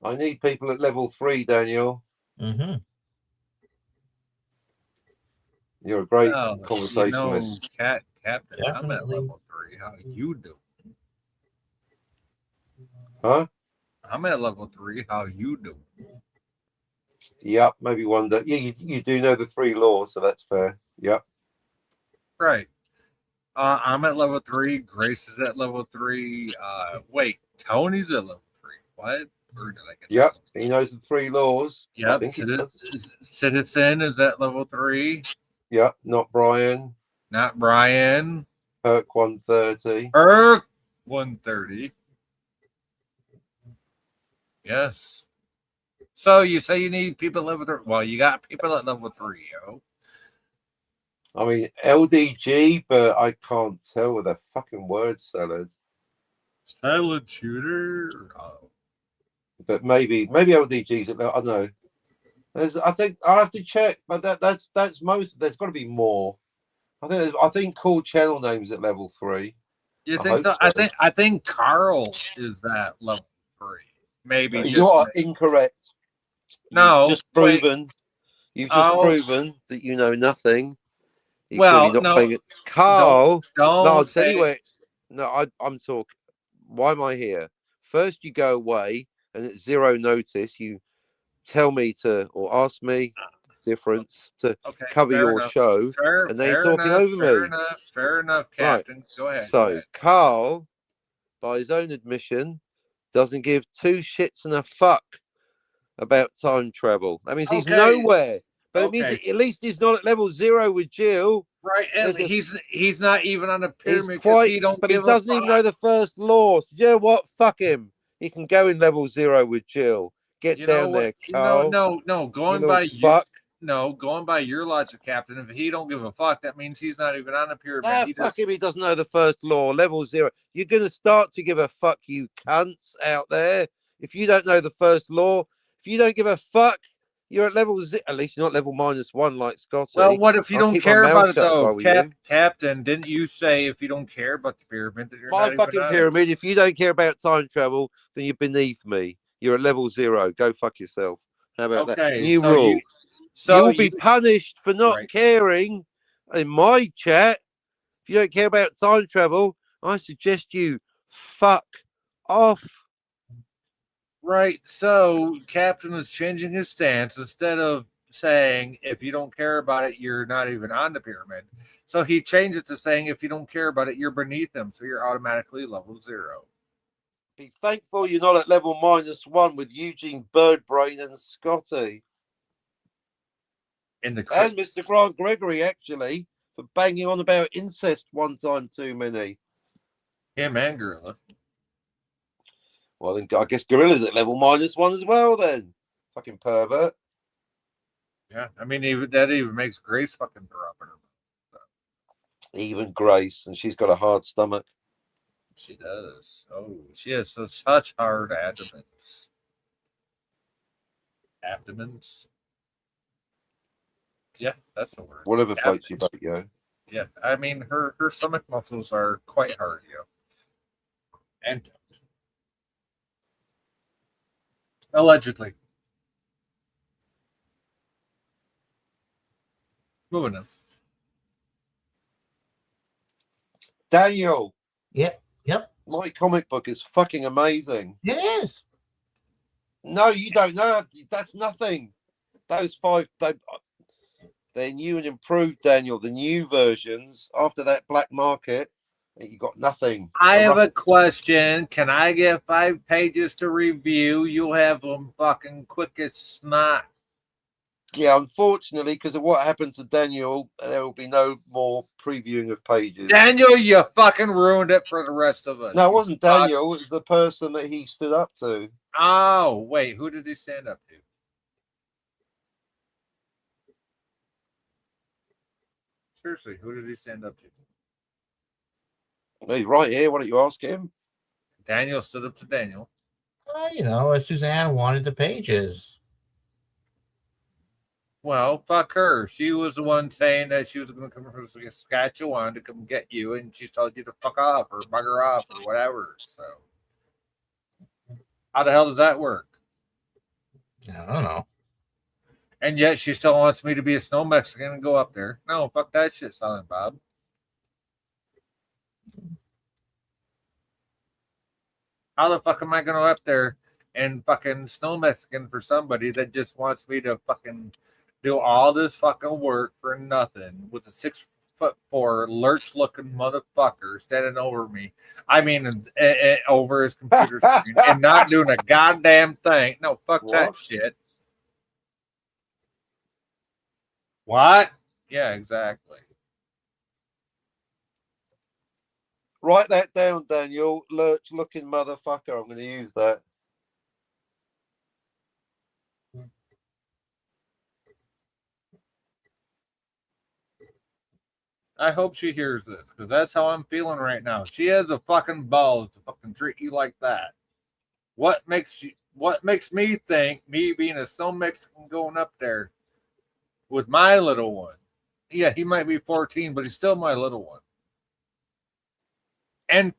Speaker 5: I need people at level 3, Daniel.
Speaker 6: Mm-hmm.
Speaker 5: You're a great conversationalist.
Speaker 3: Captain,
Speaker 6: Definitely.
Speaker 3: I'm at level 3. How you do?
Speaker 5: Huh?
Speaker 3: I'm at level 3. How you do?
Speaker 5: Yep, maybe one day. Yeah, you do know the 3 laws, so that's fair. Yep.
Speaker 3: Right. I'm at level 3. Grace is at level 3. Wait, Tony's at level 3. What? Or did I get
Speaker 5: Yep,
Speaker 3: that?
Speaker 5: he knows the 3 laws.
Speaker 3: Yep. Citizen is at level 3.
Speaker 5: Yep, not Brian.
Speaker 3: Not Brian.
Speaker 5: Herc 130.
Speaker 3: Herc 130. Yes. So you say you need people at level 3. Well, you got people at level 3, yo.
Speaker 5: I mean, LDG, but I can't tell with a fucking word salad.
Speaker 3: Salad shooter? Oh.
Speaker 5: But maybe LDG's at, I don't know. I think I'll have to check, but that's most. There's got to be more. I think Cool Channel Names at level 3.
Speaker 3: You think so? I think Carl is at level 3. Maybe
Speaker 5: you are incorrect.
Speaker 3: No,
Speaker 5: you've just proven. You've just proven that you know nothing.
Speaker 3: Well, no,
Speaker 5: Carl.
Speaker 3: Don't
Speaker 5: no, anyway. No, I'm talking. Why am I here? First, you go away, and at 0 notice, you tell me to or ask me difference to
Speaker 3: Okay.
Speaker 5: cover
Speaker 3: fair
Speaker 5: your
Speaker 3: enough.
Speaker 5: show,
Speaker 3: Fair,
Speaker 5: and they're
Speaker 3: fair
Speaker 5: talking
Speaker 3: enough,
Speaker 5: over
Speaker 3: fair
Speaker 5: me.
Speaker 3: enough. Fair enough,
Speaker 5: Right.
Speaker 3: Captain. Go ahead.
Speaker 5: So
Speaker 3: go ahead.
Speaker 5: Carl, by his own admission, doesn't give two shits and a fuck about time travel. That means he's
Speaker 3: Okay.
Speaker 5: nowhere. But it means
Speaker 3: Okay.
Speaker 5: that at least he's not at level 0 with Jill.
Speaker 3: Right, and
Speaker 5: There's a-
Speaker 3: he's not even on the
Speaker 5: He's
Speaker 3: pyramid because
Speaker 5: quite,
Speaker 3: he don't
Speaker 5: but he
Speaker 3: give a
Speaker 5: doesn't even know
Speaker 3: fuck.
Speaker 5: the first law. So you know what? Fuck him. He can go in level 0 with Jill. Get
Speaker 3: You know
Speaker 5: down
Speaker 3: what?
Speaker 5: there, Carl.
Speaker 3: No.
Speaker 5: You
Speaker 3: Going
Speaker 5: little
Speaker 3: by you,
Speaker 5: fuck.
Speaker 3: no, going by your logic, Captain. If he don't give a fuck, that means he's not even on the pyramid.
Speaker 5: Ah,
Speaker 3: He
Speaker 5: fuck
Speaker 3: just,
Speaker 5: him. He doesn't know the first law. Level 0. You're going to start to give a fuck, you cunts out there. If you don't know the first law, if you don't give a fuck, you're at level 0. At least you're not level -1 like Scotty.
Speaker 3: well, what if you
Speaker 5: I'll
Speaker 3: don't
Speaker 5: keep my
Speaker 3: care
Speaker 5: mouth
Speaker 3: about it
Speaker 5: shut if I
Speaker 3: though,
Speaker 5: were you.
Speaker 3: Captain? Didn't you say if you don't care about the pyramid that you're
Speaker 5: My
Speaker 3: not
Speaker 5: fucking
Speaker 3: even on it?
Speaker 5: pyramid. If you don't care about time travel, then you're beneath me. You're at level 0. Go fuck yourself. How about that?
Speaker 3: Okay,
Speaker 5: New
Speaker 3: so
Speaker 5: rule.
Speaker 3: so
Speaker 5: You'll be punished for not
Speaker 3: Right.
Speaker 5: caring in my chat. If you don't care about time travel, I suggest you fuck off.
Speaker 3: Right. So Captain is changing his stance instead of saying if you don't care about it, you're not even on the pyramid. So he changes to saying if you don't care about it, you're beneath him. So you're automatically level 0.
Speaker 5: Be thankful you're not at level -1 with Eugene Birdbrain and Scotty.
Speaker 3: In the
Speaker 5: And Mr. Grant Gregory, actually, for banging on about incest one time too many.
Speaker 3: him and Gorilla.
Speaker 5: Well, then I guess Gorilla's at level -1 as well, then. Fucking pervert.
Speaker 3: Yeah. I mean that even makes Grace fucking throw up in her mouth.
Speaker 5: Even Grace, and she's got a hard stomach.
Speaker 3: She does. Oh, she has such hard abdomens. Abdomens? Yeah, that's the word.
Speaker 5: Whatever floats your boat, yo.
Speaker 3: Yeah, I mean her stomach muscles are quite hard, yo. And allegedly. Moving on.
Speaker 5: Daniel.
Speaker 6: Yep.
Speaker 5: My comic book is fucking amazing.
Speaker 6: It is.
Speaker 5: No, you don't know. That's nothing. Those 5, they're new and improved, Daniel. The new versions after that black market, you got nothing.
Speaker 3: I have a question. Can I get 5 pages to review? You'll have them fucking quick as snot.
Speaker 5: Yeah, unfortunately, because of what happened to Daniel, there will be no more previewing of pages.
Speaker 3: Daniel, you fucking ruined it for the rest of us.
Speaker 5: No, it wasn't Daniel. It was the person that he stood up to.
Speaker 3: Oh, wait. Who did he stand up to? Seriously, who did he stand up to?
Speaker 5: He's right here. Why don't you ask him?
Speaker 3: Daniel stood up to Daniel.
Speaker 6: Suzanne wanted the pages.
Speaker 3: Well, fuck her. She was the one saying that she was going to come from Saskatchewan to come get you, and she told you to fuck off or bugger off or whatever. So, how the hell does that work?
Speaker 6: I don't know.
Speaker 3: And yet she still wants me to be a snow Mexican and go up there. No, fuck that shit, Silent Bob. How the fuck am I going to go up there and fucking snow Mexican for somebody that just wants me to fucking do all this fucking work for nothing with a 6'4" lurch looking motherfucker standing over me? I mean, over his computer screen and not doing a goddamn thing. No, fuck that shit. What? Yeah, exactly.
Speaker 5: Write that down, Daniel. Lurch looking motherfucker. I'm going to use that.
Speaker 3: I hope she hears this because that's how I'm feeling right now. She has a fucking balls to fucking treat you like that. What makes me think me being a snow Mexican going up there with my little one? Yeah, he might be 14, but he's still my little one. And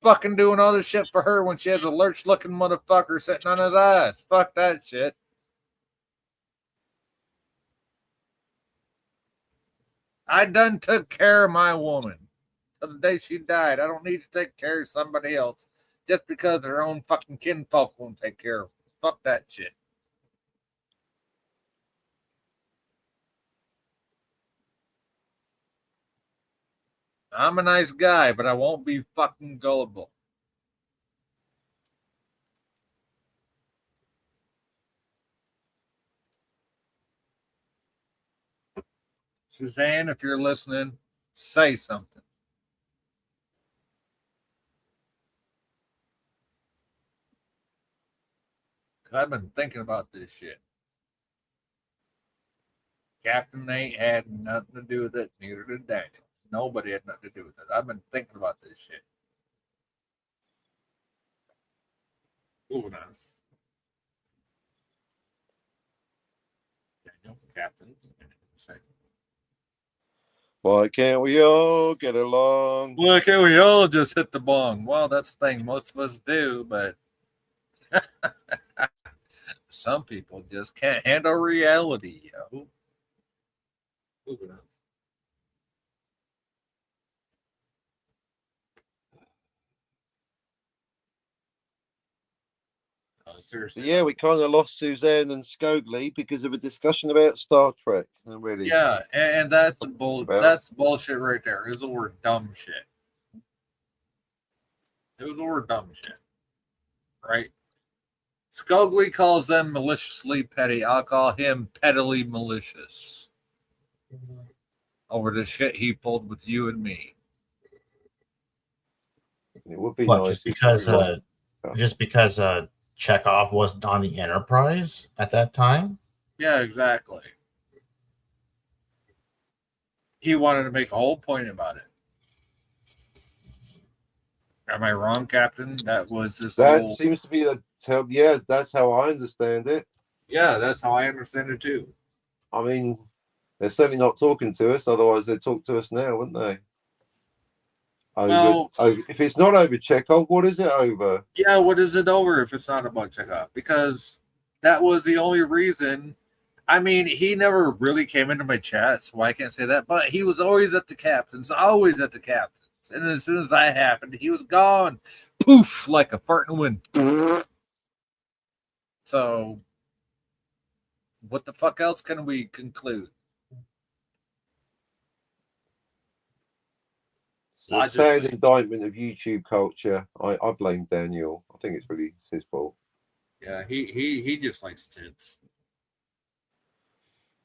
Speaker 3: fucking doing all this shit for her when she has a lurch looking motherfucker sitting on his ass. Fuck that shit. I done took care of my woman till the day she died. I don't need to take care of somebody else just because their own fucking kinfolk won't take care of her. Fuck that shit. I'm a nice guy, but I won't be fucking gullible. Suzanne, if you're listening, say something. I've been thinking about this shit. Captain ain't had nothing to do with it, neither did Daniel. Nobody had nothing to do with it. I've been thinking about this shit. Moving on. Daniel, Captain, say.
Speaker 5: Why can't we all get along?
Speaker 3: Why can't we all just hit the bong? Well, that's the thing most of us do, but some people just can't handle reality, yo. Moving on. Seriously.
Speaker 5: Yeah, we kind of lost Suzanne and Skogley because of a discussion about Star Trek. Really.
Speaker 3: Yeah, and that's the
Speaker 5: Well-
Speaker 3: that's bullshit right there. It was the word dumb shit. It was the word dumb shit. Right? Skogley calls them maliciously petty. I'll call him pettily malicious. Over the shit he pulled with you and me.
Speaker 5: It would be
Speaker 6: What,
Speaker 5: nice
Speaker 6: just because Chekhov wasn't on the Enterprise at that time?
Speaker 3: Yeah, exactly. He wanted to make a whole point about it. Am I wrong, Captain? That was his
Speaker 5: that
Speaker 3: whole...
Speaker 5: seems to be yeah, that's how I understand it.
Speaker 3: Yeah, that's how I understand it too.
Speaker 5: I mean, they're certainly not talking to us, otherwise they'd talk to us now, wouldn't they? If it's not over Chekhov, what is it over?
Speaker 3: Yeah, what is it over if it's not about Chekhov? Because that was the only reason. I mean, he never really came into my chat, so I can't say that. But he was always at the captain's, always at the captain's. And as soon as that happened, he was gone. Poof, like a fart in the wind. So, what the fuck else can we conclude?
Speaker 5: It's a sad indictment of YouTube culture. I blame Daniel. I think it's really his fault.
Speaker 3: Yeah, he just likes tits.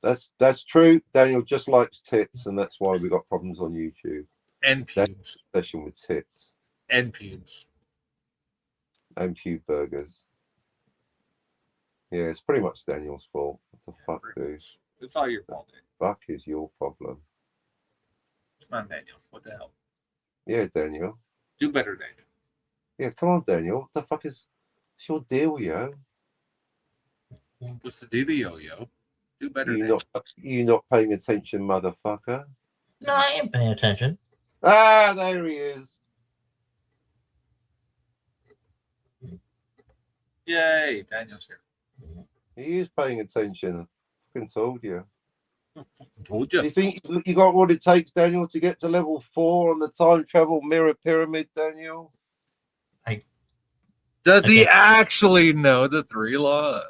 Speaker 5: That's true. Daniel just likes tits, and that's why we got problems on YouTube.
Speaker 3: And pubes.
Speaker 5: Obsession with tits.
Speaker 3: And pubes.
Speaker 5: And pube burgers. Yeah, it's pretty much Daniel's fault. What the fuck, dude?
Speaker 3: It's all your fault, Daniel.
Speaker 5: Fuck is your problem.
Speaker 3: Come on, Daniel. What the hell?
Speaker 5: Yeah, Daniel.
Speaker 3: Do better, Daniel.
Speaker 5: Yeah, come on, Daniel. What the fuck is your deal, yo?
Speaker 3: What's the dealio, yo? Do better, Daniel.
Speaker 5: You not paying attention, motherfucker?
Speaker 6: No, I am paying attention.
Speaker 5: Ah, there he is.
Speaker 3: Yay, Daniel's here.
Speaker 5: He is paying attention. I fucking told you.
Speaker 3: Told
Speaker 5: Do
Speaker 3: you.
Speaker 5: you think you got what it takes, Daniel, to get to level 4 on the time travel mirror pyramid, Daniel?
Speaker 3: Does he actually know the 3 laws?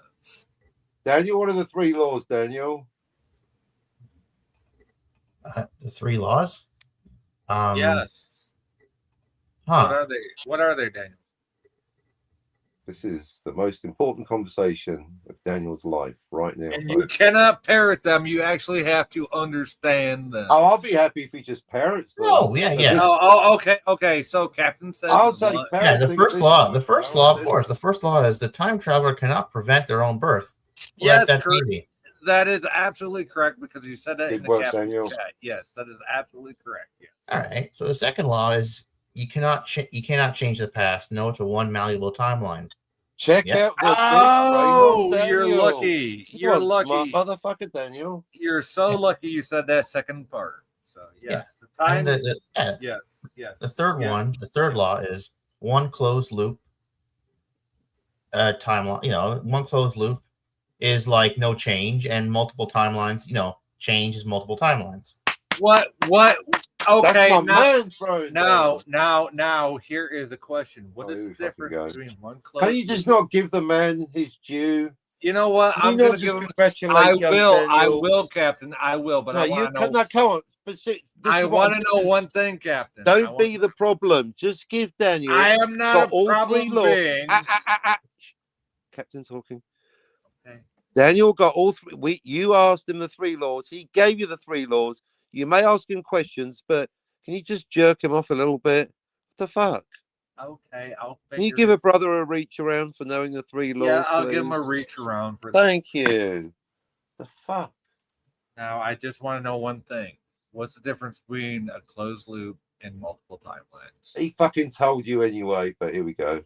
Speaker 5: Daniel, what are the 3 laws, Daniel?
Speaker 6: The 3 laws?
Speaker 3: Yes.
Speaker 6: Huh.
Speaker 3: What are they, Daniel?
Speaker 5: This is the most important conversation of Daniel's life right now.
Speaker 3: And you cannot parrot them. You actually have to understand them.
Speaker 5: Oh, I'll be happy if he just parrots them.
Speaker 6: Oh, yeah.
Speaker 3: Oh, okay. So Captain says...
Speaker 5: I'll say
Speaker 6: Yeah, the first law, of course. The first law is the time traveler cannot prevent their own birth.
Speaker 3: Yes,
Speaker 6: That's
Speaker 3: correct.
Speaker 6: easy.
Speaker 3: That is absolutely correct because you said that in
Speaker 5: Good
Speaker 3: the
Speaker 5: work,
Speaker 3: Captain's
Speaker 5: Daniel.
Speaker 3: chat. Yes, that is absolutely correct. Yes.
Speaker 6: All right. So the second law is you cannot change the past. No to one malleable timeline.
Speaker 5: Check
Speaker 6: Yeah.
Speaker 5: out the
Speaker 3: Oh,
Speaker 5: big brain of
Speaker 3: you're
Speaker 5: Daniel.
Speaker 3: lucky. You're
Speaker 5: Come on,
Speaker 3: lucky.
Speaker 5: smart motherfucker, Daniel.
Speaker 3: You're so lucky you said that second part. So yes, the time.
Speaker 6: And
Speaker 3: Yes.
Speaker 6: the third one, the third law is one closed loop timeline. One closed loop is like no change, and multiple timelines, change is multiple timelines.
Speaker 3: What? Okay,
Speaker 5: That's my man, bro.
Speaker 3: now, here is a question. What is the difference between one close?
Speaker 5: Can you just not give the man his due?
Speaker 3: You know what?
Speaker 5: Can
Speaker 3: I'm
Speaker 5: you
Speaker 3: going
Speaker 5: not
Speaker 3: to give
Speaker 5: just
Speaker 3: him.
Speaker 5: congratulate
Speaker 3: I
Speaker 5: young
Speaker 3: will,
Speaker 5: Daniel?
Speaker 3: Captain. I will, but
Speaker 5: No,
Speaker 3: I
Speaker 5: you
Speaker 3: want to know.
Speaker 5: come on. but see,
Speaker 3: I want to know one thing, Captain.
Speaker 5: Don't be the problem. Just give Daniel.
Speaker 3: I am not
Speaker 5: got
Speaker 3: a
Speaker 5: all
Speaker 3: problem
Speaker 5: three laws.
Speaker 3: being.
Speaker 5: Shh. Captain talking.
Speaker 3: Okay.
Speaker 5: Daniel got all three. You asked him the three laws. He gave you the three laws. You may ask him questions, but can you just jerk him off a little bit? What the fuck?
Speaker 3: Okay, I'll.
Speaker 5: Can you give a brother a reach around for knowing the three laws?
Speaker 3: Yeah, I'll
Speaker 5: please?
Speaker 3: give him a reach around for that.
Speaker 5: Thank you. The fuck.
Speaker 3: Now, I just want to know one thing. What's the difference between a closed loop and multiple timelines?
Speaker 5: He fucking told you anyway, but here we go.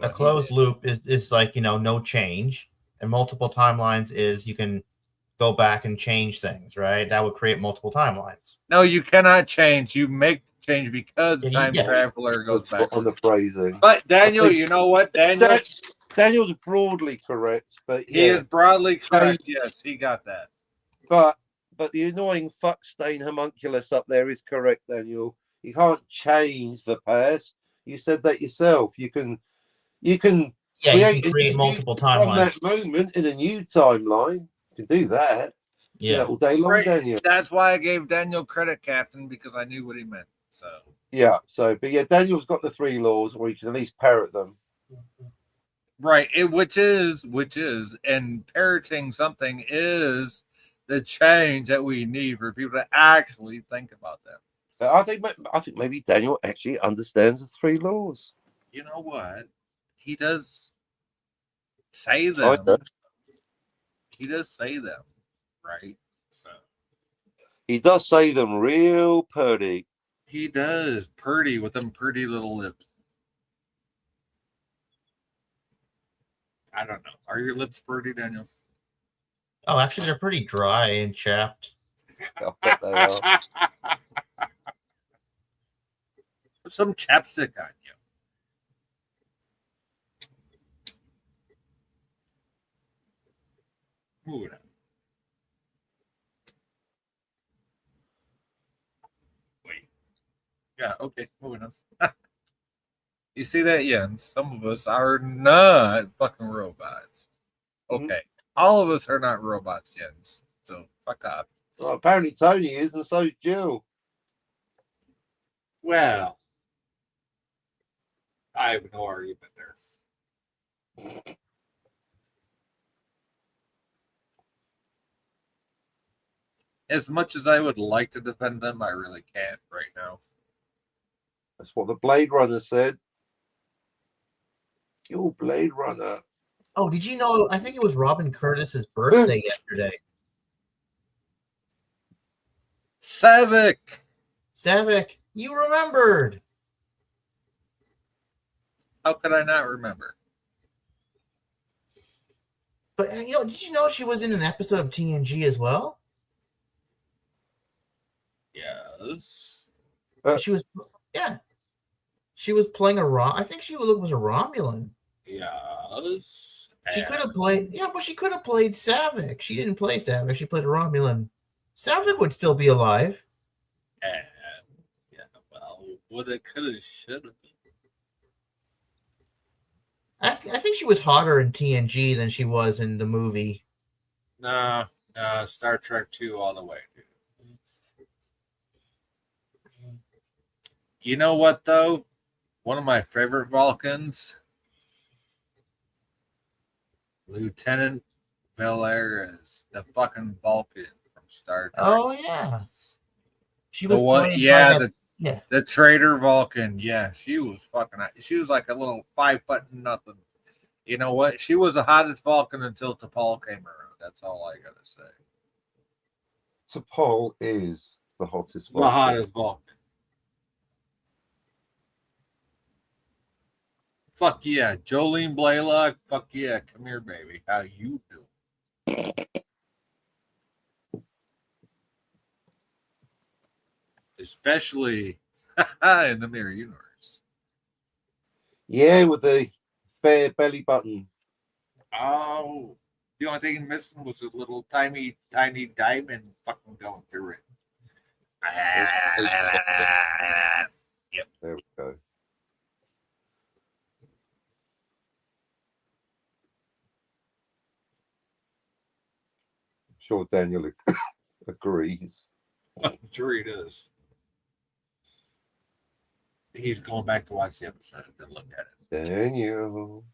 Speaker 6: A closed loop is like, you know, no change, and multiple timelines is you can go back and change things, right? That would create multiple timelines.
Speaker 3: No, you cannot change. You make the change because the time
Speaker 6: Yeah.
Speaker 3: traveler goes back
Speaker 5: on the phrasing.
Speaker 3: But Daniel, you know what?
Speaker 5: Daniel's broadly correct, but
Speaker 3: he is broadly correct. Yes, he got that.
Speaker 5: But the annoying fuck stain homunculus up there is correct, Daniel. You can't change the past. You said that yourself. You can
Speaker 6: create multiple timelines
Speaker 5: from that moment in a new timeline. You can do that.
Speaker 6: Yeah,
Speaker 5: all day long, Daniel.
Speaker 3: That's why I gave Daniel credit, Captain, because I knew what he meant. So
Speaker 5: yeah. But Daniel's got the three laws, or you can at least parrot them.
Speaker 3: Right. Which is, and parroting something is the change that we need for people to actually think about them.
Speaker 5: But I think maybe Daniel actually understands the three laws.
Speaker 3: You know what? He does say them. He does say them, right? So
Speaker 5: he does say them real purty.
Speaker 3: He does purty with them pretty little lips. I don't know. Are your lips pretty, Daniel?
Speaker 6: Oh, actually, they're pretty dry and chapped.
Speaker 5: I bet they are.
Speaker 3: Put some chapstick on you. Moving on. Wait. Yeah, okay, moving on. You see that, Jens? Some of us are not fucking robots. Okay. All of us are not robots, Jens. So fuck off.
Speaker 5: Well, apparently Tony is, and so is Jill.
Speaker 3: Well, I have no argument there. As much as I would like to defend them, I really can't right now.
Speaker 5: That's what the Blade Runner said. You're Blade Runner.
Speaker 6: Oh, did you know? I think it was Robin Curtis's birthday yesterday. Savick, you remembered.
Speaker 3: How could I not remember?
Speaker 6: But you know, did you know she was in an episode of TNG as well?
Speaker 3: Yes.
Speaker 6: She was, yeah. She was playing I think she was a Romulan.
Speaker 3: Yes.
Speaker 6: She could have played, but she could have played Savick. She didn't play Savick. She played a Romulan. Savick would still be alive.
Speaker 3: Yeah, well, woulda, coulda, shoulda.
Speaker 6: I think she was hotter in TNG than she was in the movie.
Speaker 3: No, Star Trek 2 all the way, dude. You know what, though? One of my favorite Vulcans, Lieutenant Valeris, the fucking Vulcan from Star Trek.
Speaker 6: Oh, yeah. She
Speaker 3: was the traitor Vulcan. Yeah, she was fucking. She was like a little 5 foot nothing. You know what? She was the hottest Vulcan until T'Pol came around. That's all I gotta say.
Speaker 5: T'Pol is the hottest
Speaker 3: Vulcan. The hottest Vulcan. Fuck yeah, Jolene Blaylock. Fuck yeah, come here, baby. How you doing? Especially in the Mirror Universe.
Speaker 5: Yeah, with the bare belly button.
Speaker 3: Oh, the only thing missing was a little tiny diamond fucking going through it. Yep.
Speaker 5: There we go. Sure, Daniel agrees.
Speaker 3: I'm sure he does. He's going back to watch the episode and look at it.
Speaker 5: Daniel.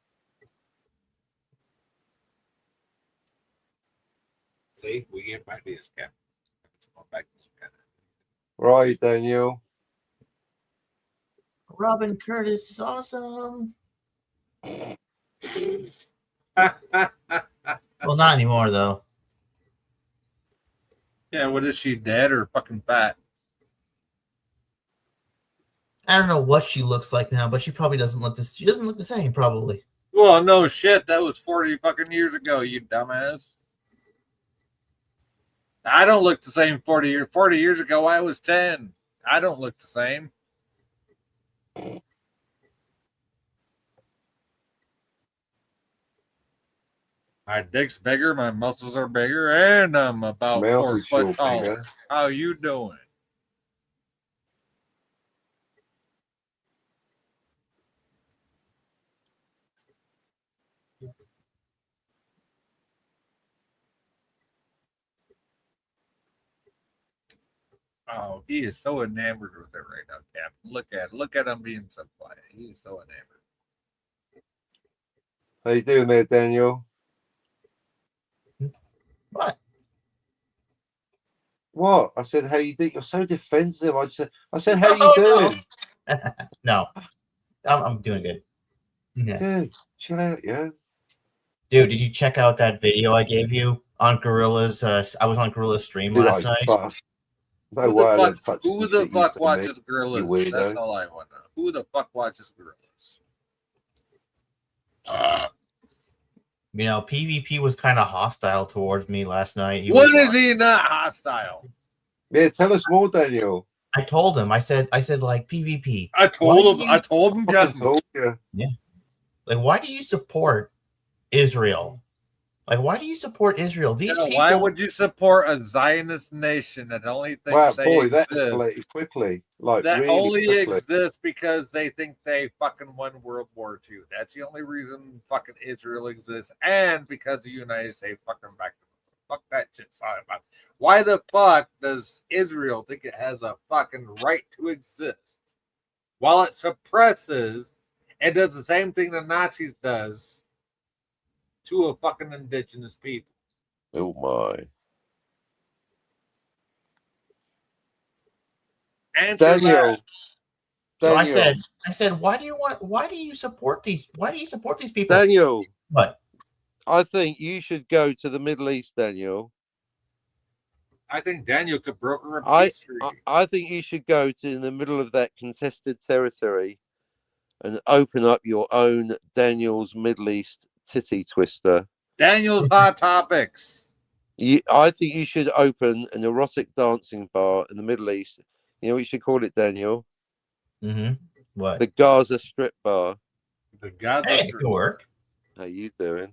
Speaker 3: See, we get ideas, Captain. Let's go back and look at
Speaker 5: Right, Daniel.
Speaker 6: Robin Curtis is awesome.
Speaker 3: it.
Speaker 6: Well, not anymore though.
Speaker 3: Yeah, what is she, dead or fucking fat?
Speaker 6: I don't know what she looks like now, but she probably doesn't look this. She doesn't look the same, probably.
Speaker 3: Well, no shit. That was 40 fucking years ago, you dumbass. I don't look the same 40 years ago. I was 10. I don't look the same. My dick's bigger, my muscles are bigger, and I'm about
Speaker 5: Mouth
Speaker 3: 4
Speaker 5: is sure
Speaker 3: foot taller.
Speaker 5: bigger.
Speaker 3: How you doing? Oh, he is so enamored with it right now, Captain. Look at him being so quiet. He is so enamored.
Speaker 5: How you doing there, Daniel?
Speaker 6: What?
Speaker 5: What? I said, how you doing? You're so defensive. I said, how you
Speaker 6: Oh, no.
Speaker 5: doing?
Speaker 6: No, I'm doing good. Yeah.
Speaker 5: Good. Chill out, yeah.
Speaker 6: Dude, did you check out that video I gave you on Gorilla's? I was on Gorilla's stream
Speaker 5: Did
Speaker 6: last
Speaker 5: I
Speaker 6: night.
Speaker 5: fuck? No
Speaker 3: Who
Speaker 5: way
Speaker 3: the
Speaker 5: I let
Speaker 3: fuck,
Speaker 5: touch
Speaker 3: who
Speaker 5: the
Speaker 3: the
Speaker 5: shit you
Speaker 3: fuck
Speaker 5: sent me.
Speaker 3: watches Gorillas?
Speaker 5: You weirdo.
Speaker 3: That's all I want to know. Who the fuck watches Gorillas?
Speaker 6: You know, PvP was kind of hostile towards me last night.
Speaker 3: When
Speaker 6: was
Speaker 3: is
Speaker 6: like-
Speaker 3: he not hostile?
Speaker 5: Yeah, tell us more, Daniel.
Speaker 6: I told him. I said like PvP.
Speaker 3: I told him,
Speaker 5: Fucking
Speaker 3: Captain.
Speaker 5: told you.
Speaker 6: Like, why do you support Israel? Like, why do you support Israel? These people.
Speaker 3: Why would you support a Zionist nation that only thinks
Speaker 5: Wow,
Speaker 3: they
Speaker 5: boy, that
Speaker 3: exist?
Speaker 5: escalated quickly. Like,
Speaker 3: That
Speaker 5: really
Speaker 3: only
Speaker 5: quickly.
Speaker 3: exists because they think they fucking won World War II. That's the only reason fucking Israel exists, and because the United States fucking back. Fuck that shit. Sorry about it. Why the fuck does Israel think it has a fucking right to exist while it suppresses and does the same thing the Nazis does to a fucking indigenous people?
Speaker 5: Oh, my.
Speaker 3: Answer
Speaker 5: Daniel.
Speaker 3: that.
Speaker 6: So
Speaker 5: Daniel.
Speaker 6: I said, why do you support these people?
Speaker 5: Daniel.
Speaker 6: What?
Speaker 5: I think you should go to the Middle East, Daniel.
Speaker 3: I think Daniel could broker a
Speaker 5: I
Speaker 3: peace treaty.
Speaker 5: I think you should go to the middle of that contested territory and open up your own Daniel's Middle East titty twister.
Speaker 3: Daniel's Hot Topics.
Speaker 5: I think you should open an erotic dancing bar in the Middle East. You know what you should call it, Daniel?
Speaker 6: Mm-hmm. What?
Speaker 5: The Gaza Strip Bar.
Speaker 3: The Gaza
Speaker 6: Hey, it
Speaker 3: Strip.
Speaker 6: could work.
Speaker 5: How you doing?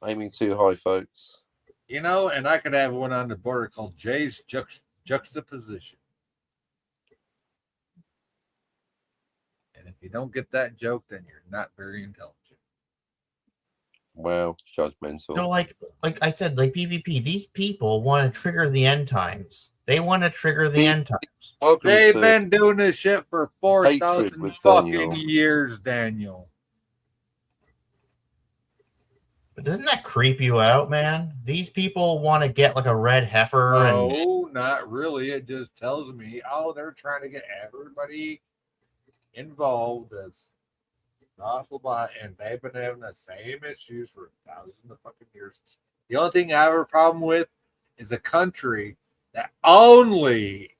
Speaker 5: Aiming too high, folks.
Speaker 3: You know, and I could have one on the border called Jay's Juxtaposition. And if you don't get that joke, then you're not very intelligent.
Speaker 5: Wow, judgmental.
Speaker 6: No, like I said, like PvP. These people want to trigger the end times. They want to trigger the end times.
Speaker 5: Welcome
Speaker 3: They've
Speaker 5: to-
Speaker 3: been doing this shit for 4,000
Speaker 5: with
Speaker 3: fucking
Speaker 5: Daniel.
Speaker 3: years, Daniel.
Speaker 6: But doesn't that creep you out, man? These people want to get like a red heifer and
Speaker 3: No, not really. It just tells me, oh, they're trying to get everybody involved as possible, and they've been having the same issues for thousands of fucking years. The only thing I have a problem with is a country that only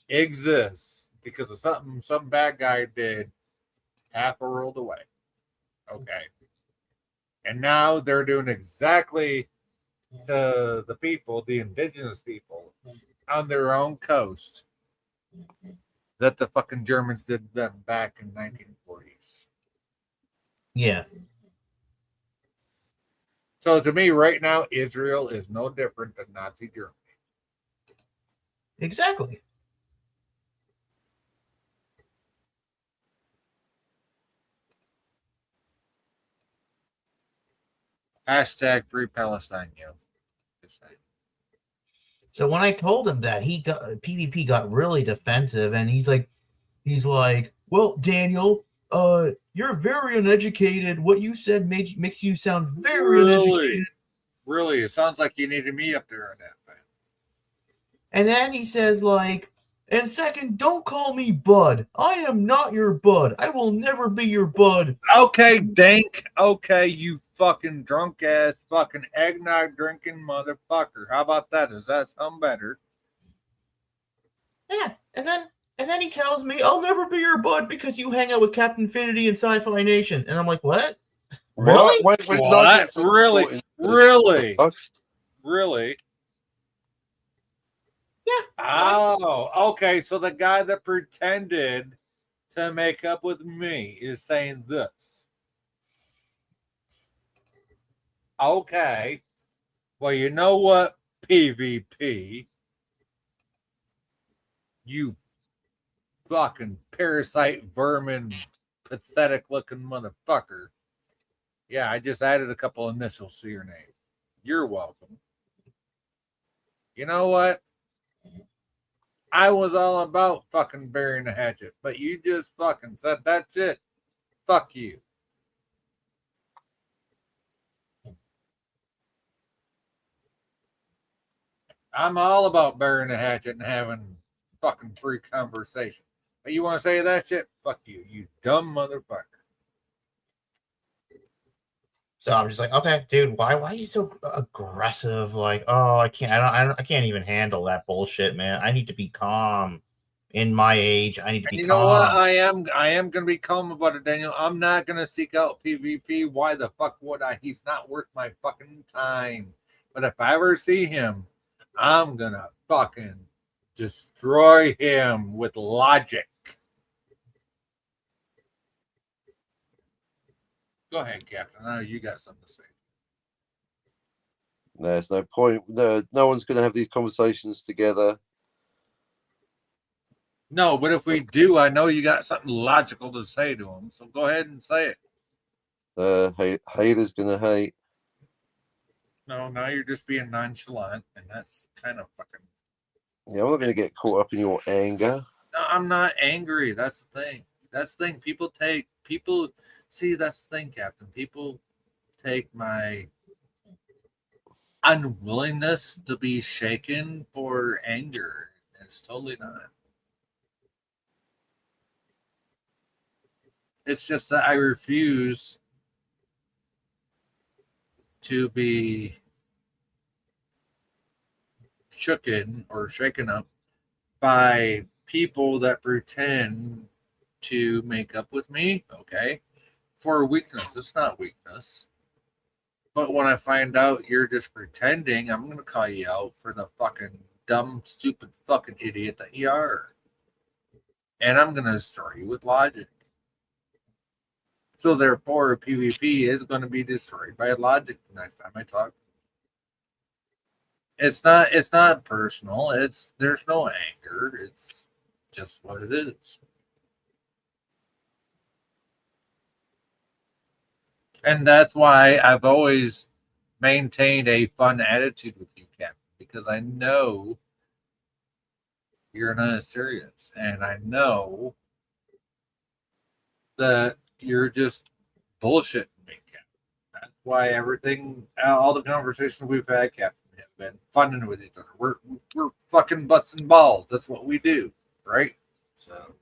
Speaker 3: exists because of something some bad guy did half a world away. Okay. And now they're doing exactly to the people, the indigenous people, on their own coast that the fucking Germans did them back in 1940s.
Speaker 6: yeah.
Speaker 3: So to me, right now, Israel is no different than Nazi Germany.
Speaker 6: Exactly.
Speaker 3: Hashtag Free Palestine, yo. Just saying.
Speaker 6: So when I told him that, PvP got really defensive, and he's like, well, Daniel, you're very uneducated. What you said makes you sound very uneducated.
Speaker 3: Really, it sounds like you needed me up there on that thing.
Speaker 6: And then he says, like, and second, don't call me Bud. I am not your Bud. I will never be your Bud.
Speaker 3: Okay, Dink. Okay, you fucking drunk ass fucking eggnog drinking motherfucker. How about that? Does that sound better?
Speaker 6: Yeah, and then he tells me, I'll never be your Bud because you hang out with Captain Infinity and Sci-Fi Nation. And I'm like, what? Really?
Speaker 5: What?
Speaker 3: Really? Really? Really?
Speaker 6: Yeah.
Speaker 3: Oh, okay. So the guy that pretended to make up with me is saying this. Okay. Well, you know what, PvP? You fucking parasite vermin, pathetic looking motherfucker. Yeah, I just added a couple initials to your name. You're welcome. You know what? I was all about fucking burying the hatchet, but you just fucking said that's it. Fuck you. I'm all about burying the hatchet and having fucking free conversation. But you want to say that shit? Fuck you, you dumb motherfucker.
Speaker 6: So I'm just like, okay, dude, why are you so aggressive? Like, oh, I can't even handle that bullshit, man. I need to be calm. In my age, I need to be calm.
Speaker 3: You know what? I am gonna be calm about it, Daniel. I'm not gonna seek out PvP. Why the fuck would I? He's not worth my fucking time. But if I ever see him, I'm gonna fucking destroy him with logic. Go ahead, Captain. I know you got something to say.
Speaker 5: There's no point. No one's going to have these conversations together.
Speaker 3: No, but if we do, I know you got something logical to say to him. So go ahead and say it.
Speaker 5: Haters going to hate.
Speaker 3: No, now you're just being nonchalant, and that's kind of fucking.
Speaker 5: Yeah, I'm not going to get caught up in your anger.
Speaker 3: No, I'm not angry. That's the thing. That's the thing. People see, that's the thing, Captain. People take my unwillingness to be shaken for anger. It's totally not. It's just that I refuse to be shooken or shaken up by people that pretend to make up with me, okay, for weakness. It's not weakness. But when I find out you're just pretending, I'm going to call you out for the fucking dumb, stupid fucking idiot that you are. And I'm going to destroy you with logic. So therefore, PvP is going to be destroyed by logic the next time I talk. It's not personal. There's no anger. It's just what it is. And that's why I've always maintained a fun attitude with you, Captain, because I know you're not serious. And I know that you're just bullshitting me, Captain. That's why all the conversations we've had, Captain, have been funning with each other. We're fucking busting balls. That's what we do, right? So,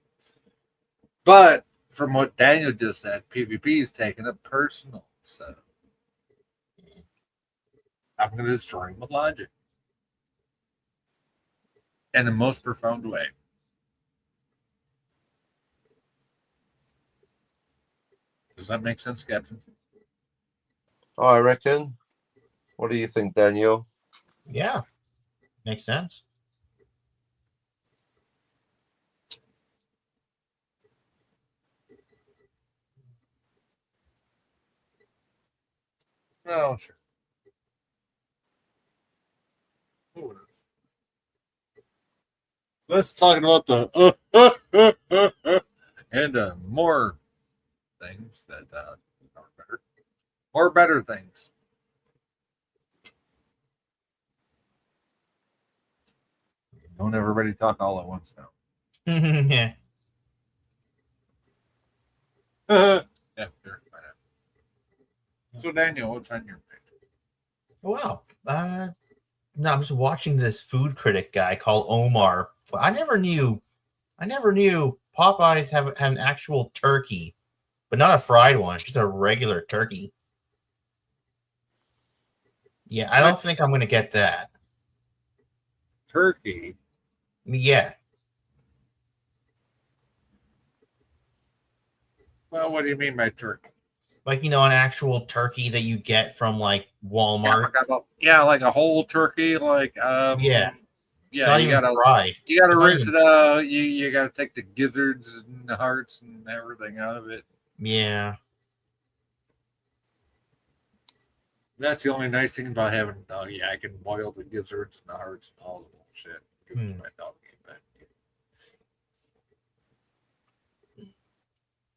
Speaker 3: but from what Daniel just said, PvP is taking it personal. So I'm going to destroy him with logic in the most profound way. Does that make sense, Captain?
Speaker 5: I reckon. What do you think, Daniel?
Speaker 6: Yeah, makes sense.
Speaker 3: Oh, sure. Let's talk about the and more things that are better, or better things. Don't everybody talk all at once now.
Speaker 6: Yeah.
Speaker 3: Yeah, sure. Why not? So Daniel, what's on your page?
Speaker 6: Wow. No, I'm just watching this food critic guy called Omar. I never knew Popeyes had an actual turkey, but not a fried one, just a regular turkey. Yeah, I don't think I'm gonna get that.
Speaker 3: Turkey.
Speaker 6: Yeah.
Speaker 3: Well, what do you mean by turkey?
Speaker 6: Like, an actual turkey that you get from like Walmart.
Speaker 3: Yeah, like a whole turkey, like
Speaker 6: Yeah.
Speaker 3: yeah.
Speaker 6: Not
Speaker 3: You
Speaker 6: even
Speaker 3: gotta
Speaker 6: fried.
Speaker 3: you gotta
Speaker 6: It's not
Speaker 3: rinse
Speaker 6: even-
Speaker 3: it out. You gotta take the gizzards and the hearts and everything out of it.
Speaker 6: Yeah.
Speaker 3: That's the only nice thing about having a dog. Yeah, I can boil the gizzards and the hearts and all the bullshit. Give it to my dog.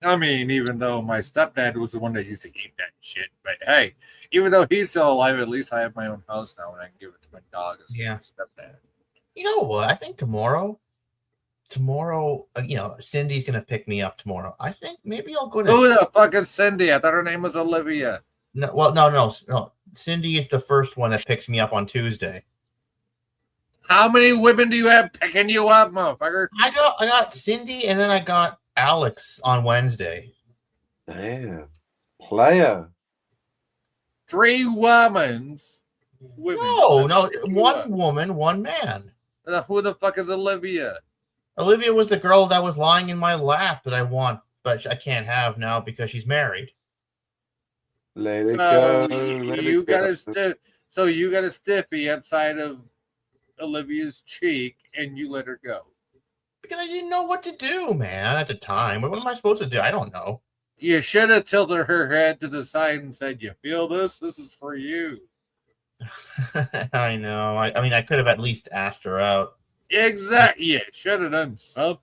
Speaker 3: I mean, even though my stepdad was the one that used to eat that shit, but hey, even though he's still alive, at least I have my own house now and I can give it to my dog as
Speaker 6: Yeah.
Speaker 3: my stepdad.
Speaker 6: You know what? I think tomorrow, Cindy's gonna pick me up tomorrow. I think maybe I'll go to.
Speaker 3: Who the fuck is Cindy? I thought her name was Olivia.
Speaker 6: No. Cindy is the first one that picks me up on Tuesday.
Speaker 3: How many women do you have picking you up, motherfucker?
Speaker 6: I got Cindy, and then I got Alex on Wednesday.
Speaker 5: Damn. Player.
Speaker 3: 3 women.
Speaker 6: No, one woman, one man.
Speaker 3: Who the fuck is Olivia?
Speaker 6: Olivia was the girl that was lying in my lap that I want, but I can't have now because she's married.
Speaker 5: Let it
Speaker 3: So
Speaker 5: go. Let
Speaker 3: you
Speaker 5: it
Speaker 3: got
Speaker 5: go.
Speaker 3: you got a stiffy outside of Olivia's cheek, and you let her go.
Speaker 6: Because I didn't know what to do, man, at the time. What am I supposed to do? I don't know.
Speaker 3: You should have tilted her head to the side and said, "You feel this? This is for you."
Speaker 6: I know. I mean, I could have at least asked her out.
Speaker 3: Exactly. You should have done something.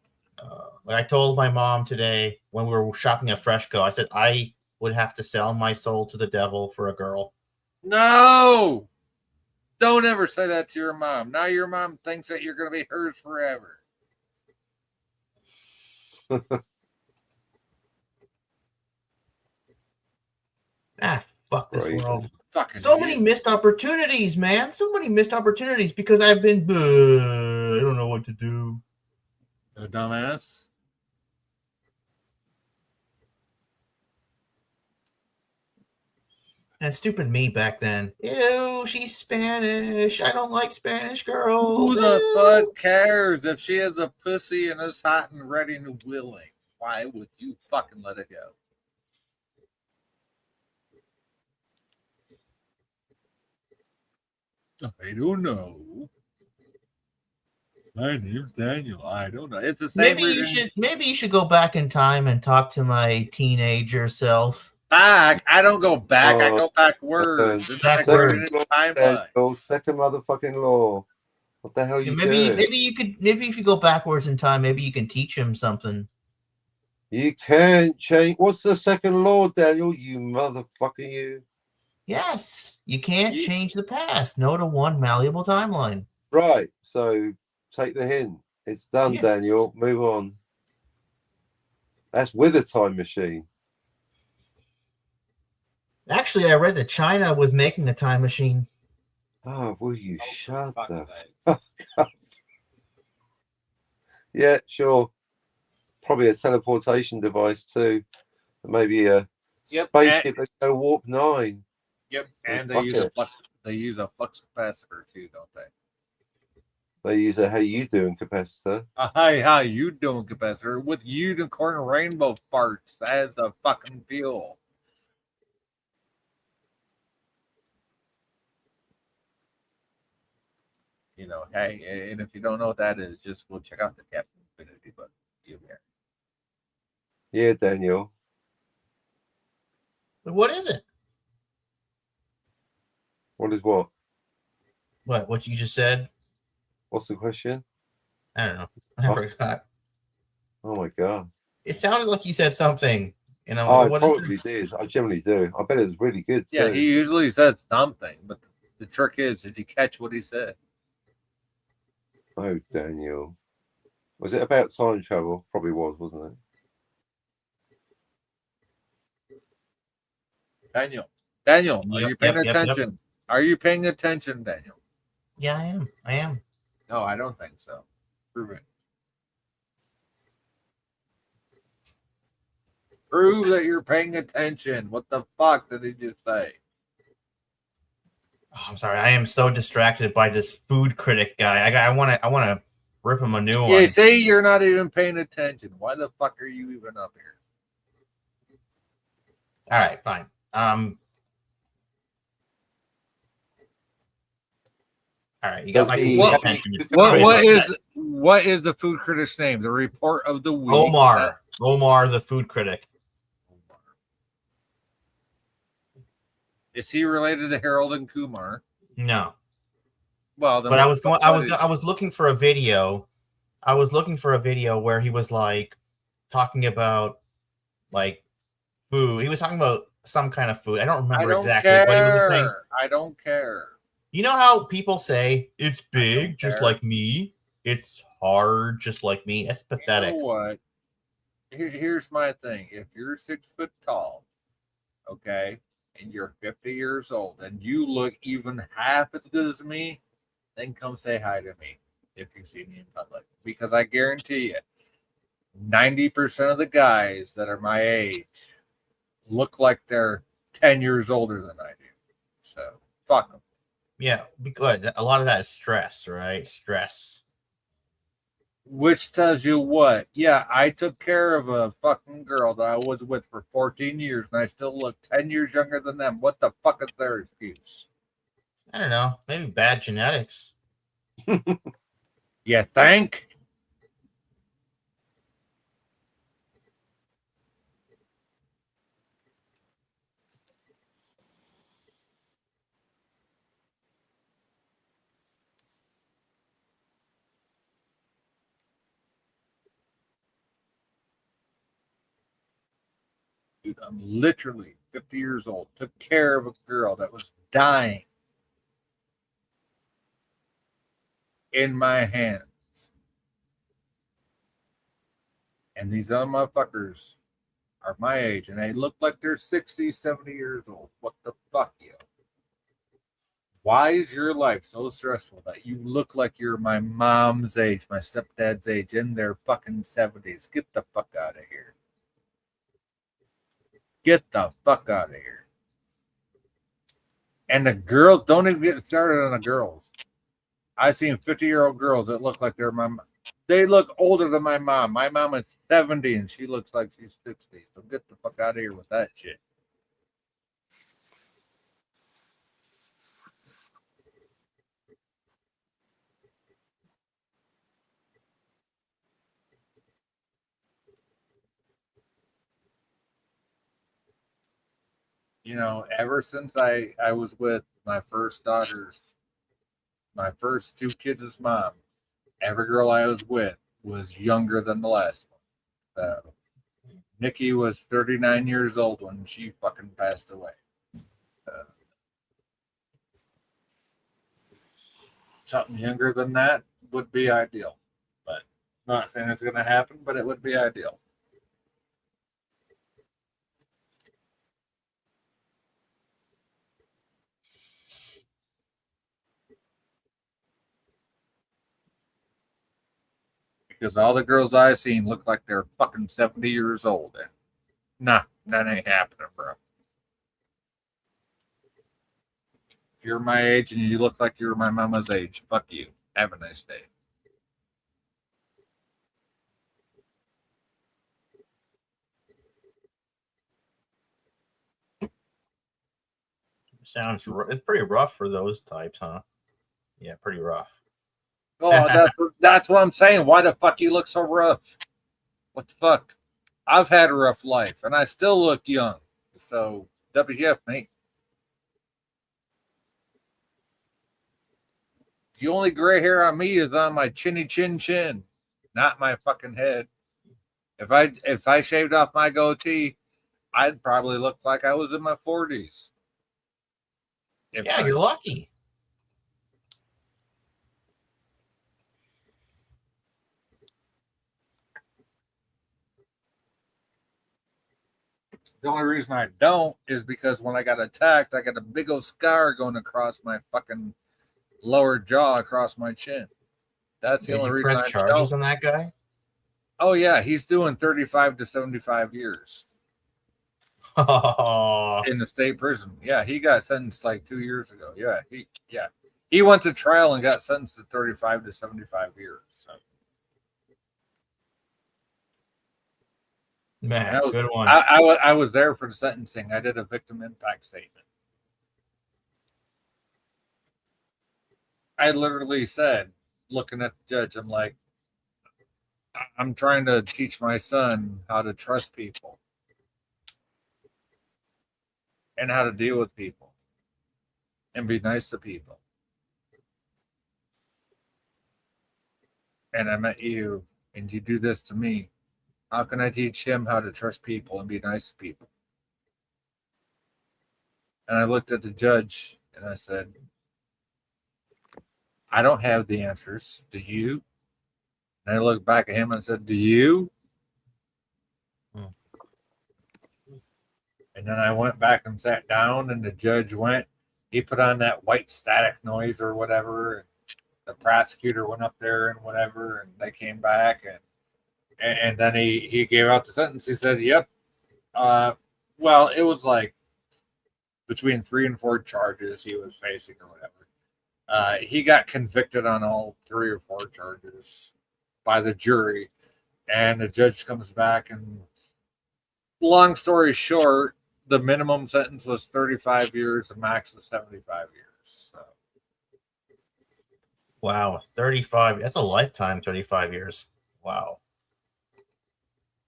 Speaker 6: Like I told my mom today when we were shopping at Freshco, I said I would have to sell my soul to the devil for a girl.
Speaker 3: No, don't ever say that to your mom. Now your mom thinks that you're going to be hers forever.
Speaker 6: Fuck this
Speaker 5: Right.
Speaker 6: world.
Speaker 3: Fucking
Speaker 6: So many missed opportunities, man. So many missed opportunities because I've been. I don't know what to do.
Speaker 3: A dumbass.
Speaker 6: And stupid me back then. Ew, she's Spanish. I don't like Spanish girls.
Speaker 3: Who the
Speaker 6: Ew.
Speaker 3: fuck cares if she has a pussy and is hot and ready and willing? Why would you fucking let it go? I don't know. My name's Daniel. I don't know. It's the same.
Speaker 6: Maybe you should go back in time and talk to my teenager self.
Speaker 3: Back. I don't go back. I go backwards. It's
Speaker 6: Backwards.
Speaker 3: in its timeline.
Speaker 5: Daniel, second motherfucking law. What the hell you doing?
Speaker 6: Maybe if you go backwards in time, maybe you can teach him something.
Speaker 5: You can't change. What's the second law, Daniel? You motherfucker, you.
Speaker 6: Yes, you can't change the past. No to one malleable timeline.
Speaker 5: Right. So take the hint. It's done,
Speaker 6: Yeah.
Speaker 5: Daniel. Move on. That's with a time machine.
Speaker 6: Actually, I read that China was making a time machine.
Speaker 5: Oh, will you shut the fuck up? Yeah, sure. Probably a teleportation device too. Maybe a spaceship that go warp 9.
Speaker 3: Yep, and
Speaker 5: Fuck it.
Speaker 3: they use a flux capacitor too, don't they?
Speaker 5: They use a "How you doing" capacitor.
Speaker 3: Hi, how you doing, capacitor? With unicorn rainbow farts as the fucking fuel. You know, hey, and if you don't know what that is, just go check out the Captain Infinity book. You here?
Speaker 5: Yeah, Daniel.
Speaker 6: But what is it?
Speaker 5: What is what?
Speaker 6: What you just said?
Speaker 5: What's the question?
Speaker 6: I don't know. I forgot.
Speaker 5: Oh my god.
Speaker 6: It sounded like you said something. You know,
Speaker 5: I
Speaker 6: what is
Speaker 5: probably did. I generally do. I bet it was really good too.
Speaker 3: Yeah, he usually says something, but the trick is, did you catch what he said?
Speaker 5: Oh, Daniel. Was it about time travel? Probably was, wasn't it?
Speaker 3: Daniel, are
Speaker 6: Yep,
Speaker 3: you paying
Speaker 6: yep, yep, yep.
Speaker 3: attention? Are you paying attention, Daniel?
Speaker 6: Yeah, I am. I am.
Speaker 3: No, I don't think so. Prove it. Prove that you're paying attention. What the fuck did he just say?
Speaker 6: Oh, I'm sorry. I am so distracted by this food critic guy. I want to rip him a new
Speaker 3: Yeah,
Speaker 6: one.
Speaker 3: say you're not even paying attention. Why the fuck are you even up here?
Speaker 6: All right, fine. All right, you got my complete attention.
Speaker 3: What is the food critic's name? The report of the week.
Speaker 6: Omar, the food critic.
Speaker 3: Is he related to Harold and Kumar?
Speaker 6: No.
Speaker 3: Well, then
Speaker 6: But I was looking for a video. I was looking for a video where he was like talking about like food. He was talking about some kind of food. I don't remember exactly, but he was saying,
Speaker 3: I don't care.
Speaker 6: you know how people say it's big, just like me. It's hard, just like me. It's pathetic.
Speaker 3: You know what? Here's my thing. If you're 6 foot tall, okay, and you're 50 years old, and you look even half as good as me, then come say hi to me if you see me in public. Because I guarantee you, 90% of the guys that are my age look like they're 10 years older than I do. So, fuck them.
Speaker 6: Yeah, because a lot of that is stress, right? Stress.
Speaker 3: Which tells you what? Yeah, I took care of a fucking girl that I was with for 14 years, and I still look 10 years younger than them. What the fuck is their excuse?
Speaker 6: I don't know. Maybe bad genetics.
Speaker 3: You think? Dude, I'm literally 50 years old. Took care of a girl that was dying in my hands. And these other motherfuckers are my age, and they look like they're 60, 70 years old. What the fuck, yo? Why is your life so stressful that you look like you're my mom's age, my stepdad's age, in their fucking 70s? Get the fuck out of here. Get the fuck out of here. And the girls, don't even get started on the girls. I've seen 50-year-old girls that look like they're my mom. They look older than my mom. My mom is 70 and she looks like she's 60. So get the fuck out of here with that shit. You know, ever since I was with my first daughter's, my first 2 kids' mom, every girl I was with was younger than the last one. So Nikki was 39 years old when she fucking passed away. Something younger than that would be ideal. But I'm not saying it's going to happen, but it would be ideal. Because all the girls I've seen look like they're fucking 70 years old. And nah, that ain't happening, bro. If you're my age and you look like you're my mama's age, fuck you. Have a nice day.
Speaker 6: It's pretty rough for those types, huh? Yeah, pretty rough.
Speaker 3: Oh, that's what I'm saying. Why the fuck you look so rough? What the fuck? I've had a rough life, and I still look young. So, WTF, mate. The only gray hair on me is on my chinny chin, not my fucking head. If I shaved off my goatee, I'd probably look like I was in my 40s.
Speaker 6: Yeah, you're lucky.
Speaker 3: The only reason I don't is because when I got attacked, I got a big old scar going across my fucking lower jaw, across my chin. That's the
Speaker 6: Did
Speaker 3: only
Speaker 6: you
Speaker 3: reason
Speaker 6: press
Speaker 3: I
Speaker 6: charges
Speaker 3: don't.
Speaker 6: on that guy?
Speaker 3: Oh yeah, he's doing 35 to 75 years
Speaker 6: Oh,
Speaker 3: in the state prison. Yeah, he got sentenced like 2 years ago. He went to trial and got sentenced to 35 to 75 years. So.
Speaker 6: man,
Speaker 3: And
Speaker 6: good one.
Speaker 3: I was there for the sentencing. I did a victim impact statement. I literally said, looking at the judge, I'm like, I'm trying to teach my son how to trust people and how to deal with people and be nice to people. And I met you, and you do this to me. How can I teach him how to trust people and be nice to people? And I looked at the judge and I said, I don't have the answers. Do you? And I looked back at him and said, do you? And then I went back and sat down, and the judge went. He put on that white static noise or whatever. And the prosecutor went up there and whatever, and they came back, and then he gave out the sentence. He said, "Yep." Well, it was like between 3 and 4 charges he was facing or whatever. He got convicted on all 3 or 4 charges by the jury, and the judge comes back, and long story short, the minimum sentence was 35 years, the max was 75 years. So.
Speaker 6: Wow, 35. That's a lifetime, 35 years. Wow.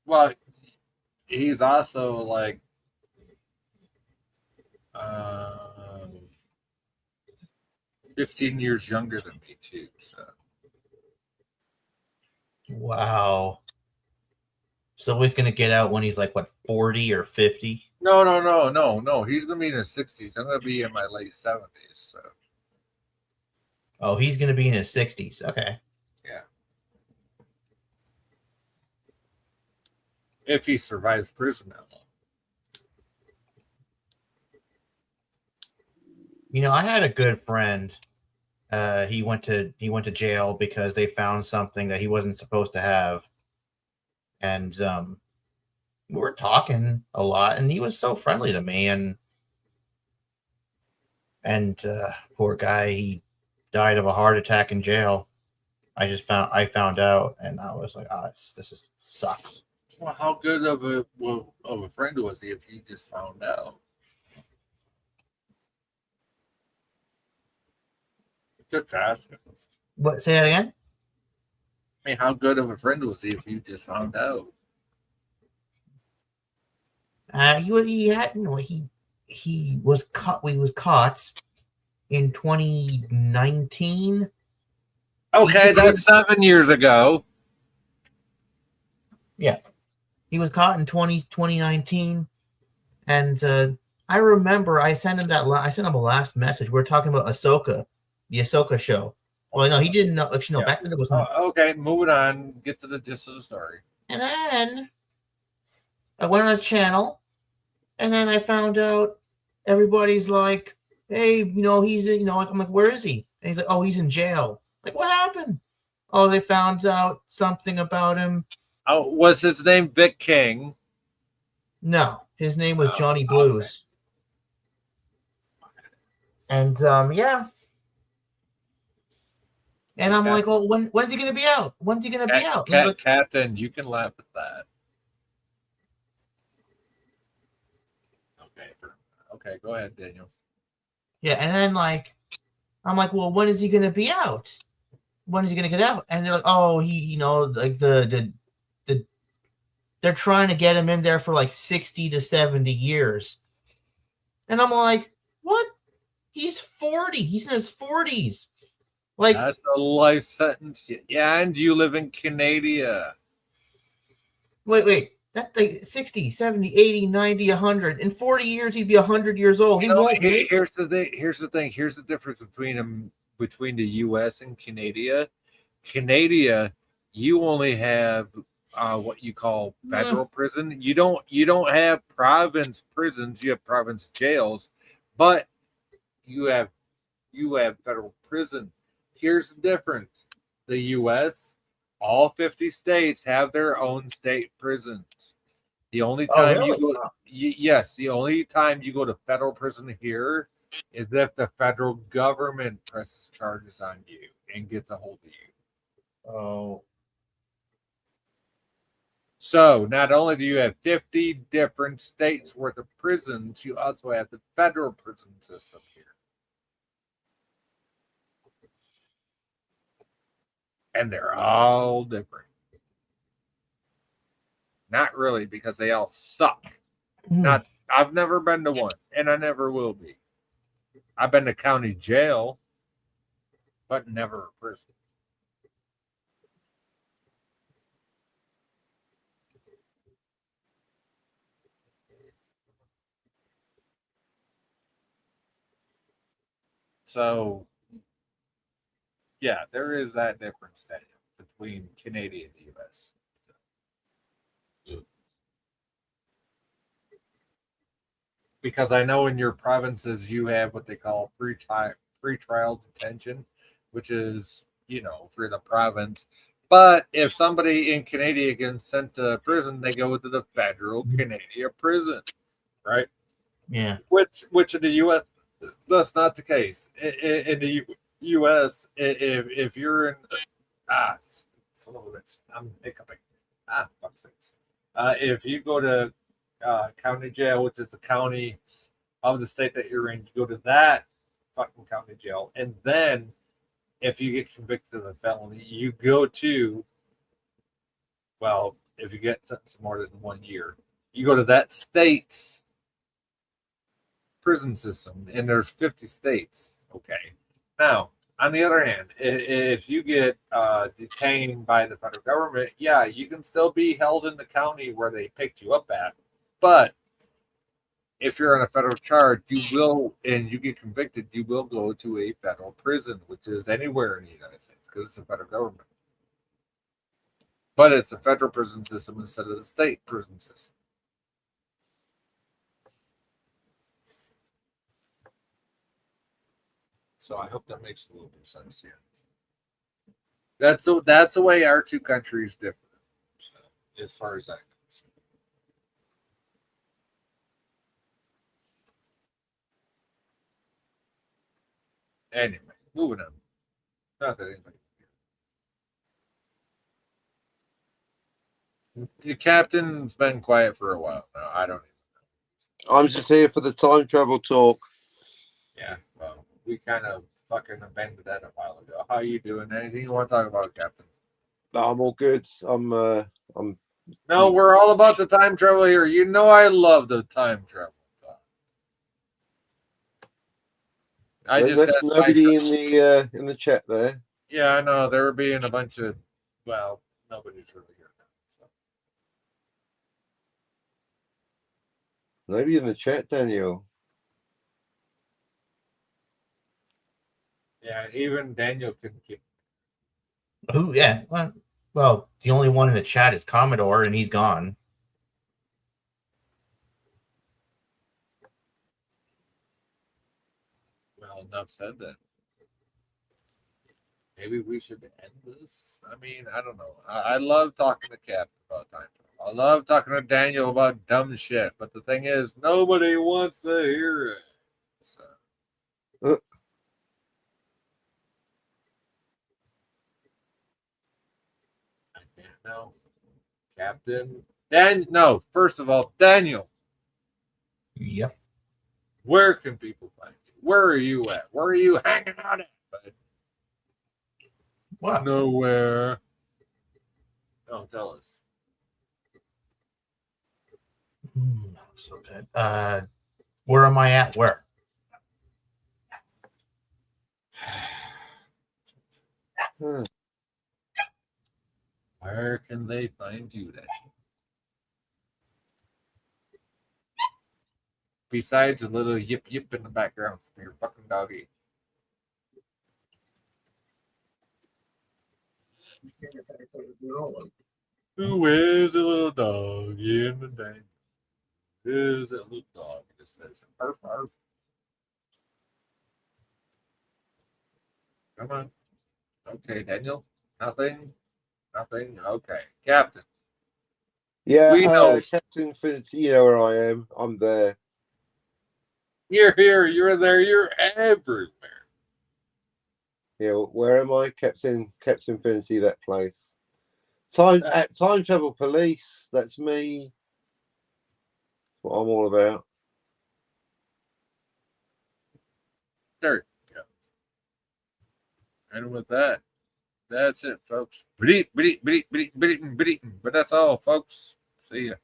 Speaker 3: Well, he's also like 15 years younger than me too. So.
Speaker 6: Wow. So he's going to get out when he's like, what, 40 or 50?
Speaker 3: No. He's going to be in his 60s. I'm going to be in my late 70s. So.
Speaker 6: Oh, he's going to be in his 60s. Okay.
Speaker 3: Yeah. If he survives prison that long.
Speaker 6: You know, I had a good friend. He went to jail because they found something that he wasn't supposed to have. And we were talking a lot, and he was so friendly to me. And poor guy, he died of a heart attack in jail. I found out, and I was like, "Oh, this sucks."
Speaker 3: Well, how good of a friend was he if you just found out? Just ask him.
Speaker 6: What? Say that again?
Speaker 3: I mean, how good of a friend was he if you just found out?
Speaker 6: He was caught. We was caught in 2019.
Speaker 3: Okay, that's 7 years ago.
Speaker 6: Yeah, he was caught in 2019, and I remember I sent him I sent him a last message. We were talking about Ahsoka, the Ahsoka show. Well, no, he didn't know. Actually, no,
Speaker 3: Yeah.
Speaker 6: back then it was.
Speaker 3: Okay, moving on. Get to the gist of the story.
Speaker 6: And then I went on his channel, and then I found out everybody's like, "Hey, he's in, I'm like, where is he?" And he's like, "Oh, he's in jail." Like, what happened? Oh, they found out something about him.
Speaker 3: Oh, was his name Vic King?
Speaker 6: No, his name was Johnny Blues. Okay. And yeah. And I'm like, well, when's he gonna be out? When's he gonna be out?
Speaker 3: Like, Captain, you can laugh at that. Okay, go ahead, Daniel.
Speaker 6: Yeah, and then I'm like, well, when is he gonna be out? When is he gonna get out? And they're like, oh, he, like they're trying to get him in there for like 60 to 70 years. And I'm like, what? He's 40. He's in his 40s. Like,
Speaker 3: that's a life sentence. Yeah, and you live in Canada.
Speaker 6: Wait. That's like 60, 70, 80, 90, 100. In 40 years, he'd be 100 years old. Here's
Speaker 3: the thing. Here's the difference between the U.S. and Canada. Canada, you only have what you call federal prison. You don't have province prisons. You have province jails, but you have federal prison. Here's the difference: the U.S., all 50 states have their own state prisons. The only time you go, yes, the only time you go to federal prison here is if the federal government presses charges on you and gets a hold of you.
Speaker 6: Oh.
Speaker 3: So not only do you have 50 different states worth of prisons, you also have the federal prison system here. And they're all different. Not really, because they all suck. Not, I've never been to one, and I never will be. I've been to county jail, but never a prison. So, yeah, there is that difference between Canada and the U.S. Because I know in your provinces you have what they call pre-trial detention, which is, for the province. But if somebody in Canada gets sent to prison, they go to the federal Canadian prison, right?
Speaker 6: Yeah.
Speaker 3: Which in the U.S. that's not the case. In the U.S., if you're in son of a bitch, I'm hiccuping. Fuck sakes. If you go to county jail, which is the county of the state that you're in, you go to that fucking county jail, and then if you get convicted of a felony, you go to, well, if you get sentenced more than 1 year, you go to that state's prison system, and there's 50 states. Okay. Now, on the other hand, if you get detained by the federal government, yeah, you can still be held in the county where they picked you up at. But if you're on a federal charge, you will, and you get convicted, you will go to a federal prison, which is anywhere in the United States because it's the federal government. But it's the federal prison system instead of the state prison system. So I hope that makes a little bit of sense to you. That's the way our two countries differ, so, as far as that goes. Anyway, moving on. Not that anybody. The captain's been quiet for a while now. I don't even know.
Speaker 5: I'm just here for the time travel talk.
Speaker 3: Yeah, well, we kind of fucking abandoned that a while ago. How you doing? Anything you want to talk about, Captain?
Speaker 5: No, I'm all good. I'm
Speaker 3: No, we're all about the time travel here. You know I love the time travel.
Speaker 5: There's nobody in the chat there.
Speaker 3: Yeah, I know. There would be in a bunch of, well, nobody's really here now. So.
Speaker 5: Nobody in the chat, Daniel.
Speaker 3: Yeah, even Daniel couldn't keep.
Speaker 6: Oh, yeah. Well, the only one in the chat is Commodore, and he's gone.
Speaker 3: Well, enough said that. Maybe we should end this. I mean, I don't know. I love talking to Captain about time travel. I love talking to Daniel about dumb shit. But the thing is, nobody wants to hear it. So. No, Captain no. First of all, Daniel.
Speaker 6: Yep.
Speaker 3: Where can people find you? Where are you at? Where are you hanging out at? Bud?
Speaker 6: What?
Speaker 3: Nowhere. Don't tell us.
Speaker 6: So good. Where am I at? Where?
Speaker 3: Where can they find you then? Besides a little yip yip in the background from your fucking doggy. Who is a little dog in the day? Who is that little dog? It says, arf, arf. Come on. Okay, Daniel. Nothing. Nothing. Okay. Captain.
Speaker 5: Yeah,
Speaker 3: We know.
Speaker 5: Captain Infinity, you know where I am. I'm there.
Speaker 3: You're here. You're there. You're everywhere.
Speaker 5: Yeah, where am I? Captain Infinity, that place. Time Travel Police, that's me. What I'm all about.
Speaker 3: There you go. And with that, that's it, folks. But that's all, folks. See ya.